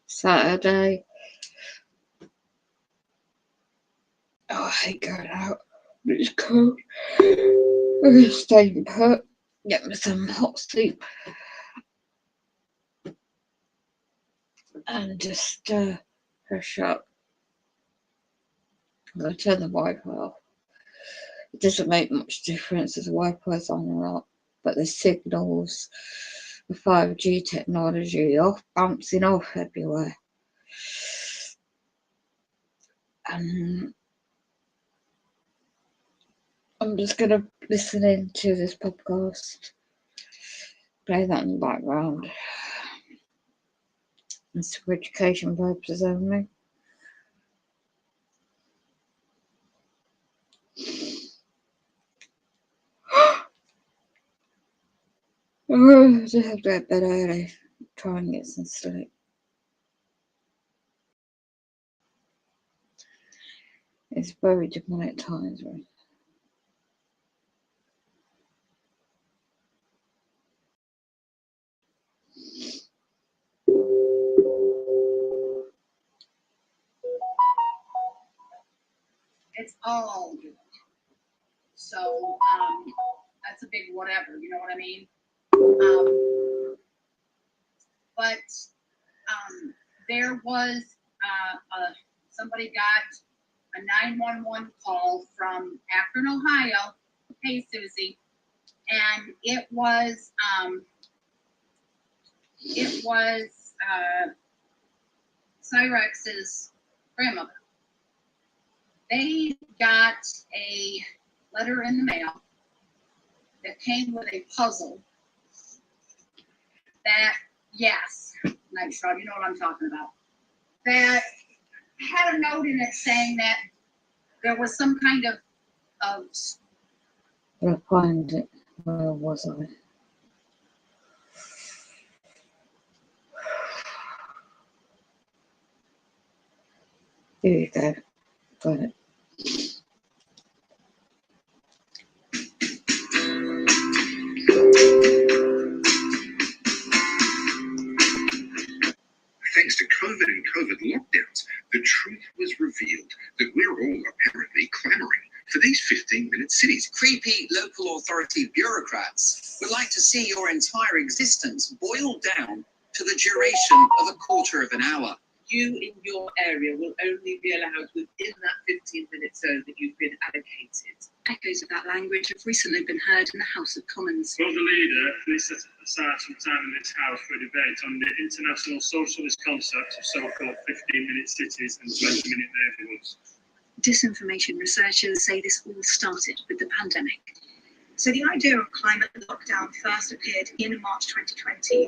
Saturday. Oh, I hate going out. It's cold. I'm going to stay put. Get me some hot soup. And just fresh up. I'm going to turn the Wi-Fi off. It doesn't make much difference if the Wi-Fi's on or not, but the signals, the 5G technology, bouncing off everywhere. And I'm just going to listen in to this podcast Play that in the background. It's for education purposes only. Oh, I just have to go to bed early. Try and get some sleep. It's very demonic times, right? It's all good. So that's a big whatever, you know what I mean? But there was somebody got a 911 call from Akron, Ohio. Hey, Susie. And it was Cyrex's grandmother. They got a letter in the mail that came with a puzzle that, yes, Night Shroud, you know what I'm talking about, that had a note in it saying that there was some kind of I'll find it. Where was I? Here you go. Got it. Thanks to COVID and COVID lockdowns, the truth was revealed that we're all apparently clamoring for these 15-minute cities. Creepy local authority bureaucrats would like to see your entire existence boiled down to the duration of a quarter of an hour. You in your area will only be allowed within that 15-minute zone that you've been allocated. Echoes of that language have recently been heard in the House of Commons. Will the leader please set aside some time in this House for a debate on the international socialist concept of so-called 15-minute cities and 20-minute neighbourhoods? Disinformation researchers say this all started with the pandemic. So the idea of climate lockdown first appeared in March 2020 when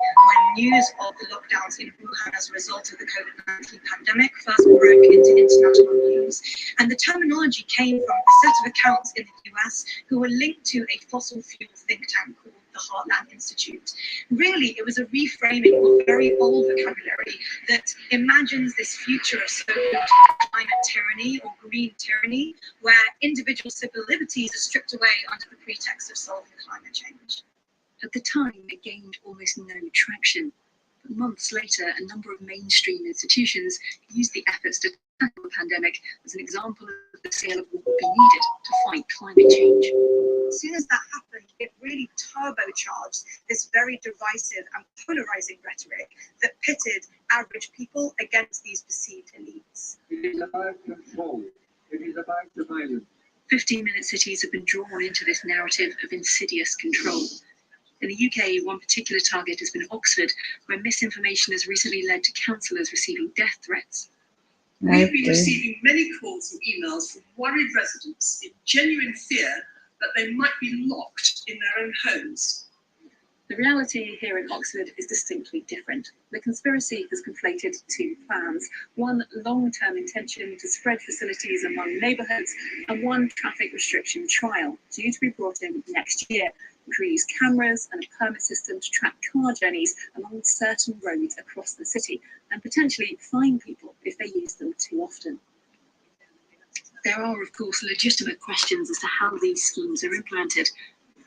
news of the lockdowns in Wuhan as a result of the COVID-19 pandemic first broke into international news. And the terminology came from a set of accounts in the US who were linked to a fossil fuel think tank called the Heartland Institute. Really, it was a reframing of very old vocabulary that imagines this future of so-called climate tyranny or green tyranny, where individual civil liberties are stripped away under the pretext of solving climate change. At the time, it gained almost no traction. But months later, a number of mainstream institutions used the efforts to tackle the pandemic as an example of the scale of what would be needed to fight climate change. As soon as that happened, it really turbocharged this very divisive and polarizing rhetoric that pitted average people against these perceived elites. It is about control. It is about surveillance. 15-minute cities have been drawn into this narrative of insidious control. In the UK, one particular target has been Oxford, where misinformation has recently led to councillors receiving death threats. We've been receiving many calls and emails from worried residents in genuine fear that they might be locked in their own homes. The reality here in Oxford is distinctly different. The conspiracy has conflated two plans: one long-term intention to spread facilities among neighbourhoods, and one traffic restriction trial due to be brought in next year, which will use cameras and a permit system to track car journeys along certain roads across the city and potentially fine people if they use them too often. There are, of course, legitimate questions as to how these schemes are implemented.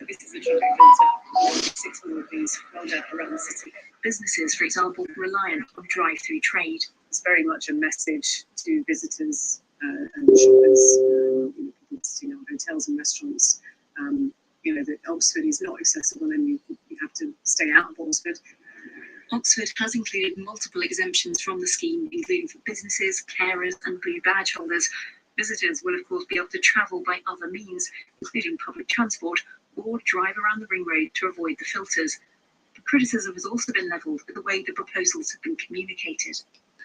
This is a traffic filter. 600 of these rolled out around the city. Businesses, for example, reliant on drive-through trade. It's very much a message to visitors and shoppers, people visiting our hotels and restaurants. That Oxford is not accessible and you have to stay out of Oxford. Oxford has included multiple exemptions from the scheme, including for businesses, carers and blue badge holders. Visitors will, of course, be able to travel by other means, including public transport, or drive around the ring road to avoid the filters. The criticism has also been levelled at the way the proposals have been communicated.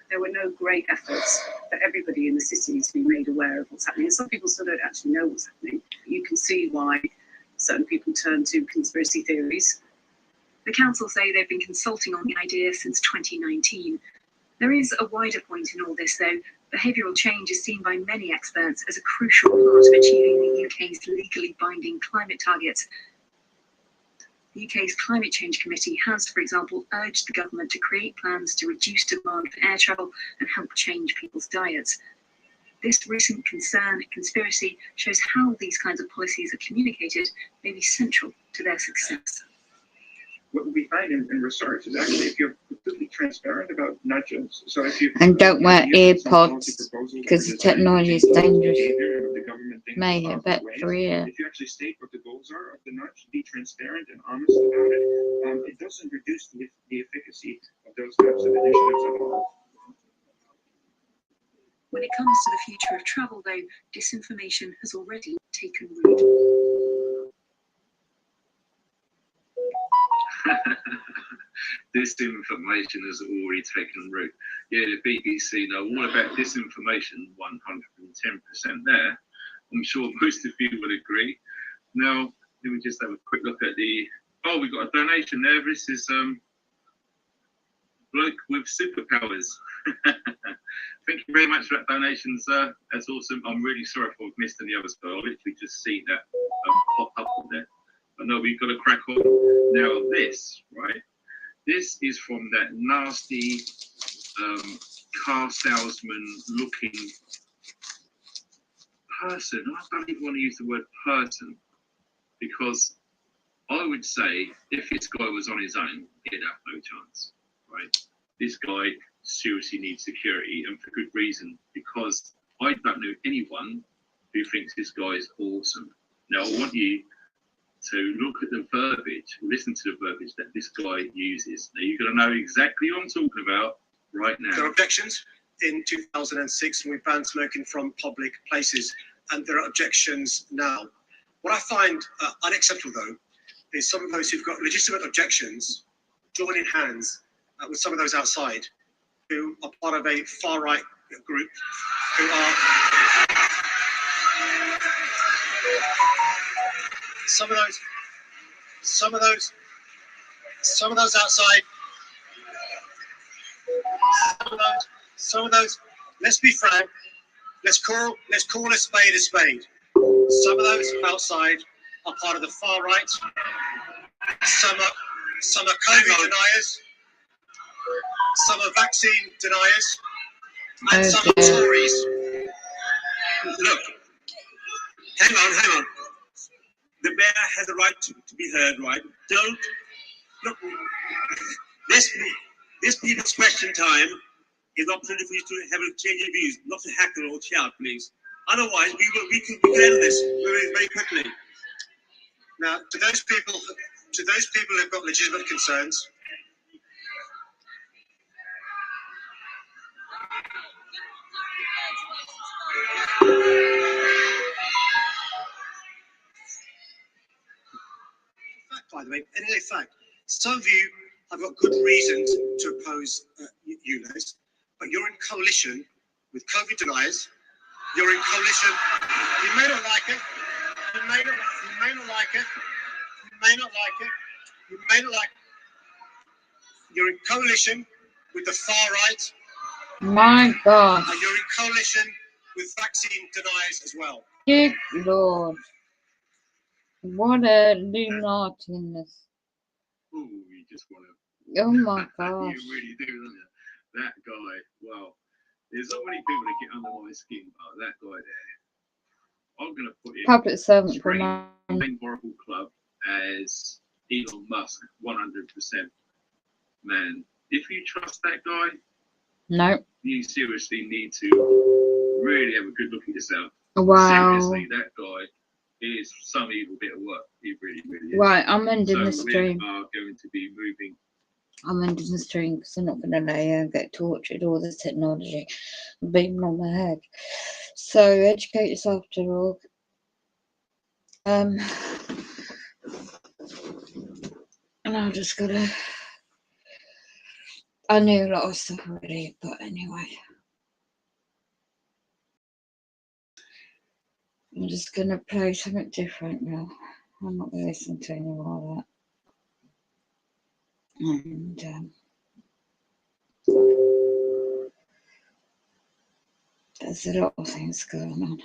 There were no great efforts for everybody in the city to be made aware of what's happening. And some people still don't actually know what's happening. You can see why certain people turn to conspiracy theories. The council say they've been consulting on the idea since 2019. There is a wider point in all this, though. Behavioural change is seen by many experts as a crucial part of achieving the UK's legally binding climate targets. The UK's Climate Change Committee has, for example, urged the government to create plans to reduce demand for air travel and help change people's diets. This recent conspiracy shows how these kinds of policies are communicated may be central to their success. What we find in research is actually if you're completely transparent about nudges, so if you And don't wear earpods because the technology is dangerous. May hit back for ear. If you actually state what the goals are of the nudge, be transparent and honest about it, it doesn't reduce the efficacy of those types of initiatives at all. When it comes to the future of travel, though, disinformation has already taken root. Disinformation has already taken root. Yeah, the BBC know all about disinformation, 110% there. I'm sure most of you would agree. Now, let me just have a quick look at the... Oh, we've got a donation there. This is bloke with superpowers. Thank you very much for that donation, sir. That's awesome. I'm really sorry if I've missed any others, but I literally just see that pop up on there. I know we've got to crack on. Now this, right? This is from that nasty car salesman looking person. I don't even want to use the word person because I would say if this guy was on his own, he'd have no chance, right? This guy seriously needs security and for good reason because I don't know anyone who thinks this guy is awesome. Now I want you to look at the verbiage, listen to the verbiage that this guy uses. Now you're going to know exactly what I'm talking about right now. There are objections in 2006 when we banned smoking from public places, and there are objections now. What I find unacceptable, though, is some of those who've got legitimate objections joining hands with some of those outside who are part of a far-right group who are... Some of those outside, some of those, let's be frank, let's call a spade a spade. Some of those outside are part of the far right, some are COVID deniers, some are vaccine deniers, and some are Tories. Look, hang on. The mayor has a right to be heard, right? Don't look. This people's question time is an opportunity for you to have a change of views, not to heckle or shout, please. Otherwise, we can end this very, very quickly. Now, to those people who've got legitimate concerns, by the way, anyway, fact, some of you have got good reasons to oppose UNES, but you're in coalition with COVID deniers. You're in coalition. You may not like it. You may not like it. You may not like it. You may not like it. You're in coalition with the far right. My God. And you're in coalition with vaccine deniers as well. Good Lord. What a lunaticness. Oh, you just want to... Oh my gosh. You really do, don't you? That guy, well, there's not many people that get under my skin, but that guy there. I'm going to put in Public servant for Same horrible club as Elon Musk, 100%. Man, if you trust that guy, no, you seriously need to really have a good look at yourself. Wow. Seriously, that guy is some evil bit of work. He really, really is. Right, I'm ending the stream. We are going to be moving. I'm ending the stream because I'm not going to let you get tortured. All this technology beating on my head. So, educateyourself.org. And I'm just going to... I knew a lot of stuff already, but anyway. I'm just going to play something different now. I'm not going to listen to any more of that. And there's a lot of things going on.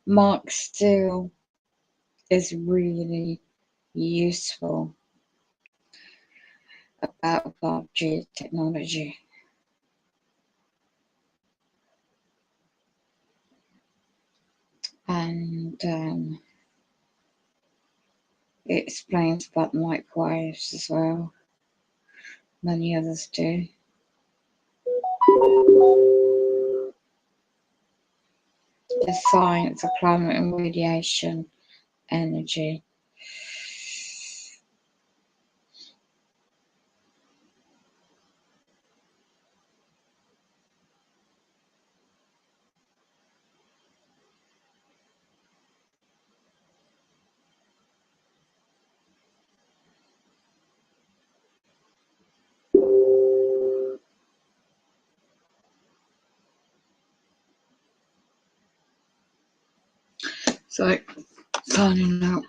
Mark Steele is really useful about 5G technology. And it explains about microwaves as well. Many others do. The science of climate and radiation energy. So, signing out.